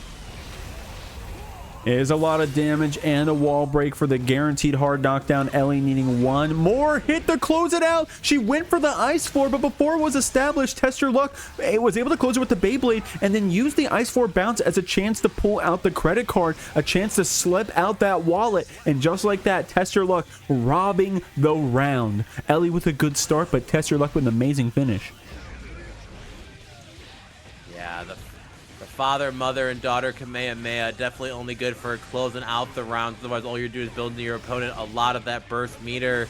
Is a lot of damage and a wall break for the guaranteed hard knockdown. Ellie needing one more hit to close it out. She went for the ice floor, but before it was established, TestYourLuck was able to close it with the Beyblade and then use the ice floor bounce as a chance to pull out the credit card, a chance to slip out that wallet, and just like that, TestYourLuck robbing the round. Ellie with a good start, but TestYourLuck with an amazing finish. Yeah, the father, mother, and daughter Kamehameha definitely only good for closing out the rounds. Otherwise, all you're doing is building your opponent a lot of that burst meter.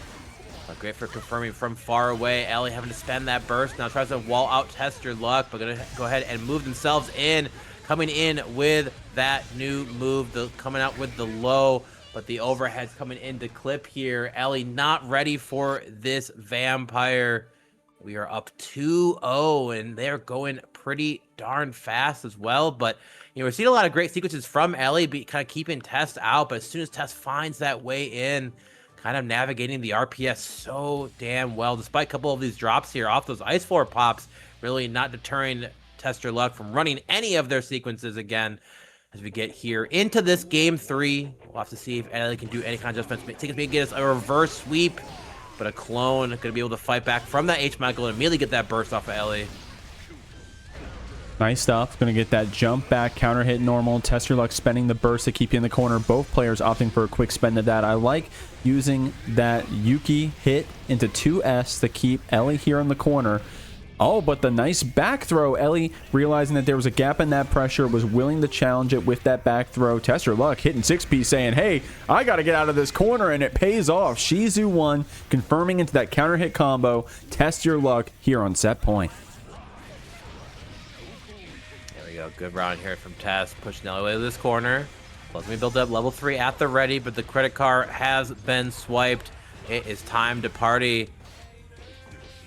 But great for confirming from far away. Ellie having to spend that burst. Now tries to wall out TestYourLuck, but going to go ahead and move themselves in. Coming in with that new move, coming out with the low, but the overhead's coming in to clip here. Ellie not ready for this vampire. We are up 2-0, and they're going pretty darn fast as well. But we're seeing a lot of great sequences from Ellie, kind of keeping Test out. But as soon as Test finds that way in, kind of navigating the RPS so damn well, despite a couple of these drops here off those ice floor pops, really not deterring TestYourLuck from running any of their sequences again. As we get here into this game 3, we'll have to see if Ellie can do any kind of adjustments. Think it's going to get us a reverse sweep. But a clone going to be able to fight back from that H. Michael and immediately get that burst off of Ellie. Nice stuff. Going to get that jump back, counter hit normal. TestYourLuck spending the burst to keep you in the corner. Both players opting for a quick spend of that. I like using that Yuki hit into 2S to keep Ellie here in the corner. Oh, but the nice back throw. Ellie, realizing that there was a gap in that pressure, was willing to challenge it with that back throw. TestYourLuck hitting 6P saying, hey, I got to get out of this corner, and it pays off. Shizu won, confirming into that counter hit combo. TestYourLuck here on set point. There we go. Good round here from Test. Pushing Ellie away to this corner. Let me build up level 3 at the ready, but the credit card has been swiped. It is time to party.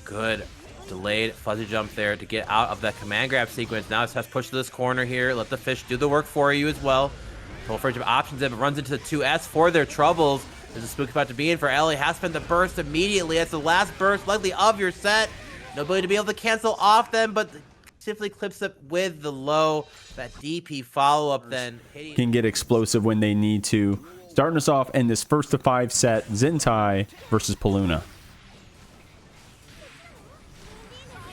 Good. Delayed fuzzy jump there to get out of that command grab sequence. Now it has pushed to this corner here. Let the fish do the work for you as well. Full fridge of options in, but runs into the 2S for their troubles. There's a spooky spot to be in for Ellie. Has spent the burst immediately. That's the last burst likely of your set. No ability to be able to cancel off them, but simply clips up with the low. That DP follow-up then. Can get explosive when they need to. Starting us off in this 1-to-5 set, Zintai versus Peluna.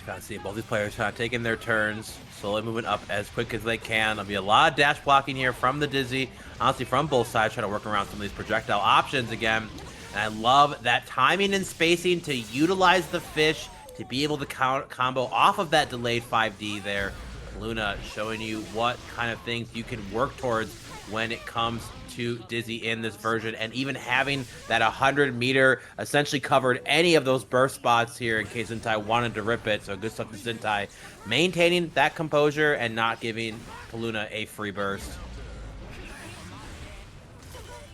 Kind of see both these players kind of taking their turns, slowly moving up as quick as they can. There'll be a lot of dash blocking here from the Dizzy, honestly from both sides, trying to work around some of these projectile options again. And I love that timing and spacing to utilize the fish to be able to combo off of that delayed 5D there. Peluna showing you what kind of things you can work towards when it comes to Dizzy in this version, and even having that 100-meter essentially covered any of those burst spots here in case Zintai wanted to rip it. So good stuff to Zintai, maintaining that composure and not giving Peluna a free burst.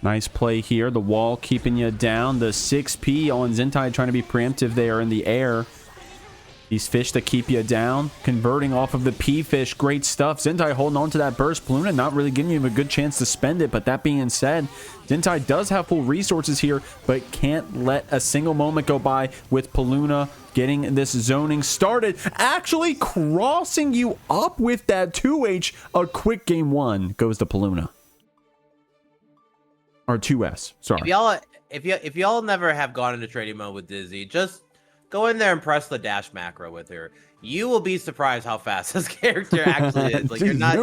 Nice play here. The wall keeping you down. The 6P on Zintai trying to be preemptive there in the air. These fish that keep you down, converting off of the P fish. Great stuff. Zintai holding on to that burst. Peluna not really giving you a good chance to spend it. But that being said, Zintai does have full resources here, but can't let a single moment go by with Peluna getting this zoning started. Actually crossing you up with that 2H. A quick game 1 goes to Peluna. Or 2S, sorry. If y'all never have gone into trading mode with Dizzy, just go in there and press the dash macro with her. You will be surprised how fast this character actually is. Like, you're not,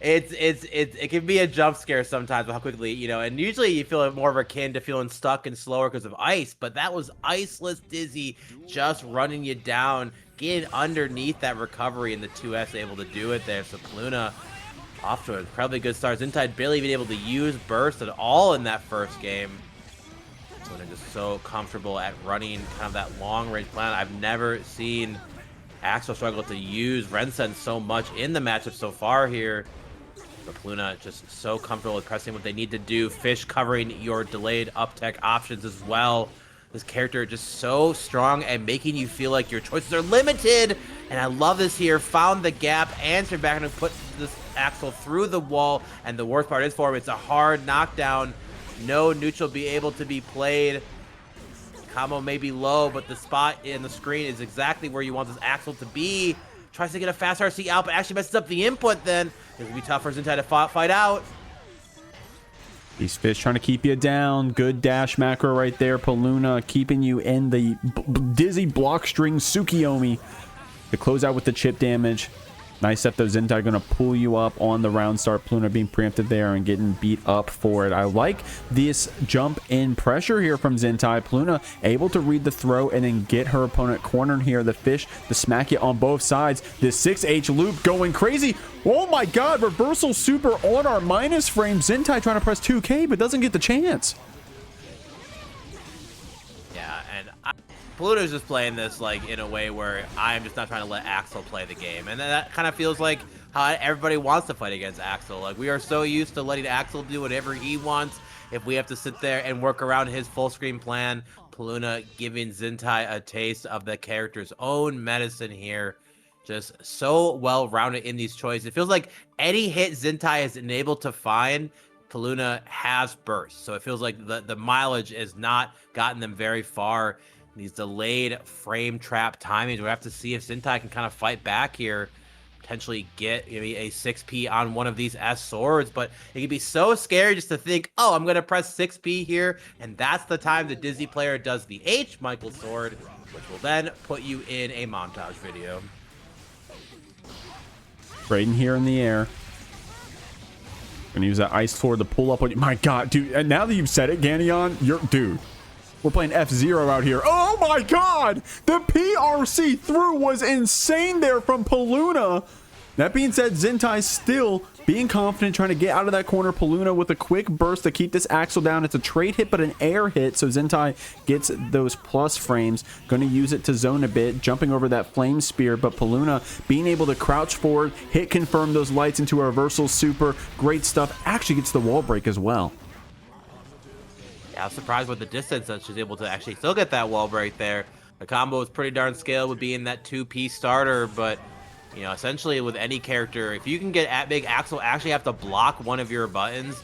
it can be a jump scare sometimes, but how quickly, you know. And usually you feel it more akin to feeling stuck and slower because of ice, but that was iceless Dizzy just running you down, getting underneath that recovery, and the 2S able to do it there. So Peluna off to a incredibly good start. Zintai barely even able to use burst at all in that first game. So they're just so comfortable at running kind of that long range plan. I've never seen Axel struggle to use Rensen so much in the matchup so far here. But Peluna just so comfortable with pressing what they need to do. Fish covering your delayed up tech options as well. This character just so strong and making you feel like your choices are limited. And I love this here. Found the gap, answered back, and put this Axel through the wall. And the worst part is for him, it's a hard knockdown. No neutral be able to be played. Combo may be low, but the spot in the screen is exactly where you want this Axel to be. Tries to get a fast RC out, but actually messes up the input then. It's going to be tough for Zintai to fight out. These fish trying to keep you down. Good dash macro right there. Peluna keeping you in the Dizzy block string Tsukiyomi to close out with the chip damage. Nice step though. Zintai going to pull you up on the round start. Peluna being preempted there and getting beat up for it. I like this jump in pressure here from Zintai. Peluna able to read the throw and then get her opponent cornered here. The fish to smack it on both sides. This 6H loop going crazy. Oh my god, reversal super on our minus frame. Zintai trying to press 2K but doesn't get the chance. Yeah, and Peluna's just playing this like in a way where I'm just not trying to let Axel play the game, and that kind of feels like how everybody wants to fight against Axel. Like, we are so used to letting Axel do whatever he wants. If we have to sit there and work around his full screen plan, Peluna giving Zintai a taste of the character's own medicine here. Just so well rounded in these choices. It feels like any hit Zintai is enabled to find, Peluna has burst. So it feels like the mileage has not gotten them very far. These delayed frame trap timings. We have to see if Zintai can kind of fight back here, potentially get maybe a 6P on one of these S swords. But it can be so scary just to think, oh, I'm going to press 6P here. And that's the time the Dizzy player does the H Michael sword, which will then put you in a montage video. Braden here in the air. Gonna use that ice sword to pull up on you. My god, dude. And now that you've said it, Ganyon, dude. We're playing F-Zero out here. Oh my god! The PRC through was insane there from Peluna. That being said, Zintai still being confident, trying to get out of that corner. Peluna with a quick burst to keep this Axel down. It's a trade hit, but an air hit, so Zintai gets those plus frames. Going to use it to zone a bit, jumping over that flame spear, but Peluna being able to crouch forward, hit confirm those lights into a reversal super. Great stuff. Actually gets the wall break as well. Yeah, I was surprised with the distance that she's able to actually still get that wall break there. The combo is pretty darn scaled with being that 2P starter, but you know, essentially with any character, if you can get at big Axel actually have to block one of your buttons,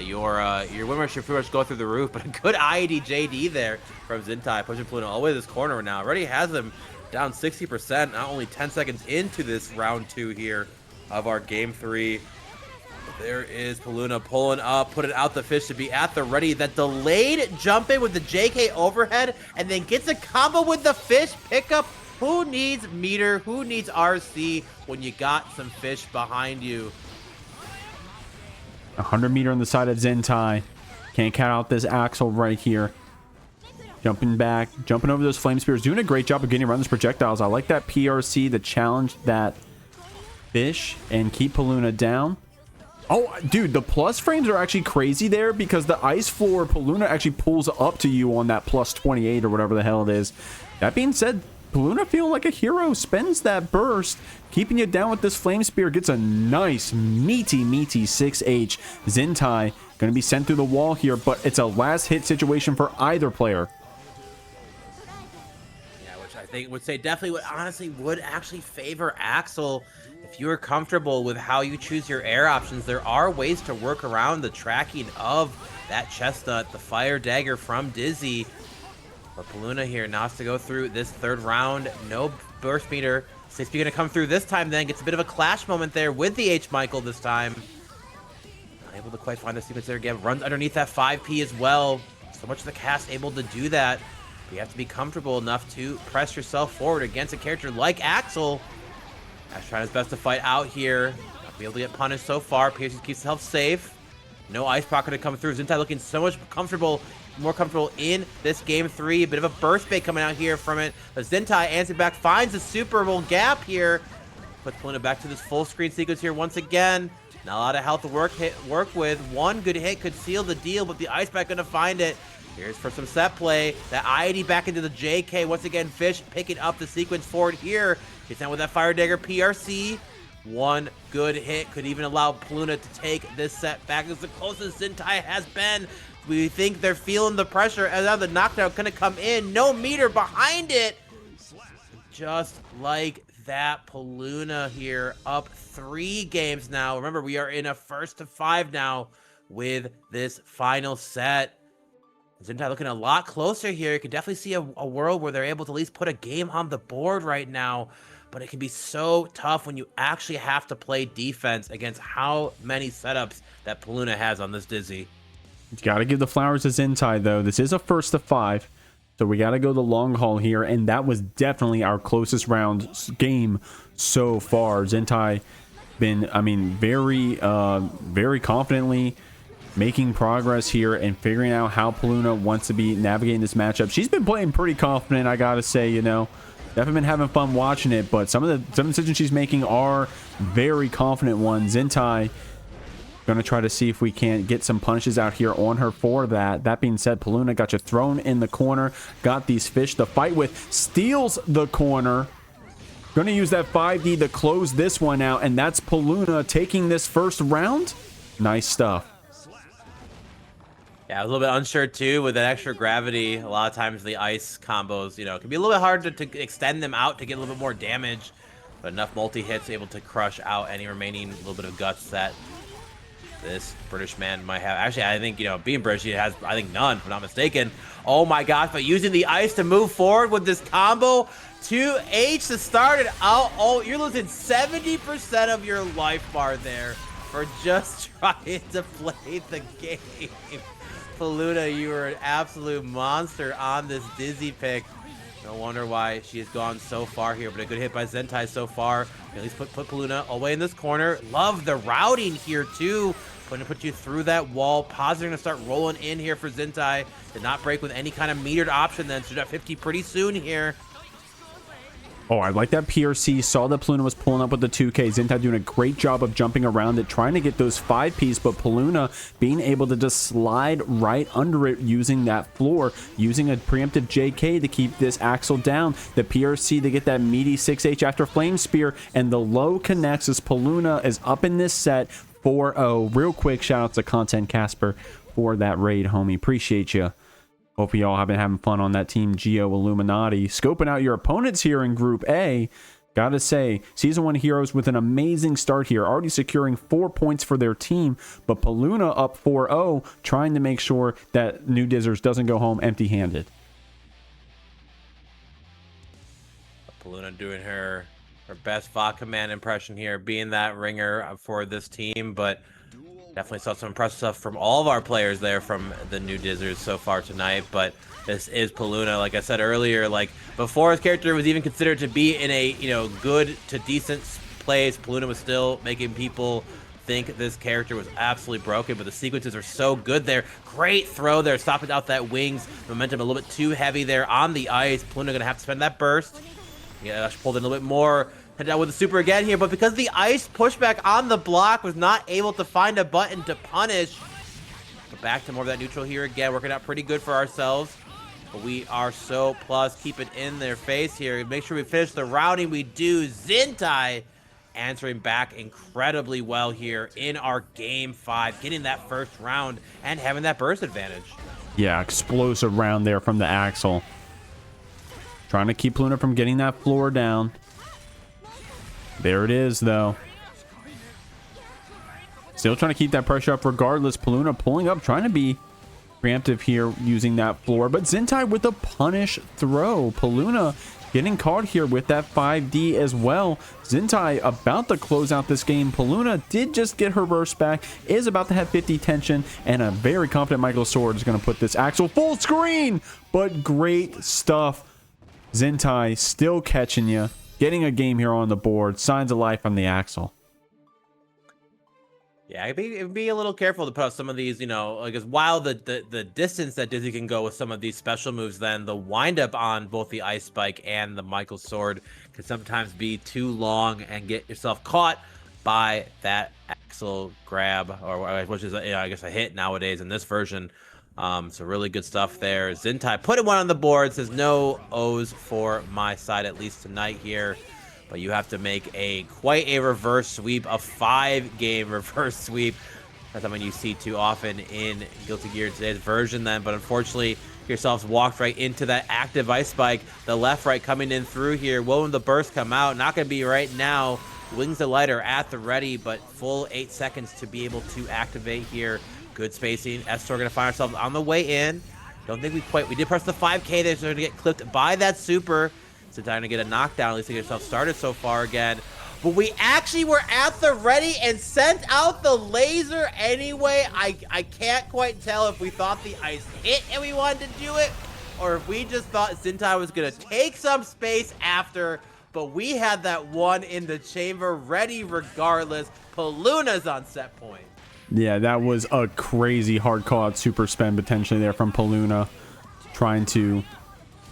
your win rate should pretty much go through the roof. But a good IED JD there from Zintai, pushing Peluna all the way to this corner now. Already has him down 60%, not only 10 seconds into this round 2 here of our game 3. There is Peluna pulling up, putting out the fish to be at the ready. That delayed jump in with the JK overhead, and then gets a combo with the fish pickup. Who needs meter? Who needs RC when you got some fish behind you? 100 meter on the side of Zintai. Can't count out this Axel right here. Jumping back, jumping over those flame spears, doing a great job of getting around those projectiles. I like that PRC to challenge that fish and keep Peluna down. Oh, dude, the plus frames are actually crazy there because the ice floor, Peluna actually pulls up to you on that plus 28 or whatever the hell it is. That being said, Peluna feeling like a hero, spends that burst, keeping you down with this flame spear, gets a nice, meaty 6H. Zintai going to be sent through the wall here, but it's a last hit situation for either player. Yeah, which I think would say definitely would honestly would actually favor Axel. If you are comfortable with how you choose your air options, there are ways to work around the tracking of that chestnut, the fire dagger from Dizzy. But Peluna here now has to go through this third round. No burst meter. 6P going to come through this time then. Gets a bit of a clash moment there with the H. Michael this time. Not able to quite find the sequence there again. Runs underneath that 5P as well. So much of the cast able to do that. But you have to be comfortable enough to press yourself forward against a character like Axel. Ash trying his best to fight out here. Not be able to get punished so far. Pierce keeps his health safe. No ice pocket to come through. Zintai looking so much more comfortable in this game 3. A bit of a burst bait coming out here from it. But Zintai answering back, finds a Super Bowl gap here. Puts Peluna back to this full screen sequence here once again. Not a lot of health to work with. One good hit could seal the deal, but the ice pack gonna find it. Here's for some set play. That IED back into the JK. Once again, Fish picking up the sequence forward here. Gets down with that Fire Dagger PRC. One good hit could even allow Peluna to take this set back. It's the closest Zintai has been. We think they're feeling the pressure. And now the knockdown gonna come in. No meter behind it. Just like that, Peluna here up 3 games now. Remember, we are in a 1st to 5 now with this final set. Zintai looking a lot closer here. You can definitely see a world where they're able to at least put a game on the board right now. But it can be so tough when you actually have to play defense against how many setups that Peluna has on this Dizzy. You got to give the flowers to Zintai, though. This is a 1st to 5, so we got to go the long haul here, and that was definitely our closest round game so far. Zintai been, I mean, very confidently making progress here and figuring out how Peluna wants to be navigating this matchup. She's been playing pretty confident, I got to say, you know. Definitely been having fun watching it, but some of the decisions she's making are very confident ones. Zintai gonna try to see if we can get some punishes out here on her for that. That being said, Peluna got you thrown in the corner, got these fish to fight with, steals the corner. Gonna use that 5D to close this one out, and that's Peluna taking this first round. Nice stuff. Yeah, I was a little bit unsure too with that extra gravity. A lot of times the ice combos, you know, it can be a little bit hard to extend them out to get a little bit more damage. But enough multi-hits able to crush out any remaining little bit of guts that this British man might have. Actually, I think, you know, being British, he has, I think, none, if I'm not mistaken. Oh my gosh, but using the ice to move forward with this combo. 2H to start it out. Oh, you're losing 70% of your life bar there for just trying to play the game. Peluna, you were an absolute monster on this Dizzy pick. No wonder why she has gone so far here, but a good hit by Zintai so far. At least put Peluna away in this corner. Love the routing here too. Going to put you through that wall. Positive going to start rolling in here for Zintai. Did not break with any kind of metered option then. So at 50 pretty soon here. Oh, I like that PRC. Saw that Peluna was pulling up with the 2K. Zintai doing a great job of jumping around it, trying to get those 5Ps, but Peluna being able to just slide right under it using that floor, using a preemptive JK to keep this Axel down. The PRC to get that meaty 6H after Flame Spear, and the low connects as Peluna is up in this set 4-0. Real quick, shout out to Content Casper for that raid, homie. Appreciate you. Hope y'all have been having fun on that Team Geo Illuminati. Scoping out your opponents here in Group A. Gotta say, Season 1 heroes with an amazing start here, already securing 4 points for their team, but Peluna up 4-0, trying to make sure that Noodizzers doesn't go home empty-handed. Peluna doing her best Vodka Man impression here, being that ringer for this team, but definitely saw some impressive stuff from all of our players there from the Noodizzers so far tonight. But this is Peluna, like I said earlier, like before his character was even considered to be in a, you know, good to decent place, Peluna was still making people think this character was absolutely broken, but the sequences are so good there. Great throw there, stopping out that wings. Momentum a little bit too heavy there on the ice. Peluna going to have to spend that burst. Yeah, she pulled in a little bit more. Head down with the super again here, but because the ice pushback on the block was not able to find a button to punish. But back to more of that neutral here again, working out pretty good for ourselves. But we are so plus, keep it in their face here. Make sure we finish the routing. We do. Zintai answering back incredibly well here in our game 5, getting that first round and having that burst advantage. Yeah, explosive round there from the Axel. Trying to keep Peluna from getting that floor down. There it is, though. Still trying to keep that pressure up regardless. Peluna pulling up, trying to be preemptive here using that floor. But Zintai with a punish throw. Peluna getting caught here with that 5D as well. Zintai about to close out this game. Peluna did just get her burst back. Is about to have 50 tension. And a very confident Michael Sword is going to put this Axel full screen. But great stuff. Zintai still catching you. Getting a game here on the board. Signs of life on the Axel. Yeah, it'd be a little careful to put out some of these, you know, because while the distance that Dizzy can go with some of these special moves, then the windup on both the Ice Spike and the Michael Sword can sometimes be too long and get yourself caught by that Axel grab, or which is, I guess, a hit nowadays in this version. So really good stuff there. Zintai putting one on the board, says no O's for my side, at least tonight here. But you have to make quite a reverse sweep, a 5-game reverse sweep. That's something you see too often in Guilty Gear today's version then. But unfortunately, yourselves walked right into that active Ice Spike. The left-right coming in through here. Will the burst come out? Not going to be right now. Wings of Light are at the ready, but full 8 seconds to be able to activate here. Good spacing. S-Tor going to find ourselves on the way in. Don't think we did press the 5K there, so we're going to get clipped by that super. So time to get a knockdown, at least to get yourself started so far again. But we actually were at the ready and sent out the laser anyway. I can't quite tell if we thought the ice hit and we wanted to do it, or if we just thought Zintai was going to take some space after. But we had that one in the chamber ready regardless. Peluna's on set point. Yeah, that was a crazy hard call out super spend potentially there from Peluna. Trying to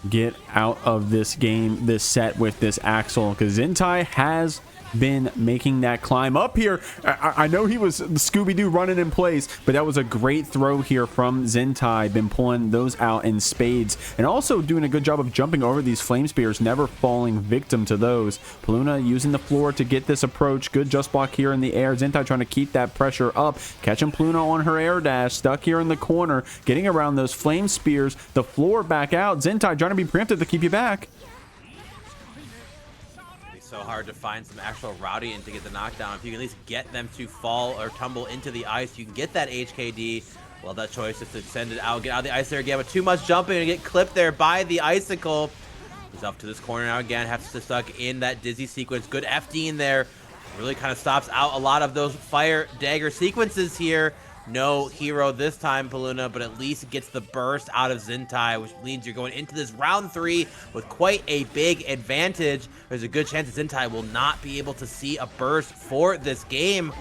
get out of this game, this set with this Axel, because Zintai has been making that climb up here. I know he was Scooby-Doo running in place, but that was a great throw here from Zintai. Been pulling those out in spades and also doing a good job of jumping over these flame spears, never falling victim to those. Peluna using the floor to get this approach. Good just block here in the air. Zintai trying to keep that pressure up, catching Peluna on her air dash, stuck here in the corner, getting around those flame spears. The floor back out. Zintai trying to be preemptive to keep you back. So hard to find some actual routing and to get the knockdown. If you can at least get them to fall or tumble into the ice, you can get that HKD. Well, that choice is to send it out, get out of the ice there again, but too much jumping and get clipped there by the icicle. He's up to this corner now again, has to stuck in that dizzy sequence. Good FD in there. Really kind of stops out a lot of those fire dagger sequences here. No hero this time, Peluna, but at least it gets the burst out of Zintai, which means you're going into this round 3 with quite a big advantage. There's a good chance that Zintai will not be able to see a burst for this game.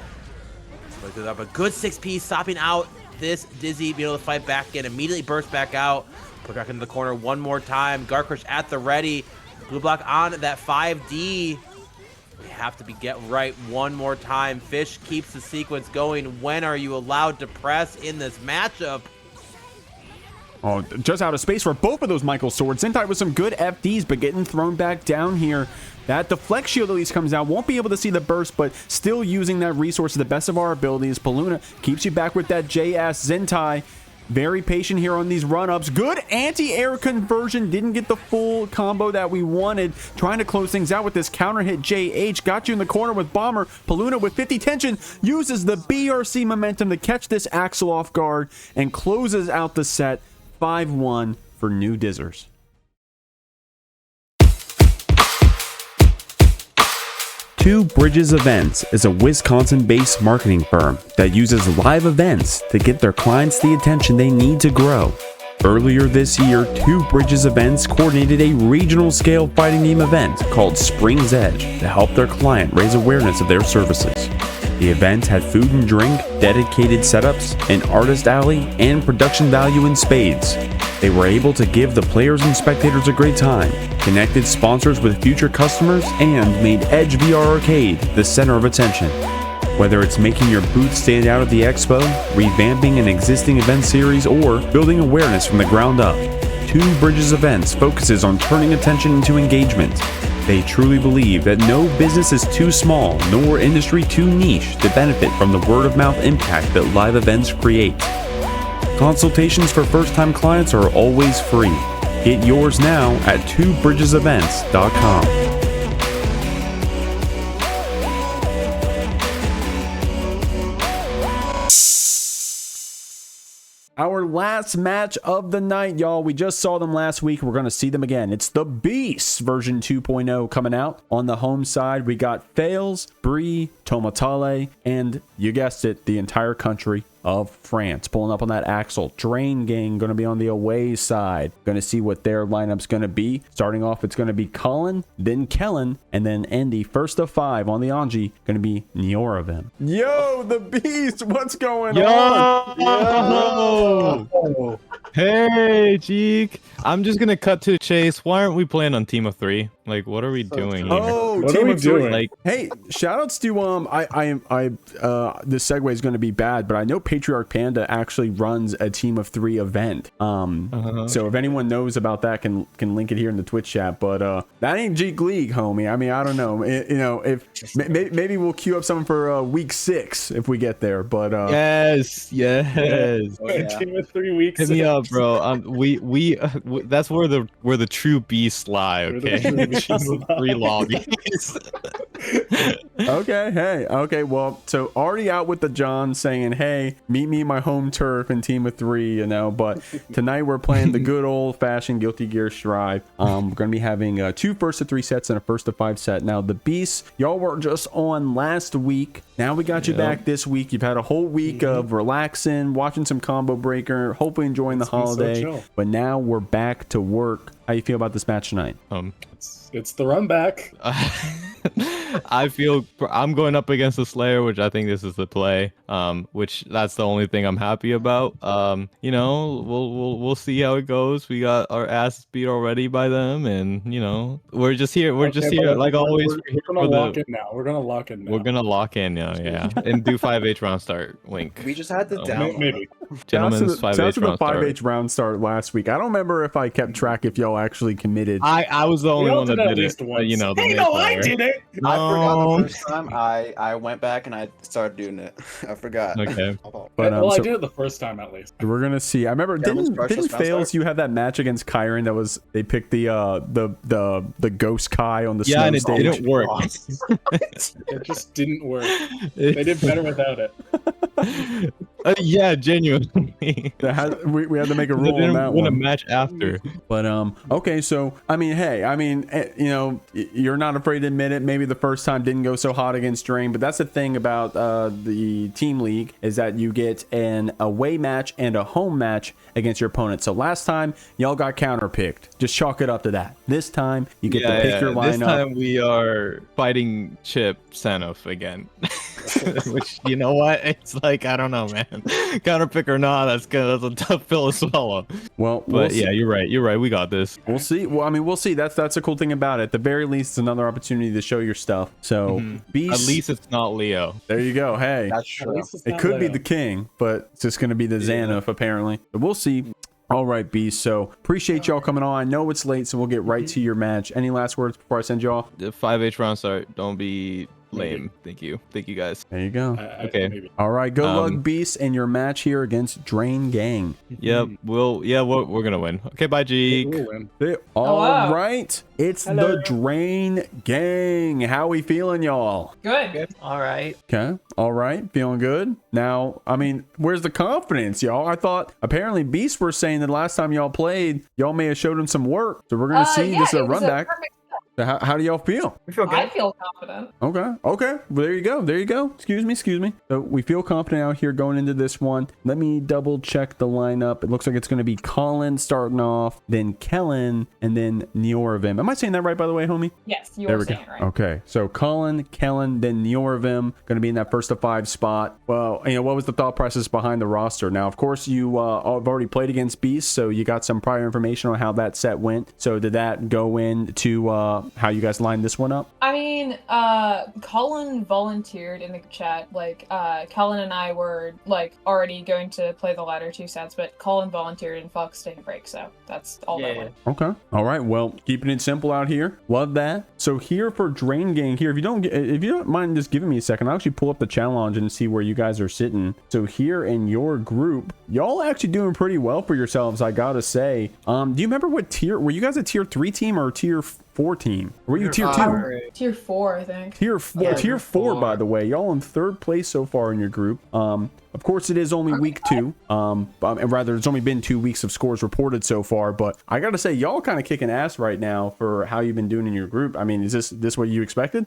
So a good 6P stopping out this Dizzy, be able to fight back in, immediately burst back out, put back into the corner one more time. Garcrush at the ready. Blue block on that 5D. We have to get right one more time. Fish keeps the sequence going. When are you allowed to press in this matchup? Oh, just out of space for both of those Michael Swords. Zintai with some good FDs, but getting thrown back down here. That deflect shield at least comes out. Won't be able to see the burst, but still using that resource to the best of our abilities. Peluna keeps you back with that JS. Zintai very patient here on these run-ups. Good anti-air conversion. Didn't get the full combo that we wanted. Trying to close things out with this counter hit JH. Got you in the corner with Bomber. Peluna with 50 tension uses the BRC momentum to catch this Axel off guard and closes out the set 5-1 for Noodizzers. Two Bridges Events is a Wisconsin-based marketing firm that uses live events to get their clients the attention they need to grow. Earlier this year, Two Bridges Events coordinated a regional scale fighting game event called Spring's Edge to help their client raise awareness of their services. The event had food and drink, dedicated setups, an artist alley, and production value in spades. They were able to give the players and spectators a great time, connected sponsors with future customers, and made Edge VR Arcade the center of attention. Whether it's making your booth stand out at the expo, revamping an existing event series, or building awareness from the ground up, Two Bridges Events focuses on turning attention into engagement. They truly believe that no business is too small nor industry too niche to benefit from the word-of-mouth impact that live events create. Consultations for first-time clients are always free. Get yours now at twobridgesevents.com. Our last match of the night, y'all. We just saw them last week. We're going to see them again. It's the Beast version 2.0 coming out. On the home side, we got Fails, Bree, Tomatale, and you guessed it, the entire country of France. Pulling up on that Axel. Drain Gang going to be on the away side. Going to see what their lineup's going to be. Starting off, it's going to be Colin, then Kellen, and then Andy. First of 5 on the Anji, going to be Nioravim. Yo, the Beast, what's going on? Yo! Hey, Jeek. I'm just going to cut to the chase. Why aren't we playing on Team of 3? Like, what are we doing here? Oh, what Team are we of 3. doing? Like, hey, shoutouts to this segue is going to be bad, but I know Patriarch Panda actually runs a Team of 3 event. So if anyone knows about that, can link it here in the Twitch chat. But that ain't JeekLeague, homie. I mean, I don't know. If maybe we'll queue up something for week 6 if we get there. But yes. Team of 3 weeks. Hit me up, bro. We that's where the true beasts lie. Okay, Team of 3 lobbies. Okay. Well, so already out with the John saying, hey, meet me in my home turf in Team of 3, but tonight we're playing the good old-fashioned Guilty Gear Strive. We're going to be having 2 first to 3 sets and a first to 5 set. Now, the Beasts, y'all were just on last week. Now we got you back this week. You've had a whole week of relaxing, watching some Combo Breaker, hopefully enjoying the holiday. So but now we're back to work. How you feel about this match tonight? It's the run back. I feel I'm going up against the Slayer, which I think this is the play. Which that's the only thing I'm happy about. We'll see how it goes. We got our ass beat already by them, and we're just here. We're just here like always. We're gonna lock in now. We're gonna lock in now. We're gonna lock in now, yeah. And do 5H round start. Wink. We just had to download. Maybe. Gentlemen's 5H round start. 5H round start last week. I don't remember if I kept track if y'all actually committed. I was the only one that did it. I did it. I forgot the first time. I went back and I started doing it. I forgot. Okay. But, I did it the first time at least. We're gonna see. I remember didn't Fails you have that match against Kyron that was they picked the ghost Kai on the snow and it stage. didn't work. It just didn't work. They did better without it. Yeah, genuinely. We had to make a rule on that win one. a match after. But okay, so you're not afraid to admit it. Maybe the first time didn't go so hot against Drain, but that's the thing about the team league is that you get an away match and a home match against your opponent. So last time y'all got counter picked. Just chalk it up to that. This time you get to pick your lineup. This time we are fighting Chipp Sanof again. Which you know what? It's like I don't know, man. Counter pick or not, that's a tough pill to swallow. Well, but yeah, you're right. We got this. We'll see. Well, we'll see. That's a cool thing about it. At the very least, it's another opportunity to show your stuff. So Beast, at least it's not Leo. There you go. Hey, that's true. It could be the king, but it's just going to be the Xanath apparently. But we'll see. All right, Beast. So appreciate y'all coming on. I know it's late, so we'll get right to your match. Any last words before I send you off? The 5H round start. Don't be lame. Thank you guys. There you go. Okay. All right, good luck, Beast, in your match here against Drain Gang. Yep. We're gonna win. Okay, bye, Jeek. We'll win. All right, it's the Drain Gang. How we feeling, y'all? Good. All right. Okay. All right. Feeling good. Now, where's the confidence, y'all? I thought apparently Beasts were saying that last time y'all played, y'all may have showed him some work. So we're gonna see. This is a run back. So how do y'all feel? We feel good. I feel confident. Okay. Well, there you go. Excuse me. So we feel confident out here going into this one. Let me double check the lineup. It looks like it's going to be Colin starting off, then Kellen, and then Neorvim. Am I saying that right, by the way, homie? Yes, you are saying it right. Okay. So Colin, Kellen, then Neorvim going to be in that first to 5 spot. Well, what was the thought process behind the roster? Now, of course, you have already played against Beast, so you got some prior information on how that set went. So did that go into how you guys lined this one up? I mean, Colin volunteered in the chat. Like, Colin and I were like already going to play the latter 2 sets, but Colin volunteered and Fox take a break, so that's all that went. Okay. All right. Well, keeping it simple out here. Love that. So here for Drain Gang here, if you don't mind just giving me a second, I'll actually pull up the challenge and see where you guys are sitting. So here in your group, y'all actually doing pretty well for yourselves, I gotta say. Do you remember what tier were you guys? A tier 3 team or a tier 4 team? Or were you tier 2? Tier 4, I think. Tier 4, by the way. Y'all in 3rd place so far in your group. Of course, it is only week 2. Rather, it's only been 2 weeks of scores reported so far. But I gotta say, y'all kind of kicking ass right now for how you've been doing in your group. I mean, is this what you expected?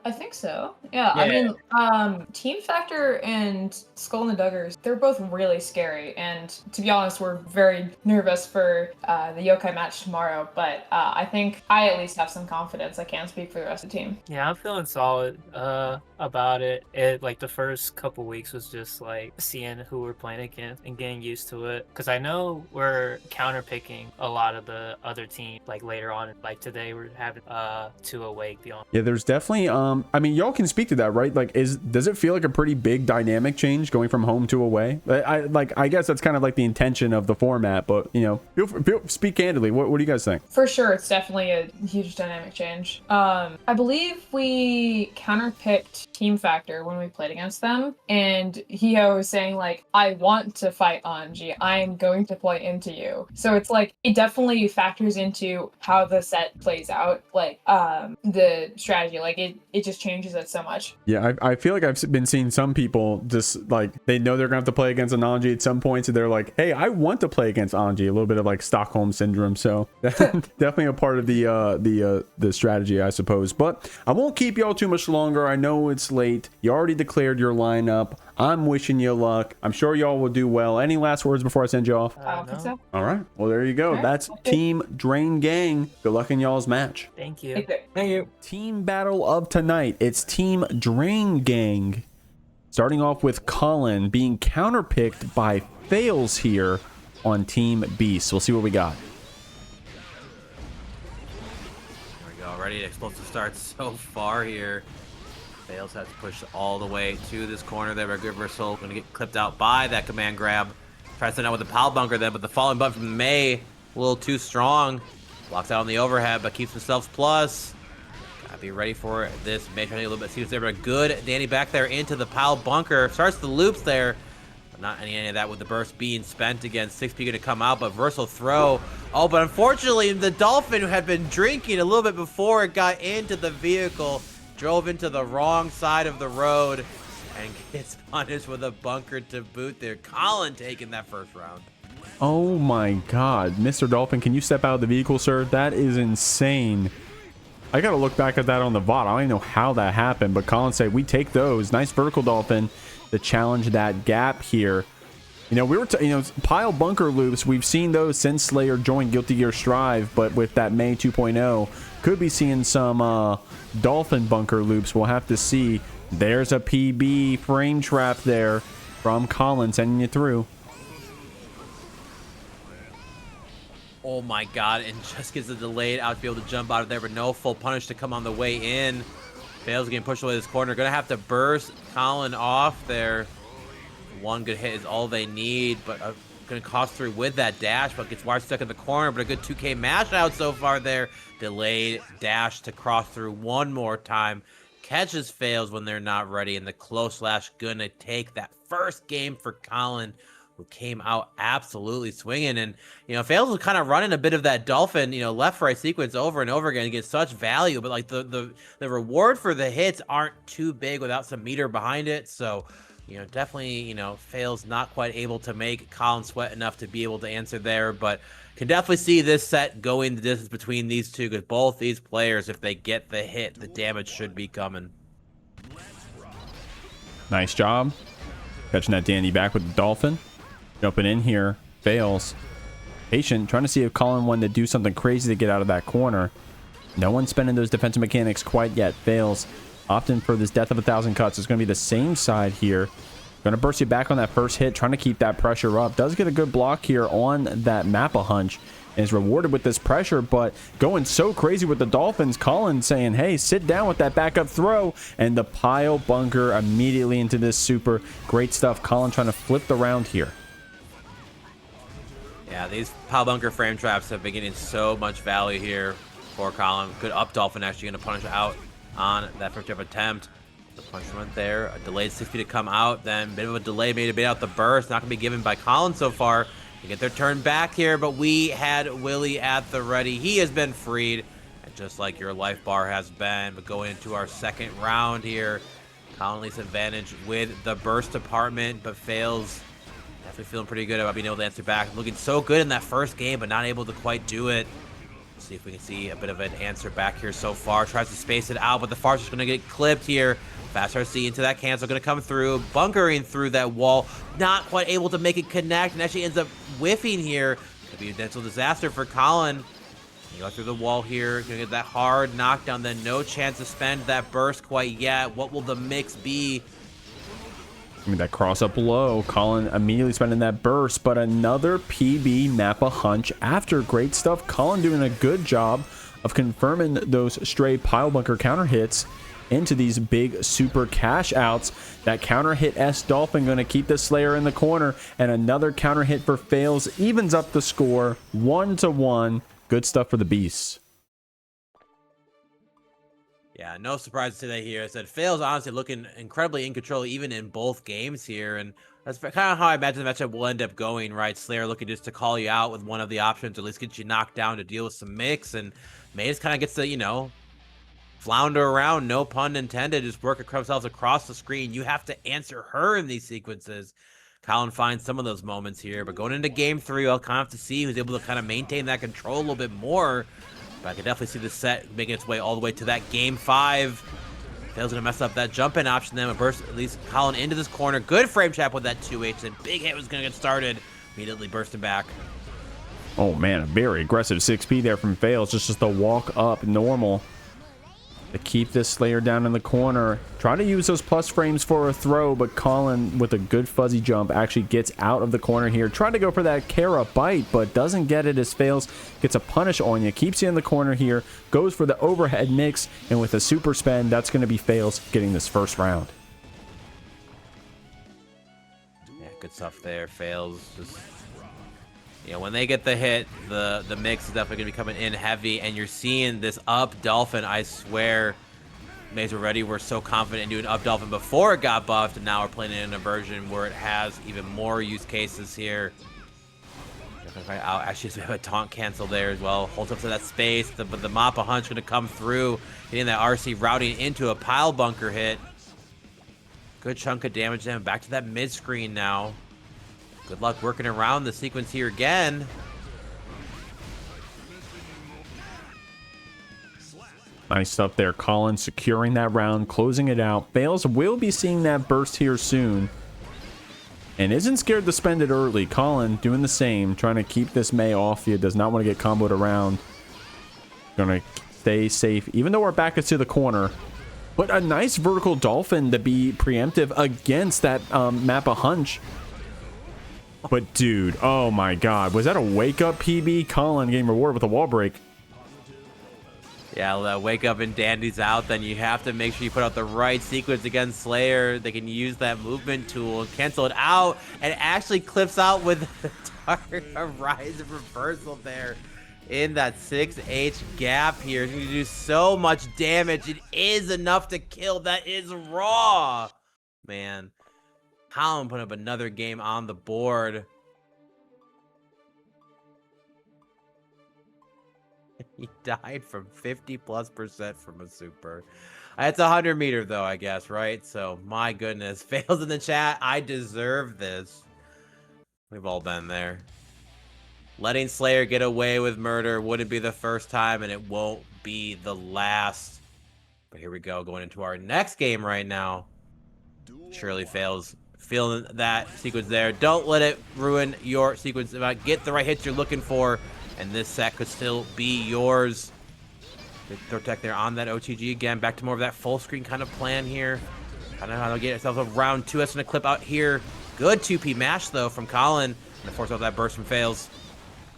I think so. Yeah. I mean, Team Factor and Skull and the Duggars, they're both really scary. And to be honest, we're very nervous for the Yokai match tomorrow. But I think I at least have some confidence. I can't speak for the rest of the team. Yeah, I'm feeling solid about it. Like the first couple weeks was just like seeing who we're playing against and getting used to it. Because I know we're counter picking a lot of the other teams. Like later on, like today we're having 2 awake beyond. Yeah, there's definitely I mean, y'all can speak to that, right? Like, does it feel like a pretty big dynamic change going from home to away? I guess that's kind of like the intention of the format, but speak candidly. What do you guys think? For sure, it's definitely a huge dynamic change. I believe we counterpicked Team Factor when we played against them, and Hio was saying like, I want to fight Anji. I am going to play into you. So it's like, it definitely factors into how the set plays out, like the strategy. Like it just changes it so much. Yeah, I feel like I've been seeing some people just like, they know they're gonna have to play against an Anji at some point, so they're like, hey, I want to play against Anji. A little bit of like Stockholm syndrome. So definitely a part of the strategy, I suppose. But I won't keep y'all too much longer. I know it's late. You already declared your lineup. I'm wishing you luck. I'm sure y'all will do well. Any last words before I send you off? I don't think so. All right. Well, there you go. All right. That's Team Drain Gang. Good luck in y'all's match. Thank you. Thank you. Team battle of tonight. It's Team Drain Gang. Starting off with Colin being counterpicked by Fails here on Team Beast. We'll see what we got. There we go. Already an explosive start so far here. Fails has to push all the way to this corner there. Good reversal. Going to get clipped out by that command grab. Tries to send out with the pal bunker then, but the falling button from May, a little too strong. Blocks out on the overhead, but keeps himself plus. Gotta be ready for this. May trying to get a little bit serious there, but good Danny back there into the pal bunker. Starts the loops there. But not any of that with the burst being spent again. 6P going to come out, but versal throw. Oh, but unfortunately, the Dolphin, who had been drinking a little bit before it got into the vehicle, drove into the wrong side of the road and gets punished with a bunker to boot there. Colin taking that first round. Oh my God. Mr. Dolphin, can you step out of the vehicle, sir? That is insane. I got to look back at that on the VOD. I don't even know how that happened, but Colin said, we take those. Nice vertical Dolphin to challenge that gap here. We were, pile bunker loops. We've seen those since Slayer joined Guilty Gear Strive, but with that May 2.0, could be seeing some Dolphin bunker loops. We'll have to see. There's a PB frame trap there from Colin sending you through. Oh my God, and just gets a delayed outfield to jump out of there, but no full punish to come on the way in. Fails getting pushed away this corner. Gonna have to burst Colin off there. One good hit is all they need, but gonna cost through with that dash, but gets wire stuck in the corner, but a good 2K mash out so far there. Delayed dash to cross through one more time. Catches Fails when they're not ready, and the close slash gonna take that first game for Colin, who came out absolutely swinging. And Fails was kind of running a bit of that Dolphin left right sequence over and over again to get such value, but like the reward for the hits aren't too big without some meter behind it. So You know, definitely, you know, fails not quite able to make Colin sweat enough to be able to answer there, but can definitely see this set going the distance between these two, because both these players, if they get the hit, the damage should be coming. Nice job. Catching that Dandy back with the Dolphin. Jumping in here. Fails. Patient, trying to see if Colin wanted to do something crazy to get out of that corner. No one's spending those defensive mechanics quite yet. Fails. Opting for this death of 1,000 cuts. It's going to be the same side here. Going to burst you back on that first hit, trying to keep that pressure up. Does get a good block here on that Mappa hunch. And is rewarded with this pressure, but going so crazy with the Dolphins. Colin saying, hey, sit down with that backup throw. And the pile bunker immediately into this super. Great stuff. Colin trying to flip the round here. Yeah, these pile bunker frame traps have been getting so much value here for Colin. Good up Dolphin actually going to punish out on that first trap attempt. The punch went there. A delayed 6 feet to come out. Then bit of a delay made a bit out the burst. Not going to be given by Colin so far. They get their turn back here, but we had Willie at the ready. He has been freed, and just like your life bar has been. But going into our second round here, Colin leads advantage with the burst department, but fails. Definitely feeling pretty good about being able to answer back. Looking so good in that first game, but not able to quite do it. Let's see if we can see a bit of an answer back here so far. Tries to space it out, but the far's just going to get clipped here. Fast RC into that cancel, going to come through, bunkering through that wall. Not quite able to make it connect, and actually ends up whiffing here. Could be a dental disaster for Colin. You go through the wall here, going to get that hard knockdown, then no chance to spend that burst quite yet. What will the mix be? I mean, that cross up low. Colin immediately spending that burst, but another PB Mappa hunch after. Great stuff. Colin doing a good job of confirming those stray pile bunker counter hits into these big super cash outs. That counter hit S Dolphin going to keep the Slayer in the corner, and another counter hit for Fails evens up the score 1-1. Good stuff for the Beasts. Yeah, no surprise today here. I said Fails honestly looking incredibly in control even in both games here, and that's kind of how I imagine the matchup will end up going, right? Slayer looking just to call you out with one of the options, or at least get you knocked down to deal with some mix, and Maze kind of gets to, you know, flounder around, no pun intended, just work themselves across the screen. You have to answer her in these sequences. Colin finds some of those moments here, but going into game 3, I'll kind of have to see who's able to kind of maintain that control a little bit more. But I can definitely see the set making its way all the way to that game 5. Fails gonna mess up that jump in option, then burst at least Colin into this corner. Good frame trap with that 2H, and big hit was gonna get started. Immediately bursting back. Oh man, a very aggressive 6P there from Fails. Just the walk up normal to keep this Slayer down in the corner. Try to use those plus frames for a throw, but Colin with a good fuzzy jump actually gets out of the corner here. Trying to go for that Kara bite, but doesn't get it as Fails gets a punish on you. Keeps you in the corner here. Goes for the overhead mix, and with a super spend, that's going to be Fails getting this first round. Yeah, good stuff there. Fails just, you know, when they get the hit, the mix is definitely going to be coming in heavy, and you're seeing this up Dolphin. I swear, Maze already were so confident in doing up Dolphin before it got buffed, and now we're playing it in a version where it has even more use cases here. Actually, we have a taunt cancel there as well. Holds up to that space, but the Mappa hunch going to come through, getting that RC routing into a pile bunker hit. Good chunk of damage then. Back to that mid screen now. Good luck working around the sequence here again. Nice stuff there. Colin securing that round, closing it out. Fails will be seeing that burst here soon, and isn't scared to spend it early. Colin doing the same, trying to keep this Mei off you. Does not want to get comboed around. Gonna stay safe, even though our back is to the corner. But a nice vertical Dolphin to be preemptive against that Mappa hunch. But dude, oh my god, was that a wake up PB? Colin getting rewarded with a wall break. Yeah, wake up and Dandy's out, then you have to make sure you put out the right sequence against Slayer. They can use that movement tool and cancel it out, and actually clips out with a rise of reversal there in that 6H gap here. It's going to do so much damage. It is enough to kill. That is raw. Man. Colin put up another game on the board. He died from 50+% from a super. It's 100 meter though, I guess, right? So my goodness, fails in the chat. I deserve this. We've all been there. Letting Slayer get away with murder wouldn't be the first time, and it won't be the last. But here we go, going into our next game right now. Surely fails. Feeling that sequence there. Don't let it ruin your sequence. Get the right hits you're looking for, and this set could still be yours. Protect there on that OTG again. Back to more of that full screen kind of plan here. I don't know how to get ourselves a round 2. That's going to clip out here. Good 2P mash though from Colin. And of course, all that burst from Fails.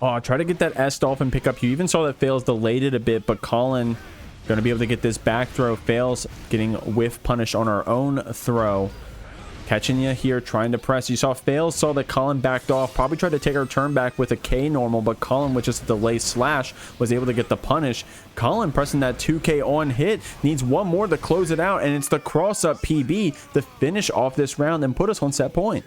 Oh, try to get that S Dolphin pick up. You even saw that Fails delayed it a bit, but Colin going to be able to get this back throw. Fails getting whiff punish on our own throw. Catching you here, trying to press. You saw Fails, saw that Colin backed off. Probably tried to take our turn back with a K normal, but Colin, with just a delay slash, was able to get the punish. Colin pressing that 2K on hit. Needs one more to close it out, and it's the cross-up PB to finish off this round and put us on set point.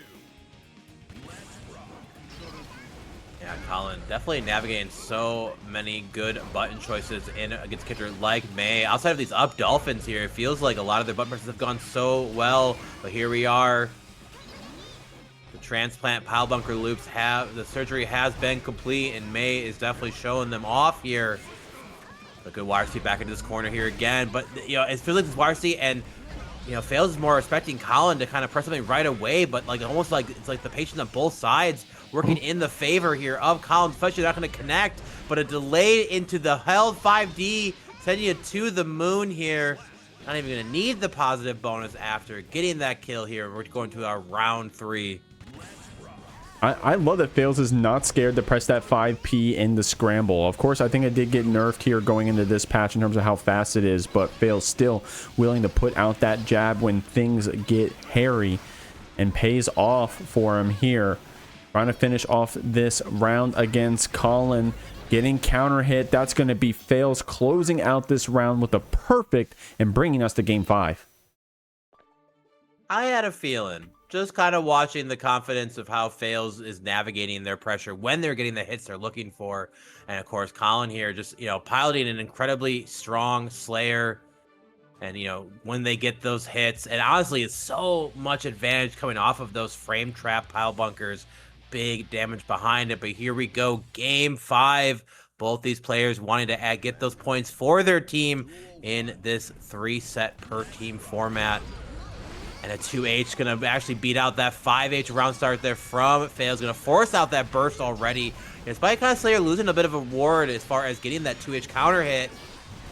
Yeah, Colin definitely navigating so many good button choices in against a character like Mei. Outside of these up Dolphins here, it feels like a lot of their button presses have gone so well, but here we are. The transplant pile bunker loops the surgery has been complete, and Mei is definitely showing them off here. A good YRC back into this corner here again, but you know, it feels like this YRC and you know, Fails is more expecting Colin to kind of press something right away, but like almost like it's like the patience on both sides working in the favor here of Colin. Especially not going to connect, but a delay into the held 5D, sending you to the moon here. Not even going to need the positive bonus after getting that kill here. We're going to our round 3. I love that Fails is not scared to press that 5P in the scramble. Of course, I think it did get nerfed here going into this patch in terms of how fast it is, but Fails still willing to put out that jab when things get hairy, and pays off for him here. Trying to finish off this round against Colin. Getting counter hit. That's going to be Fails closing out this round with a perfect and bringing us to game 5. I had a feeling, just kind of watching the confidence of how Fails is navigating their pressure when they're getting the hits they're looking for. And of course, Colin here just, you know, piloting an incredibly strong Slayer. And, you know, when they get those hits, and honestly, it's so much advantage coming off of those frame trap pile bunkers. Big damage behind it, but here we go, game 5. Both these players wanting to get those points for their team in this 3-set per team format. And a 2H gonna actually beat out that 5H round start there from Fails. Gonna force out that burst already. Despite kind of Slayer losing a bit of a ward as far as getting that 2H counter hit.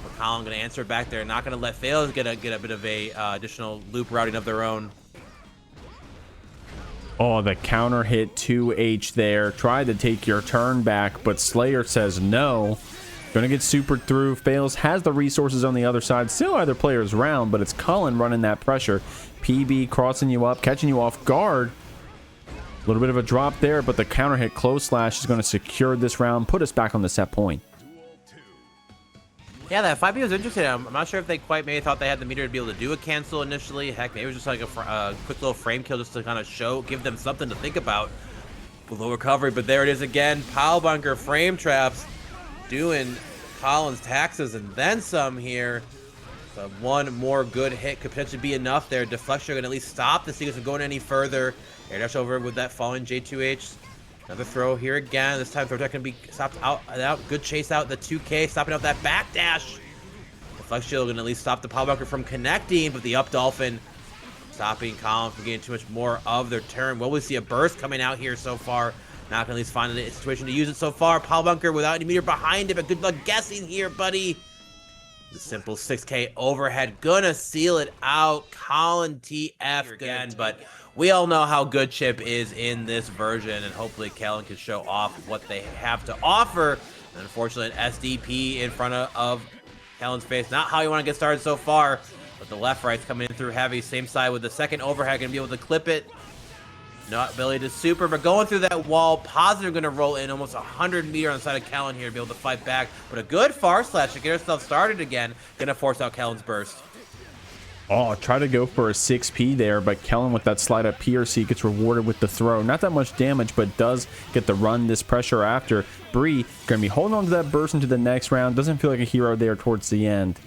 But Colin gonna answer it back there. Not gonna let Fails get a bit of a additional loop routing of their own. Oh, the counter hit 2H there. Tried to take your turn back, but Slayer says no. Gonna get supered through. Fails has the resources on the other side. Still either player's round, but it's Colin running that pressure. PB crossing you up, catching you off guard. A little bit of a drop there, but the counter hit close slash is going to secure this round, put us back on the set point. Yeah, that 5B was interesting. I'm not sure if they quite maybe thought they had the meter to be able to do a cancel initially. Heck, maybe it was just like a quick little frame kill just to kind of give them something to think about. Low recovery, but there it is again. Pile bunker frame traps doing Colin's taxes and then some here. So one more good hit could potentially be enough there. Deflector can at least stop the sequence from going any further. Air dash over with that falling J2H. Another throw here again. This time throw tech can be stopped out. Good chase out the 2K, stopping out that back dash. The flex shield can at least stop the pile bunker from connecting, but the up dolphin stopping Colin from getting too much more of their turn. Will we see a burst coming out here so far? Not gonna at least find a situation to use it so far. Pile bunker without any meter behind it, but good luck guessing here, buddy. The simple 6K overhead gonna seal it out. Colin TF again, but we all know how good Chipp is in this version, and hopefully Kellen can show off what they have to offer. And unfortunately, an SDP in front of Kellen's face. Not how you want to get started so far, but the left right's coming in through heavy. Same side with the second overhead, gonna be able to clip it. Not ability to super, but going through that wall. Positive going to roll in almost 100 meter on the side of Kellen here to be able to fight back. But a good far slash to get herself started again. Going to force out Kellen's burst. Oh, try to go for a 6P there, but Kellen with that slide up PRC gets rewarded with the throw. Not that much damage, but does get the run this pressure after. Bree going to be holding on to that burst into the next round. Doesn't feel like a hero there towards the end.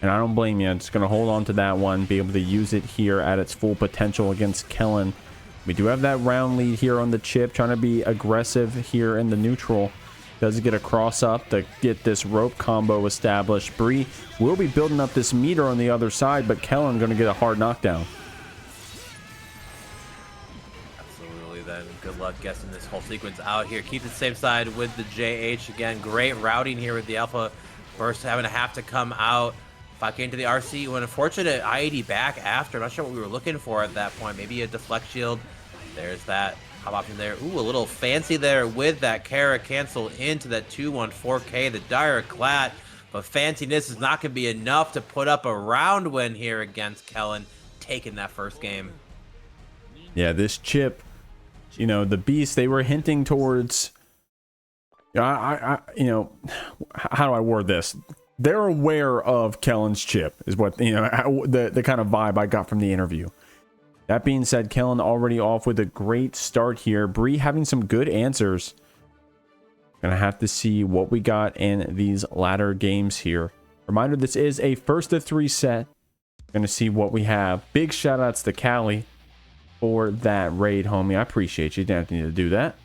And I don't blame you. I'm just going to hold on to that one, be able to use it here at its full potential against Kellen. We do have that round lead here on the Chipp, trying to be aggressive here in the neutral. Does get a cross up to get this rope combo established. Bree will be building up this meter on the other side, but Kellen going to get a hard knockdown. Absolutely, then. Good luck guessing this whole sequence out here. Keep the same side with the JH. Again, great routing here with the Alpha Burst having to have to come out. Back into the RC. When unfortunate IED back after. I'm not sure what we were looking for at that point. Maybe a deflect shield. There's that hop option there. Ooh, a little fancy there with that Kara cancel into that 214K, the dire clat. But fanciness is not going to be enough to put up a round win here against Kellen, taking that first game. Yeah, this Chipp, you know, the Beast, they were hinting towards, you know, how do I word this? They're aware of Kellen's Chipp, is what, you know, the kind of vibe I got from the interview. That being said, Kellen already off with a great start here. Bree having some good answers. Gonna have to see what we got in these latter games here. Reminder, this is a first of 3 set. Gonna see what we have. Big shout outs to Callie for that raid, homie. I appreciate you. Didn't need to do that.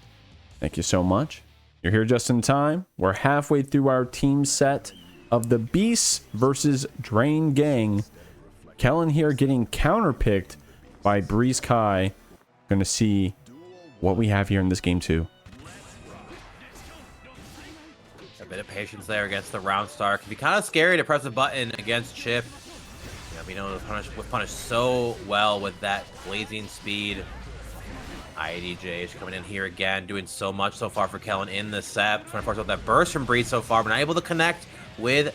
Thank you so much. You're here just in time. We're halfway through our team set of the Beasts versus Drain Gang. Kellen here getting counterpicked by Breeze Kai. Gonna see what we have here in this game too. A bit of patience there against the round star. Can be kind of scary to press a button against Chipp. You know, being able to punish so well with that blazing speed. IDJ coming in here again, doing so much so far for Kellen in the set. Trying to force out that burst from Breeze so far, but not able to connect with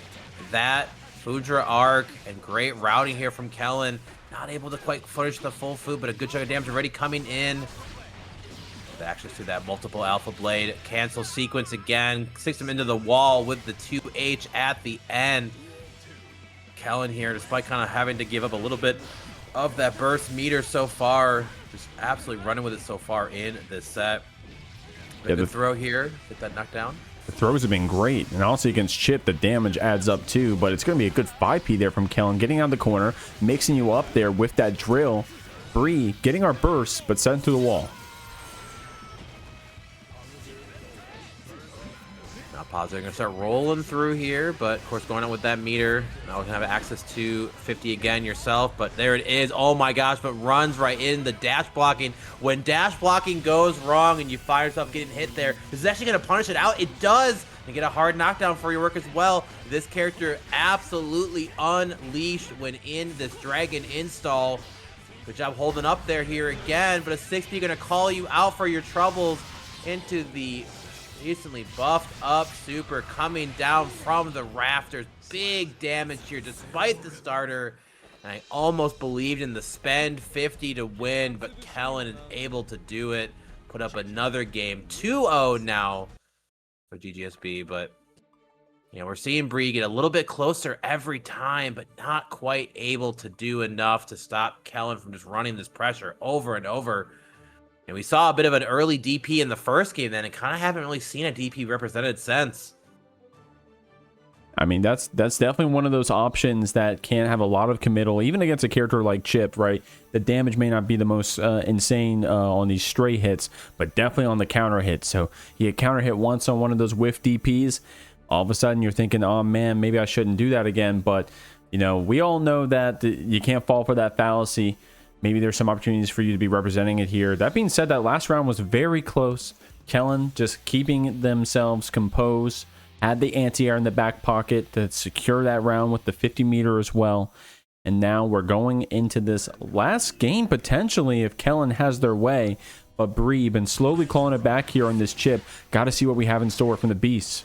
that Foudra arc. And great routing here from Kellen. Not able to quite finish the full food, but a good chunk of damage already coming in. The access to that multiple alpha blade. Cancel sequence again. Sticks him into the wall with the 2H at the end. Kellen here, despite kind of having to give up a little bit of that burst meter so far, just absolutely running with it so far in this set. Yeah, the throw here, get that knockdown. The throws have been great, and also against Chipp, the damage adds up too, but it's going to be a good 5P there from Kellen, getting out of the corner, mixing you up there with that drill. Bree getting our burst, but sent through the wall. Not positive. Going to start rolling through here, but of course going on with that meter. Now we're going to have access to 50 again yourself, but there it is. Oh my gosh, but runs right in the dash blocking. When dash blocking goes wrong and you find yourself getting hit there, this is actually going to punish it out. It does. And get a hard knockdown for your work as well. This character absolutely unleashed when in this dragon install. Good job holding up there here again, but a 6P going to call you out for your troubles into the recently buffed up super coming down from the rafters. Big damage here despite the starter. And I almost believed in the spend 50 to win, but Kellen is able to do it. Put up another game. 2-0 now for DGSB, but you know, we're seeing Bree get a little bit closer every time, but not quite able to do enough to stop Kellen from just running this pressure over and over. And we saw a bit of an early DP in the first game then, and kind of haven't really seen a DP represented since. I mean, that's definitely one of those options that can have a lot of committal, even against a character like Chipp, right? The damage may not be the most insane on these stray hits, but definitely on the counter hit. So you counter hit once on one of those whiff DPs, all of a sudden you're thinking, oh man, maybe I shouldn't do that again. But, you know, we all know that you can't fall for that fallacy. Maybe there's some opportunities for you to be representing it here. That being said, that last round was very close. Kellen just keeping themselves composed. Had the anti-air in the back pocket to secure that round with the 50 meter as well. And now we're going into this last game potentially if Kellen has their way. But Bree been slowly clawing it back here on this Chipp. Got to see what we have in store from the Beasts.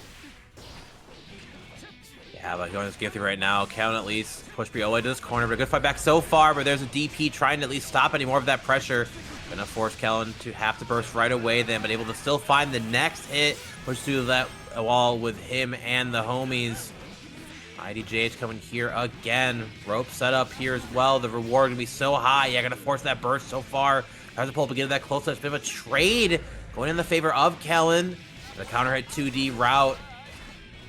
Yeah, but going to this game through right now, Kellen at least push Bree all the way to this corner. But a good fight back so far, but there's a DP trying to at least stop any more of that pressure. Gonna force Kellen to have to burst right away then, but able to still find the next hit. Push through that wall with him and the homies. IDJH coming here again. Rope set up here as well. The reward gonna be so high. Yeah, gonna force that burst so far. Tries to pull up again that close touch. Bit of a trade going in the favor of Kellen. The counter hit 2D route.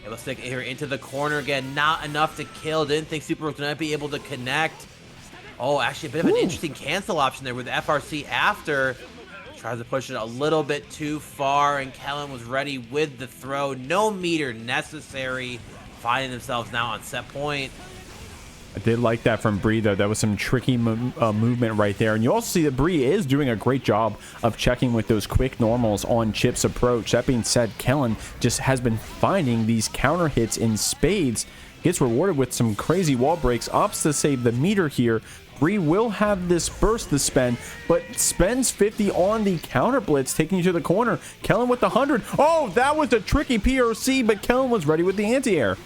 Able to stick here into the corner again. Not enough to kill. Didn't think Super was gonna be able to connect. Oh, actually a bit of an interesting cancel option there with FRC after. Tries to push it a little bit too far, and Kellen was ready with the throw. No meter necessary. Finding themselves now on set point. I did like that from Bree, though. That was some tricky movement right there. And you also see that Bree is doing a great job of checking with those quick normals on Chipp's approach. That being said, Kellen just has been finding these counter hits in spades. Gets rewarded with some crazy wall breaks. Opts to save the meter here. Bree will have this burst to spend, but spends 50 on the counter blitz, taking you to the corner. Kellen with the 100. Oh, that was a tricky PRC, but Kellen was ready with the anti-air.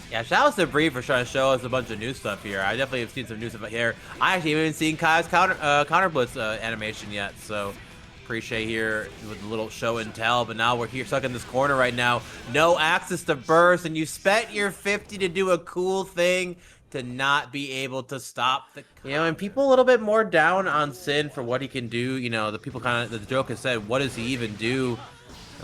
Yeah, shout out to Bree for trying to show us a bunch of new stuff here. I definitely have seen some new stuff here. I actually haven't even seen Kai's counter blitz animation yet, so appreciate here with a little show and tell. But now we're here stuck in this corner right now. No access to burst, and you spent your 50 to do a cool thing to not be able to stop the, and people a little bit more down on Sin for what he can do. The people the joke has said, what does he even do?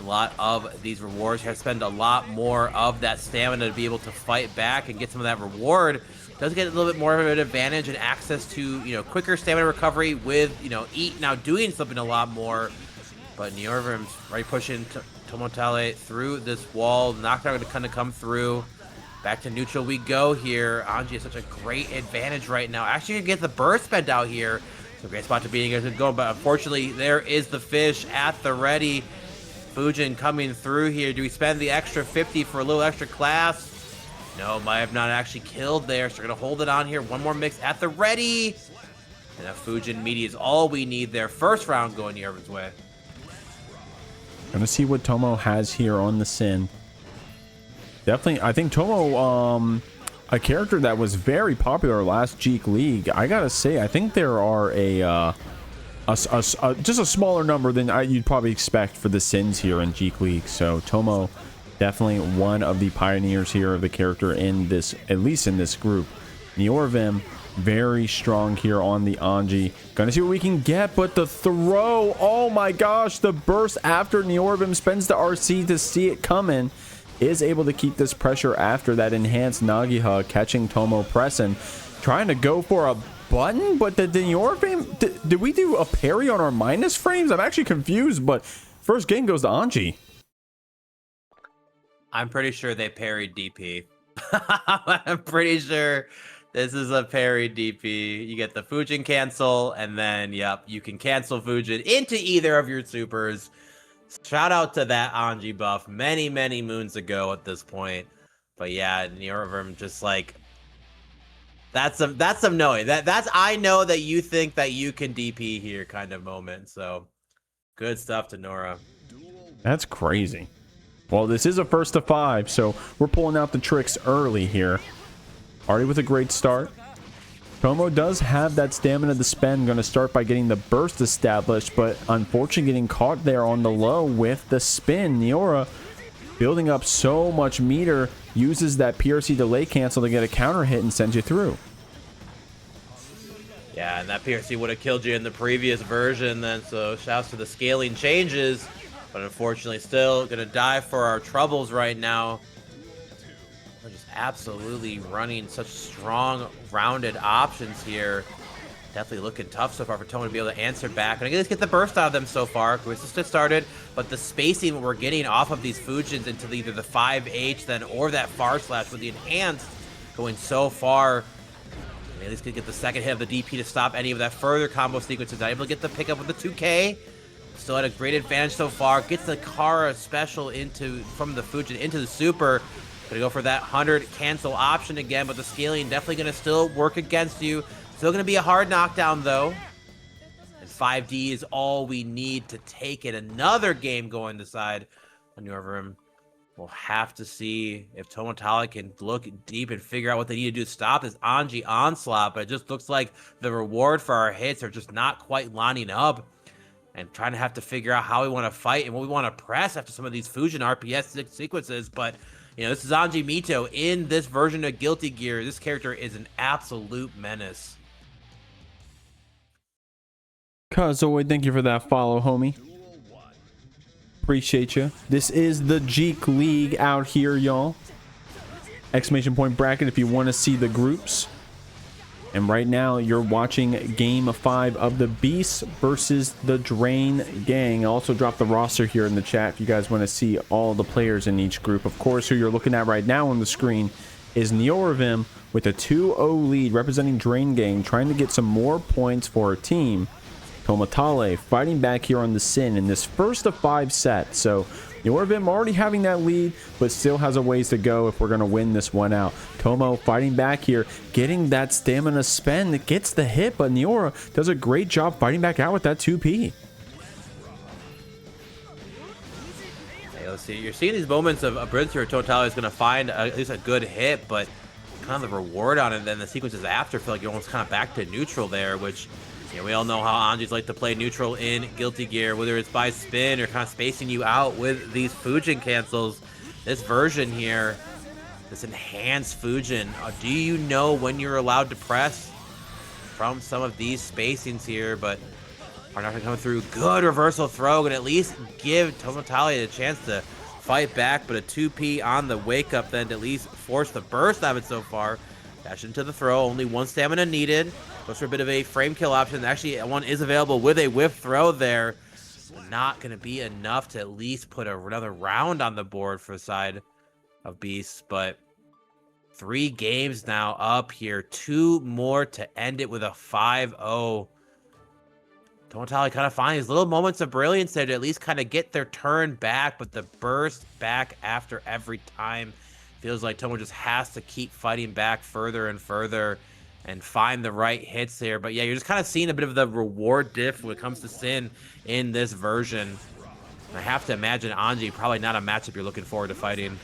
A lot of these rewards have to spend a lot more of that stamina to be able to fight back and get some of that reward. Does get a little bit more of an advantage and access to, quicker stamina recovery with, Eat now doing something a lot more. But Neorvim's right pushing Tomotale through this wall. Knockdown going to kind of come through. Back to neutral we go here. Anji has such a great advantage right now. Actually, gonna get the burst spent out here. So great spot to beating it going, but unfortunately, there is the fish at the ready. Fujin coming through here. Do we spend the extra 50 for a little extra class? No, might have not actually killed there. So we're gonna hold it on here. One more mix at the ready. And a Fujin meaty is all we need there. First round going Neorvim's way. Gonna see what Tomo has here on the Sin. Definitely, I think Tomo, a character that was very popular last JeekLeague. I gotta say, I think there are just a smaller number than you'd probably expect for the Sins here in JeekLeague. So Tomo, definitely one of the pioneers here of the character in this, at least in this group. Neorvim, very strong here on the Anji. Gonna see what we can get, but the throw, oh my gosh, the burst after Neorvim spends the RC to see it coming. Is able to keep this pressure after that enhanced Nagi hug, catching Tomo pressing, trying to go for a button, but the Neorvim, did we do a parry on our minus frames? I'm actually confused, but first game goes to Anji. I'm pretty sure they parried DP. I'm pretty sure this is a parry DP. You get the Fujin cancel, and then, yep, you can cancel Fujin into either of your supers. Shout out to that Anji buff many, many moons ago at this point. But yeah, Neorvim just like, that's some knowing. That's I know that you think that you can DP here kind of moment. So good stuff to Nora. That's crazy. Well, this is a first to 5, so we're pulling out the tricks early here. Already with a great start. Tomo does have that stamina to spend. Going to start by getting the burst established, but unfortunately getting caught there on the low with the spin. Neora building up so much meter, uses that PRC delay cancel to get a counter hit and sends you through. Yeah, and that PRC would have killed you in the previous version then, so shouts to the scaling changes, but unfortunately still going to die for our troubles right now. We're just absolutely running such strong, rounded options here. Definitely looking tough so far for Tomo to be able to answer back. And I guess get the burst out of them so far. This just started, but the spacing we're getting off of these Fujins into either the 5H then or that far slash with the enhanced going so far. At least could get the second hit of the DP to stop any of that further combo sequences. Not able to get the pickup with the 2K. Still had a great advantage so far. Gets the Kara special from the Fujin into the super. Gonna go for that 100 cancel option again, but the scaling definitely gonna still work against you. Still gonna be a hard knockdown though. And 5D is all we need to take it. Another game going to side on your room. We'll have to see if Tomotale can look deep and figure out what they need to do to stop this Anji onslaught, but it just looks like the reward for our hits are just not quite lining up. And trying to have to figure out how we want to fight and what we want to press after some of these Fujin RPS sequences, but You know, this is Anji Mito in this version of Guilty Gear. This character is an absolute menace. Kazoid, thank you for that follow, homie. Appreciate you. This is the JeekLeague out here, y'all. Exclamation point bracket if you want to see the groups. And right now, you're watching Game 5 of the Beasts versus the Drain Gang. I also dropped the roster here in the chat if you guys want to see all the players in each group. Of course, who you're looking at right now on the screen is Neoravim with a 2-0 lead representing Drain Gang, trying to get some more points for her team. Tomatale fighting back here on the Sin in this first of 5 sets. So Neoravim already having that lead, but still has a ways to go if we're going to win this one out. Tomo fighting back here, getting that stamina spend that gets the hit, but Neora does a great job fighting back out with that 2P. Hey, let's see. You're seeing these moments of a Prince here. Tomatale is going to find at least a good hit, but kind of the reward on it, then the sequences after feel like you're almost kind of back to neutral there, which... yeah, we all know how Anji's like to play neutral in Guilty Gear, whether it's by spin or kind of spacing you out with these Fujin cancels. This version here, this enhanced Fujin, do you know when you're allowed to press from some of these spacings here? But are not going to come through. Good reversal throw, and at least give Tomatale a chance to fight back, but a 2P on the wake up then to at least force the burst out of it so far. Dash into the throw, only 1 stamina needed. Goes for a bit of a frame kill option. Actually, one is available with a whiff throw there. Not going to be enough to at least put another round on the board for the side of Beasts. But 3 games now up here. 2 more to end it with a 5-0. Tomatale kind of find these little moments of brilliance there to at least kind of get their turn back. But the burst back after every time. Feels like Tomo just has to keep fighting back further and further and find the right hits there. But yeah, you're just kind of seeing a bit of the reward diff when it comes to Sin in this version. I have to imagine Anji probably not a matchup you're looking forward to fighting.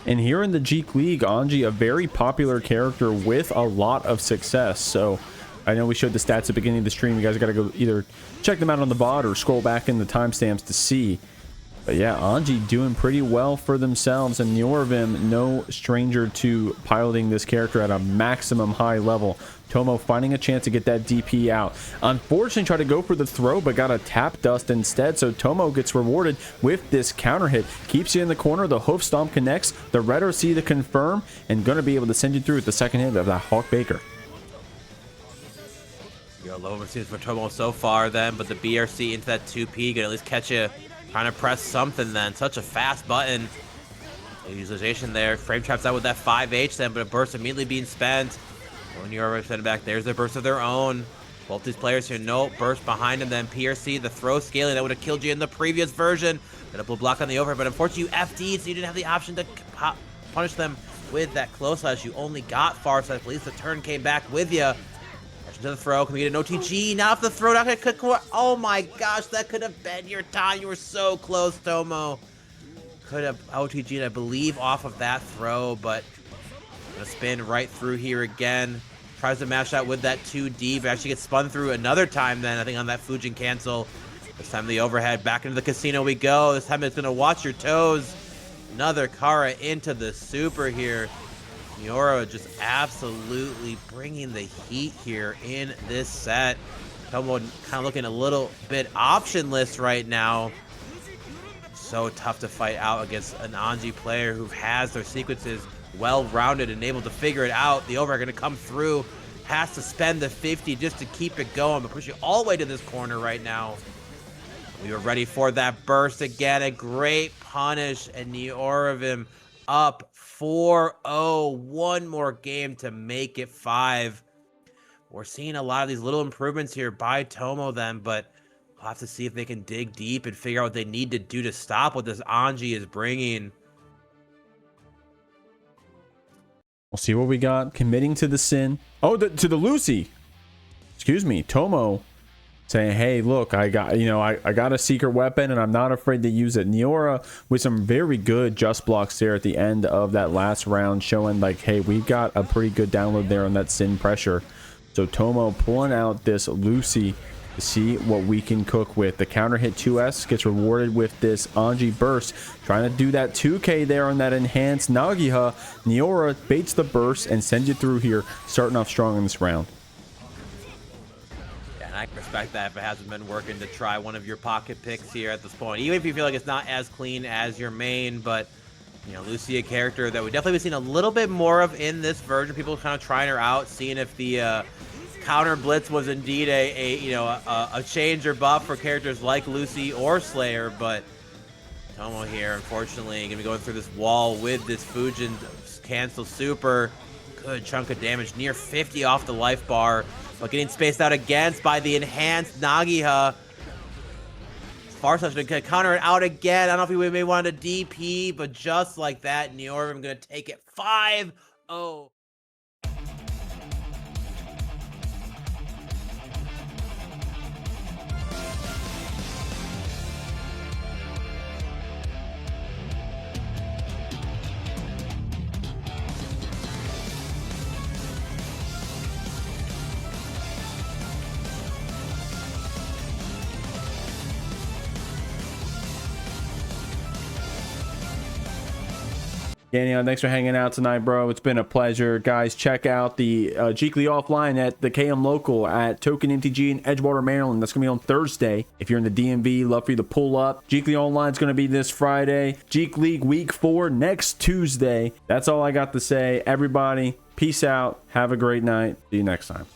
And here in the JeekLeague, Anji, a very popular character with a lot of success. So I know we showed the stats at the beginning of the stream. You guys got to go either check them out on the VOD or scroll back in the timestamps to see. But yeah, Anji doing pretty well for themselves, and Neoravim no stranger to piloting this character at a maximum high level. Tomo finding a chance to get that DP out. Unfortunately, tried to go for the throw, but got a tap dust instead, so Tomo gets rewarded with this counter hit. Keeps you in the corner, the hoof stomp connects, the red RC to confirm, and gonna be able to send you through with the second hit of that Hawk Baker. You're low receivers for Tomo so far then, but the BRC into that 2P can at least catch you. Trying to press something then. Such a fast button. Utilization there. Frame traps out with that 5H then, but a burst immediately being spent. When you're sending back, there's a burst of their own. Both these players here, no burst behind them then. PRC, the throw scaling that would have killed you in the previous version. Got a blue block on the overhead, but unfortunately you FD'd, so you didn't have the option to punish them with that close slash. You only got far side. At least the turn came back with you. To the throw, can we get an OTG? Now if the throw not gonna cook, oh my gosh, that could have been your time. You were so close, Tomo. Could have OTG'd, I believe, off of that throw, but gonna spin right through here again. Tries to mash out with that 2D, but actually gets spun through another time then, I think on that Fujin cancel. This time the overhead, back into the casino we go. This time it's gonna watch your toes. Another Kara into the super here. Neora just absolutely bringing the heat here in this set. Tomo kind of looking a little bit optionless right now. So tough to fight out against an Anji player who has their sequences well-rounded and able to figure it out. The overhead going to come through. Has to spend the 50 just to keep it going, but push you all the way to this corner right now. We were ready for that burst again. A great punish, and Neoravim up 4-0. One more game to make it 5. We're seeing a lot of these little improvements here by Tomo then, but we'll have to see if they can dig deep and figure out what they need to do to stop what this Anji is bringing. We'll see what we got. Committing to the Sin. Oh, to the Lucy. Excuse me. Tomo saying, hey, look, I got a secret weapon and I'm not afraid to use it. Neora with some very good just blocks there at the end of that last round, showing like, hey, we've got a pretty good download there on that Sin pressure. So Tomo pulling out this Lucy to see what we can cook with. The counter hit 2S gets rewarded with this Anji burst, trying to do that 2k there on that enhanced Nagiha. Niora baits the burst and sends you through here, starting off strong in this round. Yeah, and I can respect that if it hasn't been working to try one of your pocket picks here at this point, even if you feel like it's not as clean as your main. But you know, Lucy, a character that we definitely have seen a little bit more of in this version. People kind of trying her out, seeing if the counter blitz was indeed a change or buff for characters like Lucy or Slayer. But Tomo here, unfortunately, gonna be going through this wall with this Fujin cancel super. Good chunk of damage, near 50 off the life bar, but getting spaced out against by the enhanced Nagiha. Farsight gonna counter it out again. I don't know if we may want a DP, but just like that, Neorim gonna take it 5-0. Daniel, thanks for hanging out tonight, bro. It's been a pleasure. Guys, check out the Jeekly offline at the KM Local at Token MTG in Edgewater, Maryland. That's going to be on Thursday. If you're in the DMV, love for you to pull up. Jeekly Online is going to be this Friday. JeekLeague Week 4 next Tuesday. That's all I got to say. Everybody, peace out. Have a great night. See you next time.